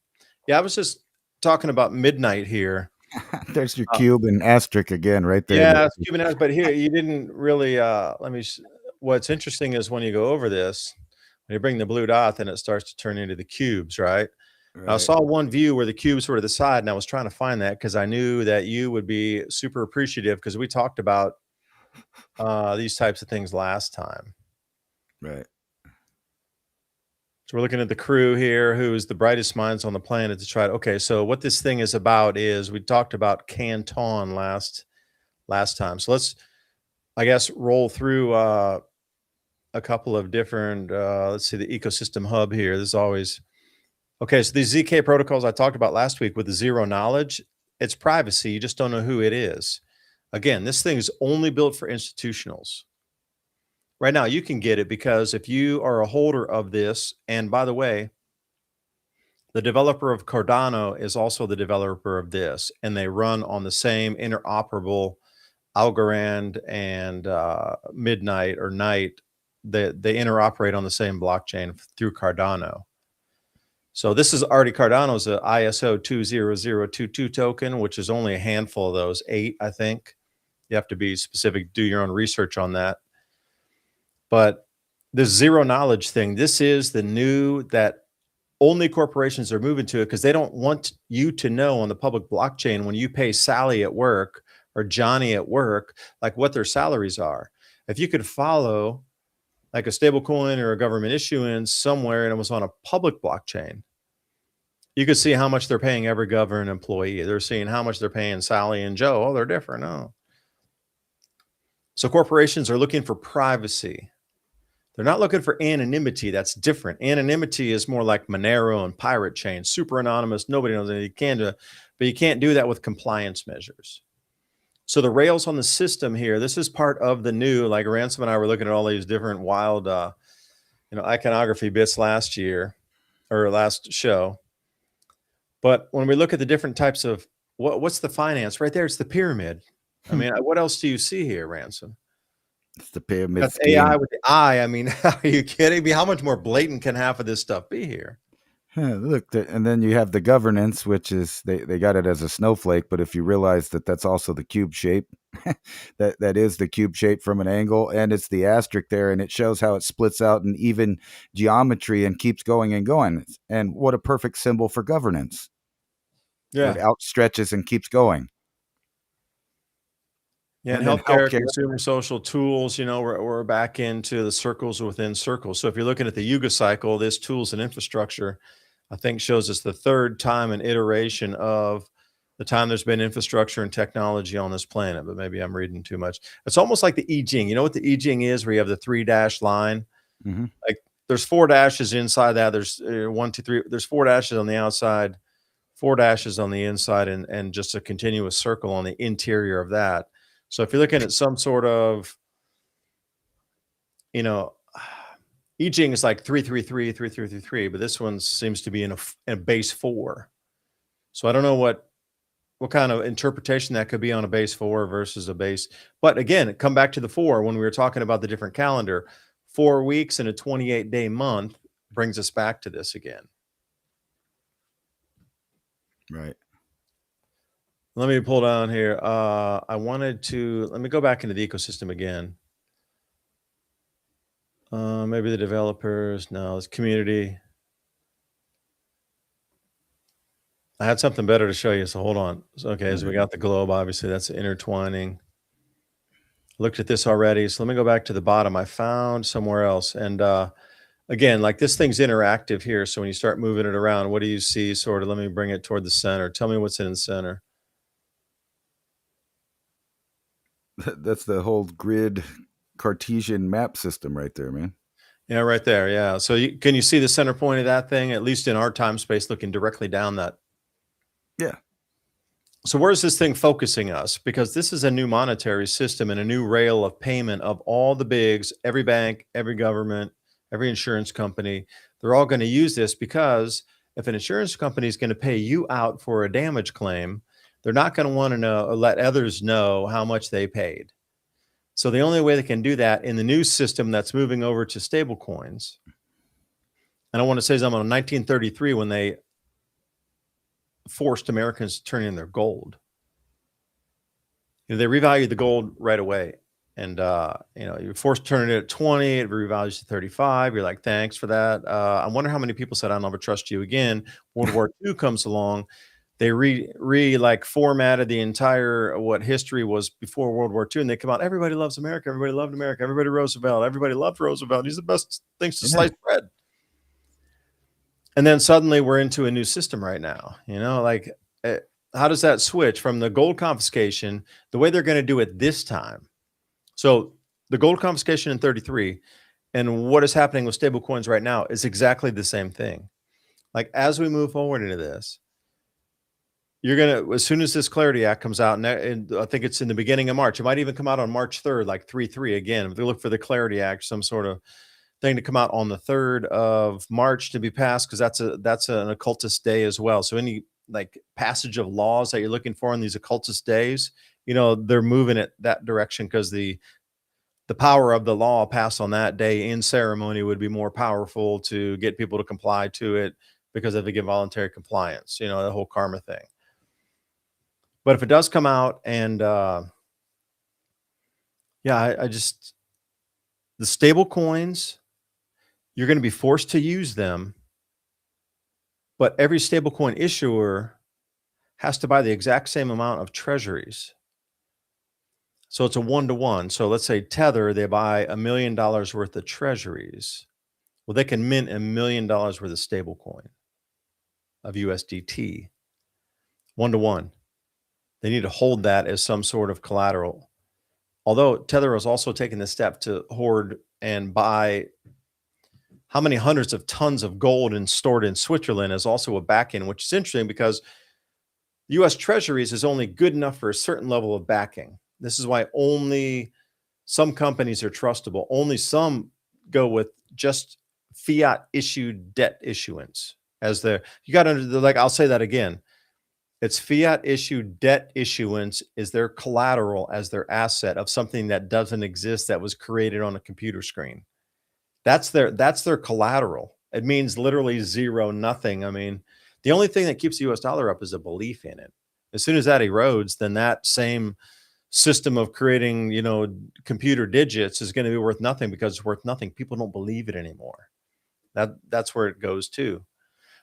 Yeah, I was just talking about midnight here. There's your cube and asterisk again right there. Yeah, it's cube and asterisk, but here you didn't really what's interesting is when you go over this, when you bring the blue dot, then it starts to turn into the cubes, right? Right. I saw one view where the cubes were to the side, and I was trying to find that because I knew that you would be super appreciative, because we talked about these types of things last time. Right. So we're looking at the crew here, who is the brightest minds on the planet to try to, okay, so what this thing is about is, we talked about Canton last time. So let's, I guess, roll through a couple of different, let's see, the ecosystem hub here. This is always, okay, so these ZK protocols I talked about last week with the zero knowledge, it's privacy. You just don't know who it is. Again, this thing is only built for institutionals. Right now, you can get it because if you are a holder of this, and by the way, the developer of Cardano is also the developer of this, and they run on the same interoperable Algorand and Midnight or Night. They interoperate on the same blockchain through Cardano. So this is already Cardano's ISO 20022 token, which is only a handful of those, 8, I think. You have to be specific, do your own research on that. But this zero knowledge thing, this is the new that only corporations are moving to it because they don't want you to know on the public blockchain when you pay Sally at work or Johnny at work, like what their salaries are. If you could follow like a stable coin or a government issuance somewhere and it was on a public blockchain, you could see how much they're paying every government employee. They're seeing how much they're paying Sally and Joe. Oh, they're different. Oh. So corporations are looking for privacy. They're not looking for anonymity. That's different. Anonymity is more like Monero and Pirate Chain, super anonymous. Nobody knows anything. You can do, but you can't do that with compliance measures. So the rails on the system here, this is part of the new, like Ransom and I were looking at all these different wild, iconography bits last year or last show. But when we look at the different types of what's the finance right there, it's the pyramid. I mean, what else do you see here, Ransom? It's the pyramid That's scheme. AI with the eye. I mean, are you kidding me? How much more blatant can half of this stuff be here? Look, and then you have the governance, which is they got it as a snowflake, but if you realize that that's also the cube shape, that is the cube shape from an angle, and it's the asterisk there, and it shows how it splits out in even geometry and keeps going and going. And what a perfect symbol for governance. Yeah. It outstretches and keeps going. Yeah, and healthcare, consumer social tools, we're back into the circles within circles. So if you're looking at the Yuga cycle, this tools and infrastructure, I think shows us the third time an iteration of the time there's been infrastructure and technology on this planet, but maybe I'm reading too much. It's almost like the Eging. You know what the Eging is, where you have the 3-dash line? Mm-hmm. Like there's 4 dashes inside that. There's 1, 2, 3. There's 4 dashes on the outside, 4 dashes on the inside, and just a continuous circle on the interior of that. So if you're looking at some sort of, Eging is like 333, 3333, but this one seems to be in a base 4. So I don't know what kind of interpretation that could be on a base 4 versus a base. But again, come back to the 4 when we were talking about the different calendar. 4 weeks in a 28-day month brings us back to this again. Right. Let me pull down here. Let me go back into the ecosystem again. Maybe the developers. No, it's community. I had something better to show you, so hold on. Okay, so we got the globe, obviously, that's intertwining. Looked at this already, so let me go back to the bottom. I found somewhere else. And again, like this thing's interactive here, so when you start moving it around, what do you see? Sort of, let me bring it toward the center. Tell me what's in the center. That's the whole grid Cartesian map system right there, man. Yeah, right there. Yeah. So can you see the center point of that thing, at least in our time space, looking directly down that? Yeah. So where's this thing focusing us? Because this is a new monetary system and a new rail of payment of all the bigs, every bank, every government, every insurance company. They're all going to use this because if an insurance company is going to pay you out for a damage claim, they're not going to want to know or let others know how much they paid. So the only way they can do that in the new system that's moving over to stable coins. And I want to say something on 1933 when they forced Americans to turn in their gold. They revalued the gold right away. And, you're forced to turn it at 20, it revalues to 35. You're like, thanks for that. I wonder how many people said, I'll never trust you again. World War II comes along. They formatted the entire what history was before World War II, and they come out. Everybody loves America. Everybody loved America. Everybody Roosevelt. Everybody loved Roosevelt. He's the best things to slice bread. And then suddenly we're into a new system right now. How does that switch from the gold confiscation? The way they're going to do it this time. So the gold confiscation in 33, and what is happening with stable coins right now is exactly the same thing. Like as we move forward into this. You're going to, as soon as this Clarity Act comes out, and I think it's in the beginning of March, it might even come out on March 3rd, like 3/3 again. If they look for the Clarity Act, some sort of thing to come out on the 3rd of March to be passed, because that's an occultist day as well. So any like passage of laws that you're looking for in these occultist days, they're moving it that direction because the power of the law passed on that day in ceremony would be more powerful to get people to comply to it because of the voluntary compliance, the whole karma thing. But if it does come out and Yeah, I just the stable coins, you're going to be forced to use them, but every stablecoin issuer has to buy the exact same amount of treasuries. So it's a 1-to-1. So let's say Tether, they buy $1 million worth of treasuries. Well, they can mint $1 million worth of stablecoin of USDT, 1-to-1. They need to hold that as some sort of collateral. Although Tether has also taken the step to hoard and buy how many hundreds of tons of gold and stored in Switzerland as also a back-end, which is interesting because US Treasuries is only good enough for a certain level of backing. This is why only some companies are trustable. Only some go with just fiat issued debt issuance as you got under the, like, I'll say that again. It's fiat issued debt issuance is their collateral as their asset of something that doesn't exist that was created on a computer screen. That's their collateral. It means literally zero, nothing. I mean, the only thing that keeps the US dollar up is a belief in it. As soon as that erodes, then that same system of creating, computer digits is going to be worth nothing because it's worth nothing. People don't believe it anymore. That's where it goes to.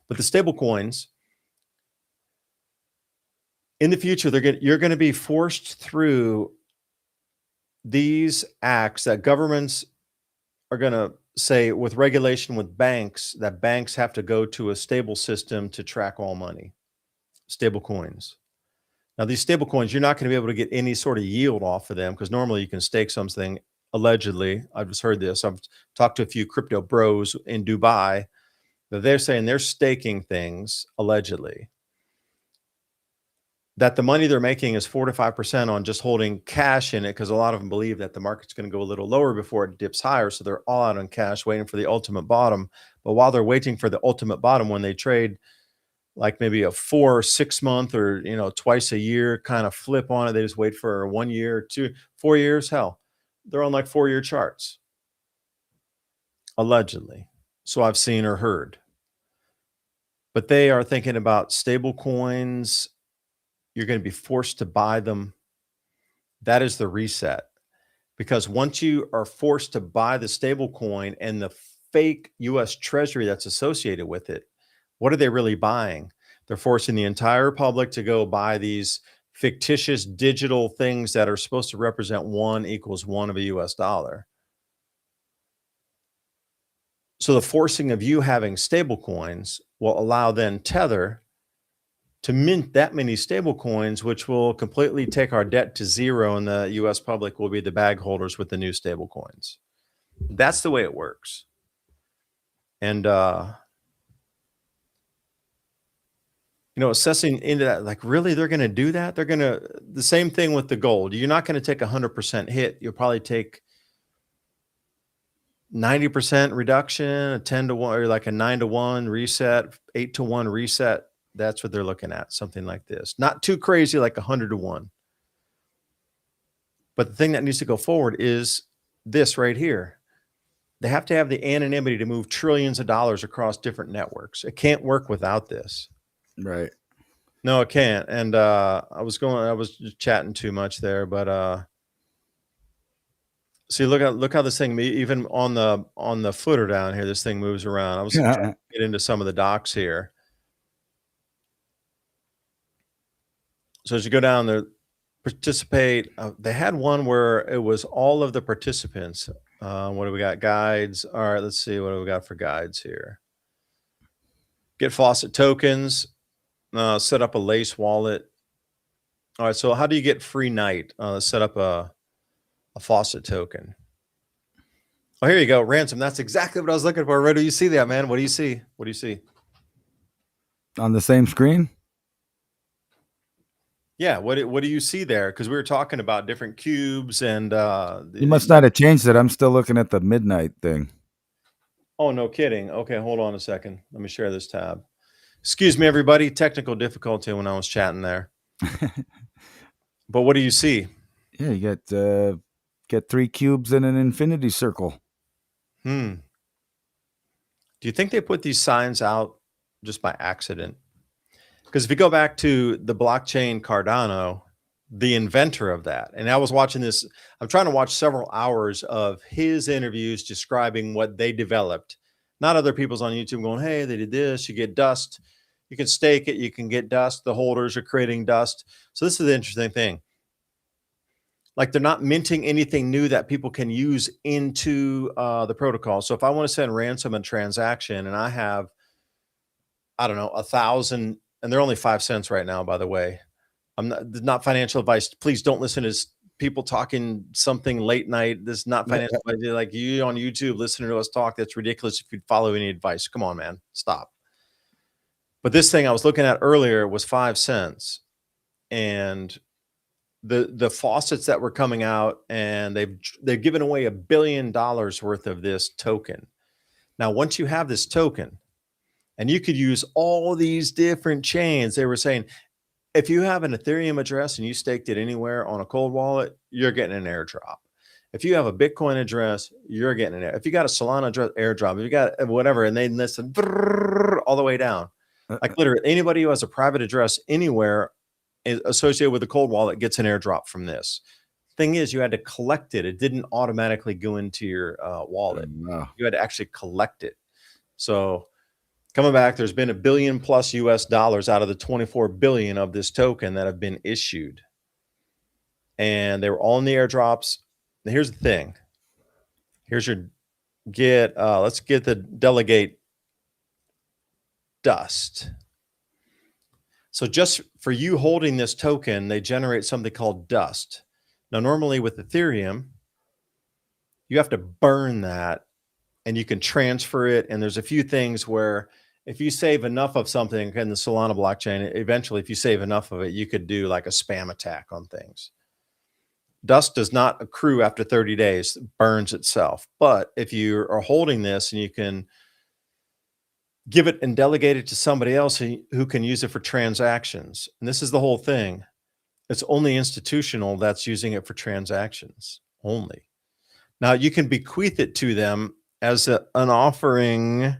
But the stable coins, in the future, you're going to be forced through these acts that governments are going to say with regulation with banks that banks have to go to a stable system to track all money, stable coins. Now, these stable coins, you're not going to be able to get any sort of yield off of them because normally you can stake something allegedly. I've just heard this. I've talked to a few crypto bros in Dubai that they're saying they're staking things allegedly that the money they're making is 4 to 5% on just holding cash in it because a lot of them believe that the market's going to go a little lower before it dips higher. So they're all out on cash waiting for the ultimate bottom. But while they're waiting for the ultimate bottom, when they trade like maybe a 4 or 6 month or, twice a year kind of flip on it, they just wait for 1 year, 2, 4 years. Hell, they're on like 4-year charts, allegedly. So I've seen or heard. But they are thinking about stable coins. You're going to be forced to buy them. That is the reset. Because once you are forced to buy the stable coin and the fake US Treasury that's associated with it, what are they really buying? They're forcing the entire public to go buy these fictitious digital things that are supposed to represent 1 equals 1 of a US dollar. So the forcing of you having stable coins will allow then Tether to mint that many stable coins, which will completely take our debt to zero, and the US public will be the bag holders with the new stable coins. That's the way it works. And assessing into that, like, really, they're going to do that? They're going to, the same thing with the gold. You're not going to take 100% hit. You'll probably take 90% reduction, a 10-to-1, or like a 9-to-1 reset, 8-to-1 reset. That's what they're looking at, something like this. Not too crazy, like 100-to-1. But the thing that needs to go forward is this right here. They have to have the anonymity to move trillions of dollars across different networks. It can't work without this. Right. No, it can't. And I was just chatting too much there, but see, look how this thing, even on the footer down here, this thing moves around. I was trying to get into some of the docs here. So as you go down there, participate. They had one where it was all of the participants. What do we got? Guides. All right, let's see. What do we got for guides here? Get faucet tokens. Set up a lace wallet. All right, so how do you get free night? Let's set up a faucet token. Oh, here you go. Ransom. That's exactly what I was looking for. Where do you see that, man? What do you see? What do you see? On the same screen? Yeah, what do you see there? Because we were talking about different cubes and You must not have changed it. I'm still looking at the midnight thing. Oh, no kidding. Okay, hold on a second. Let me share this tab. Excuse me, everybody. Technical difficulty when I was chatting there. But what do you see? Yeah, you get 3 cubes in an infinity circle. Do you think they put these signs out just by accident? Because if you go back to the blockchain Cardano, the inventor of that. And I was watching this, I'm trying to watch several hours of his interviews describing what they developed, not other people's on YouTube going, hey, they did this, you get dust, you can stake it, you can get dust, the holders are creating dust. So this is the interesting thing. Like they're not minting anything new that people can use into the protocol. So if I want to send ransom and transaction and I have, I don't know, 1,000, and they're only 5 cents right now, by the way. I'm not financial advice. Please don't listen to people talking something late night. This is not financial advice. Like you on YouTube listening to us talk. That's ridiculous if you'd follow any advice. Come on, man. Stop. But this thing I was looking at earlier was 5 cents. And the faucets that were coming out, and they've given away $1 billion worth of this token. Now, once you have this token, and you could use all these different chains, they were saying, if you have an Ethereum address and you staked it anywhere on a cold wallet, you're getting an airdrop. If you have a Bitcoin address, you're getting an if you got a Solana address, airdrop. If you got whatever, and they listen all the way down. Like literally anybody who has a private address anywhere associated with a cold wallet gets an airdrop from this. Thing is, you had to collect it. It didn't automatically go into your wallet. No. You had to actually collect it. So coming back, there's been $1 billion plus US dollars out of the 24 billion of this token that have been issued. And they were all in the airdrops. Now, here's the thing. Here's your let's get the delegate dust. So just for you holding this token, they generate something called dust. Now, normally with Ethereum, you have to burn that and you can transfer it. And there's a few things where if you save enough of something in the Solana blockchain, eventually, if you save enough of it, you could do like a spam attack on things. Dust does not accrue after 30 days, it burns itself. But if you are holding this and you can give it and delegate it to somebody else who can use it for transactions, and this is the whole thing, it's only institutional that's using it for transactions only. Now, you can bequeath it to them as an offering,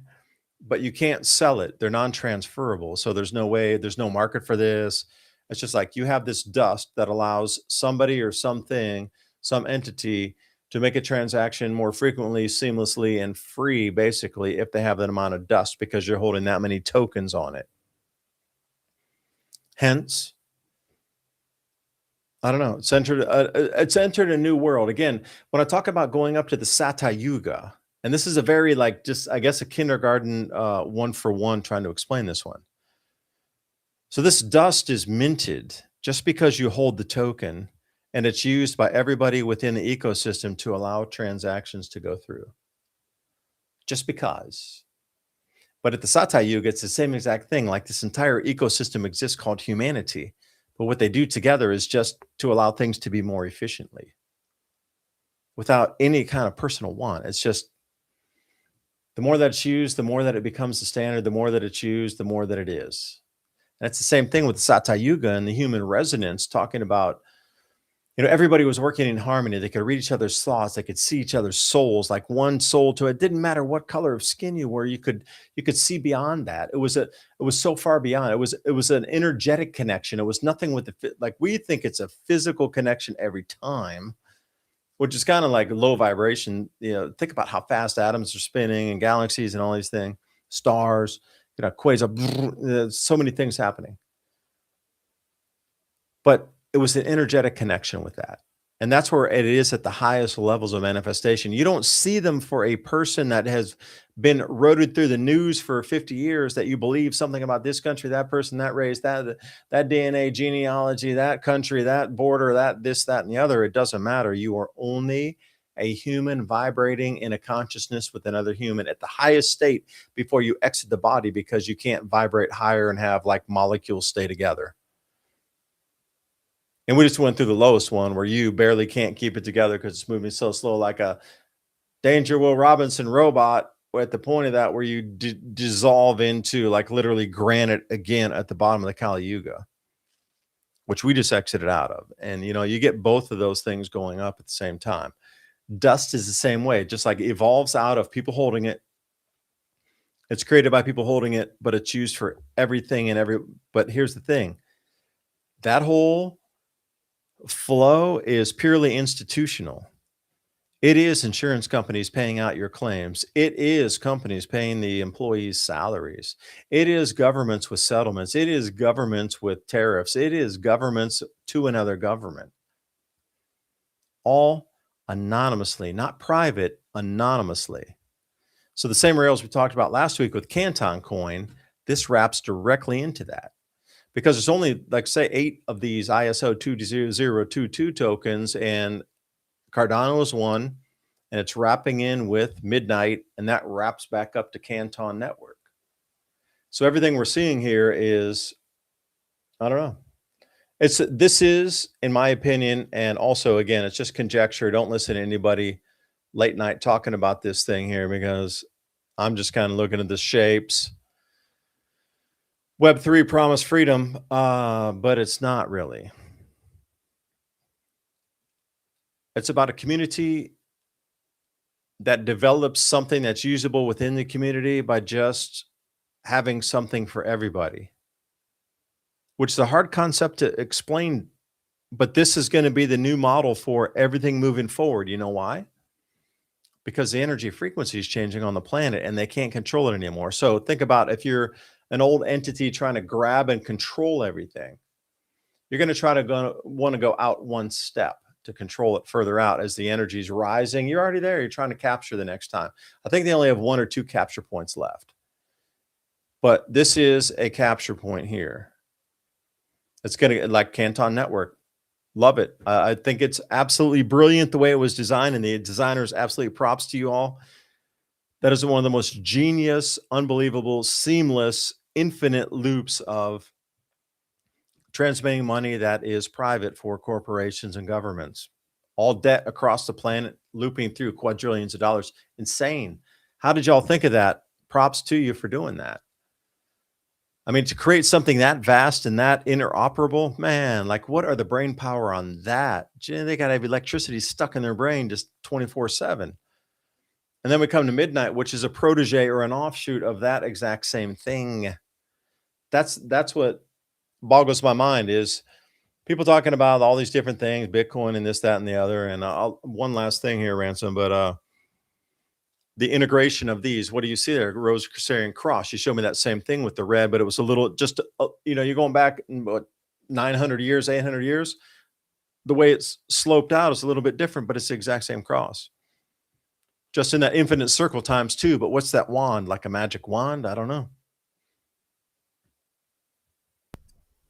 but you can't sell it. They're non-transferable. So there's no way, there's no market for this. It's just like you have this dust that allows somebody or something, some entity to make a transaction more frequently, seamlessly, and free, basically, if they have that amount of dust because you're holding that many tokens on it. Hence, I don't know, it's entered a new world. Again, when I talk about going up to the Sata Yuga, and this is a very like just, I guess, a kindergarten one-for-one trying to explain this one. So this dust is minted just because you hold the token, and it's used by everybody within the ecosystem to allow transactions to go through. Just because. But at the Sata Yuga, it's the same exact thing. Like this entire ecosystem exists called humanity. But what they do together is just to allow things to be more efficiently without any kind of personal want. It's just the more that it's used, the more that it becomes the standard, the more that it's used, the more that it is. And it's the same thing with Sata Yuga and the human resonance, talking about, you know, everybody was working in harmony. They could read each other's thoughts. They could see each other's souls, like one soul to it. It didn't matter what color of skin you were. You could see beyond that. It was so far beyond. It was an energetic connection. It was nothing with like we think it's a physical connection every time, which is kind of like low vibration. You know, think about how fast atoms are spinning and galaxies and all these things, stars, you know, quasar, there's so many things happening. But it was an energetic connection with that. And that's where it is at the highest levels of manifestation. You don't see them for a person that has been rotated through the news for 50 years that you believe something about this country, that person, that race, that DNA genealogy, that country, that border, that this, that, and the other. It doesn't matter. You are only a human vibrating in a consciousness with another human at the highest state before you exit the body, because you can't vibrate higher and have like molecules stay together. And we just went through the lowest one where you barely can't keep it together because it's moving so slow, like a Danger Will Robinson robot. At the point of that where you dissolve into like literally granite again at the bottom of the Kali Yuga, which we just exited out of. And, you know, you get both of those things going up at the same time. Dust is the same way, just like it evolves out of people holding it. It's created by people holding it, but it's used for everything and but here's the thing. That whole Flow is purely institutional. It is insurance companies paying out your claims. It is companies paying the employees' salaries. It is governments with settlements. It is governments with tariffs. It is governments to another government. All anonymously, not private, anonymously. So the same rails we talked about last week with Canton Coin, this wraps directly into that. Because there's only, like, say, 8 of these ISO 20022 tokens, and Cardano is one, and it's wrapping in with Midnight, and that wraps back up to Canton Network. So everything we're seeing here is, I don't know. This is, in my opinion, and also, again, it's just conjecture. Don't listen to anybody late night talking about this thing here, because I'm just kind of looking at the shapes. Web3 promised freedom, but it's not really. It's about a community that develops something that's usable within the community by just having something for everybody, which is a hard concept to explain, but this is going to be the new model for everything moving forward. You know why? Because the energy frequency is changing on the planet and they can't control it anymore. So think about if you're an old entity trying to grab and control everything, you're going to try to want to go out one step to control it further out as the energy is rising. You're already there. You're trying to capture the next time. I think they only have 1 or 2 capture points left. But this is a capture point here. It's going to, like Canton Network. Love it. I think it's absolutely brilliant the way it was designed, and the designers, absolutely props to you all. That is one of the most genius, unbelievable, seamless, infinite loops of transmitting money that is private for corporations and governments. All debt across the planet, looping through quadrillions of dollars. Insane. How did y'all think of that? Props to you for doing that. I mean, to create something that vast and that interoperable, man, like, what are the brain power on that? They got to have electricity stuck in their brain just 24/7. And then we come to Midnight, which is a protege or an offshoot of that exact same thing. That's what boggles my mind, is people talking about all these different things, Bitcoin and this, that, and the other. And one last thing here, Ransom, but the integration of these, what do you see there? Rose Crusarian Cross. You showed me that same thing with the red, but it was a little just, you're going back, what, 900 years, 800 years. The way it's sloped out is a little bit different, but it's the exact same cross. Just in that infinite circle times 2. But what's that wand? Like a magic wand? I don't know.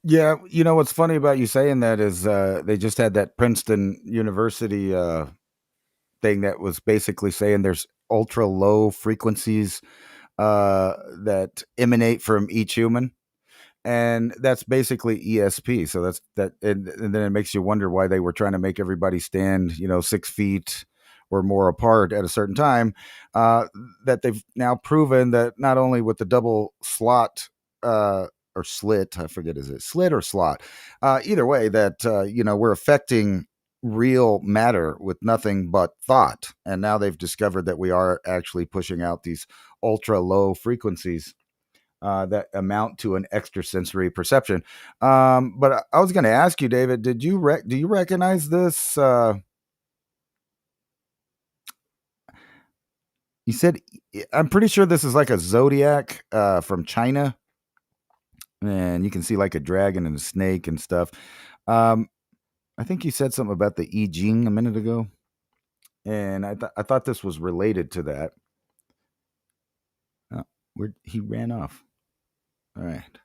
Yeah, what's funny about you saying that is they just had that Princeton University thing that was basically saying there's ultra low frequencies that emanate from each human, and that's basically ESP. So that's that, and then it makes you wonder why they were trying to make everybody stand 6 feet or more apart at a certain time. That they've now proven that not only with the double slot or slit, I forget, is it slit or slot? Either way, that we're affecting real matter with nothing but thought. And now they've discovered that we are actually pushing out these ultra low frequencies that amount to an extrasensory perception. But I was going to ask you, David, do you recognize this? You said, I'm pretty sure this is like a zodiac from China. And you can see like a dragon and a snake and stuff. I think you said something about the Eging a minute ago, and I thought this was related to that. He ran off. All right.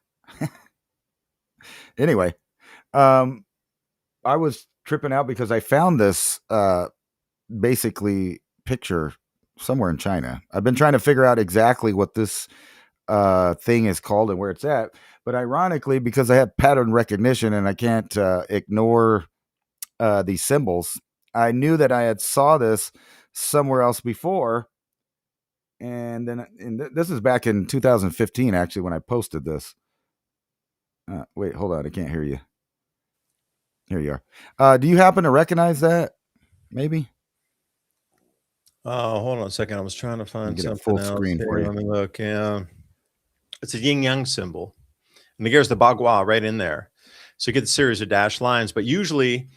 Anyway, I was tripping out because I found this basically picture somewhere in China. I've been trying to figure out exactly what this thing is called and where it's at. But ironically, because I have pattern recognition and I can't ignore these symbols, I knew that I had saw this somewhere else before. And then this is back in 2015, actually, when I posted this. Wait, hold on. I can't hear you. Here you are. Do you happen to recognize that? Maybe? Oh, hold on a second. I was trying to find something full else. screen for you. Let me look. Yeah. It's a yin yang symbol. And there's the bagua right in there. So you get the series of dashed lines. But usually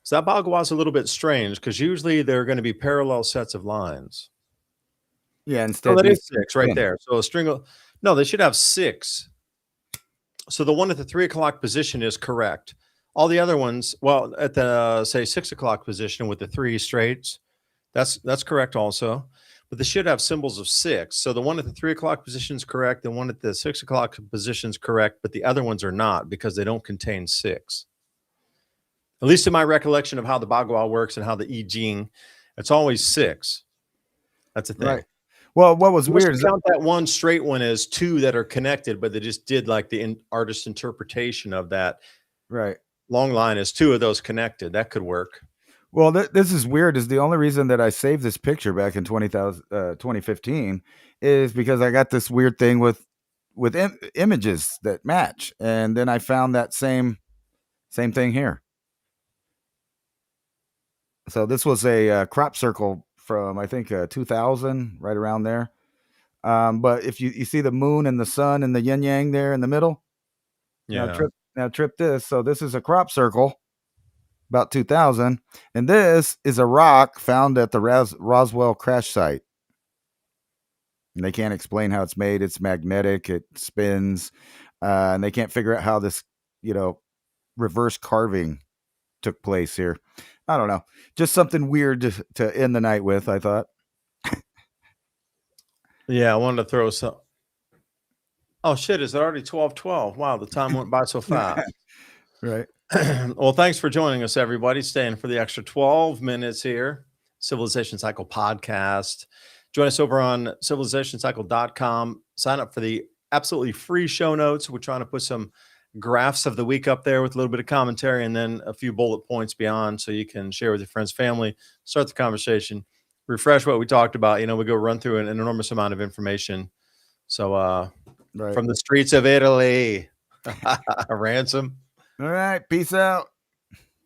So that Bagua is a little bit strange because usually they're going to be parallel sets of lines. Yeah, Oh, instead that these is 6 right there. So a string of no, they should have 6. So the one at the 3 o'clock position is correct. All the other ones, well, at the say 6 o'clock position with the 3 straights, that's correct also. But they should have symbols of 6. So the one at the 3 o'clock position is correct. The one at the 6 o'clock position is correct, but the other ones are not because they don't contain 6. At least in my recollection of how the Bagua works and how the Eging, it's always 6. That's the thing. Right. Well, what was Unless weird you is that, count that one straight one as 2 that are connected, but they just did like the artist interpretation of that right. long line as 2 of those connected. That could work. Well, this is weird. Is the only reason that I saved this picture back in 2015 is because I got this weird thing with images that match, and then I found that same thing here. So this was a crop circle from I think 2000, right around there. But if you see the moon and the sun and the yin yang there in the middle, Yeah. now trip this. So this is a crop circle about 2000, and this is a rock found at the Roswell crash site. And they can't explain how it's made. It's magnetic. It spins, and they can't figure out how this, reverse carving took place here. I don't know. Just something weird to end the night with, I thought. Yeah, I wanted to throw some. Oh shit, is it already 12:12? Wow, the time went by so fast. Right. Well, thanks for joining us, everybody. Staying for the extra 12 minutes here. Civilization Cycle podcast. Join us over on civilizationcycle.com. Sign up for the absolutely free show notes. We're trying to put some graphs of the week up there with a little bit of commentary and then a few bullet points beyond so you can share with your friends, family, start the conversation, refresh what we talked about. We go run through an enormous amount of information. So Right. from the streets of Italy, ransom. All right. Peace out.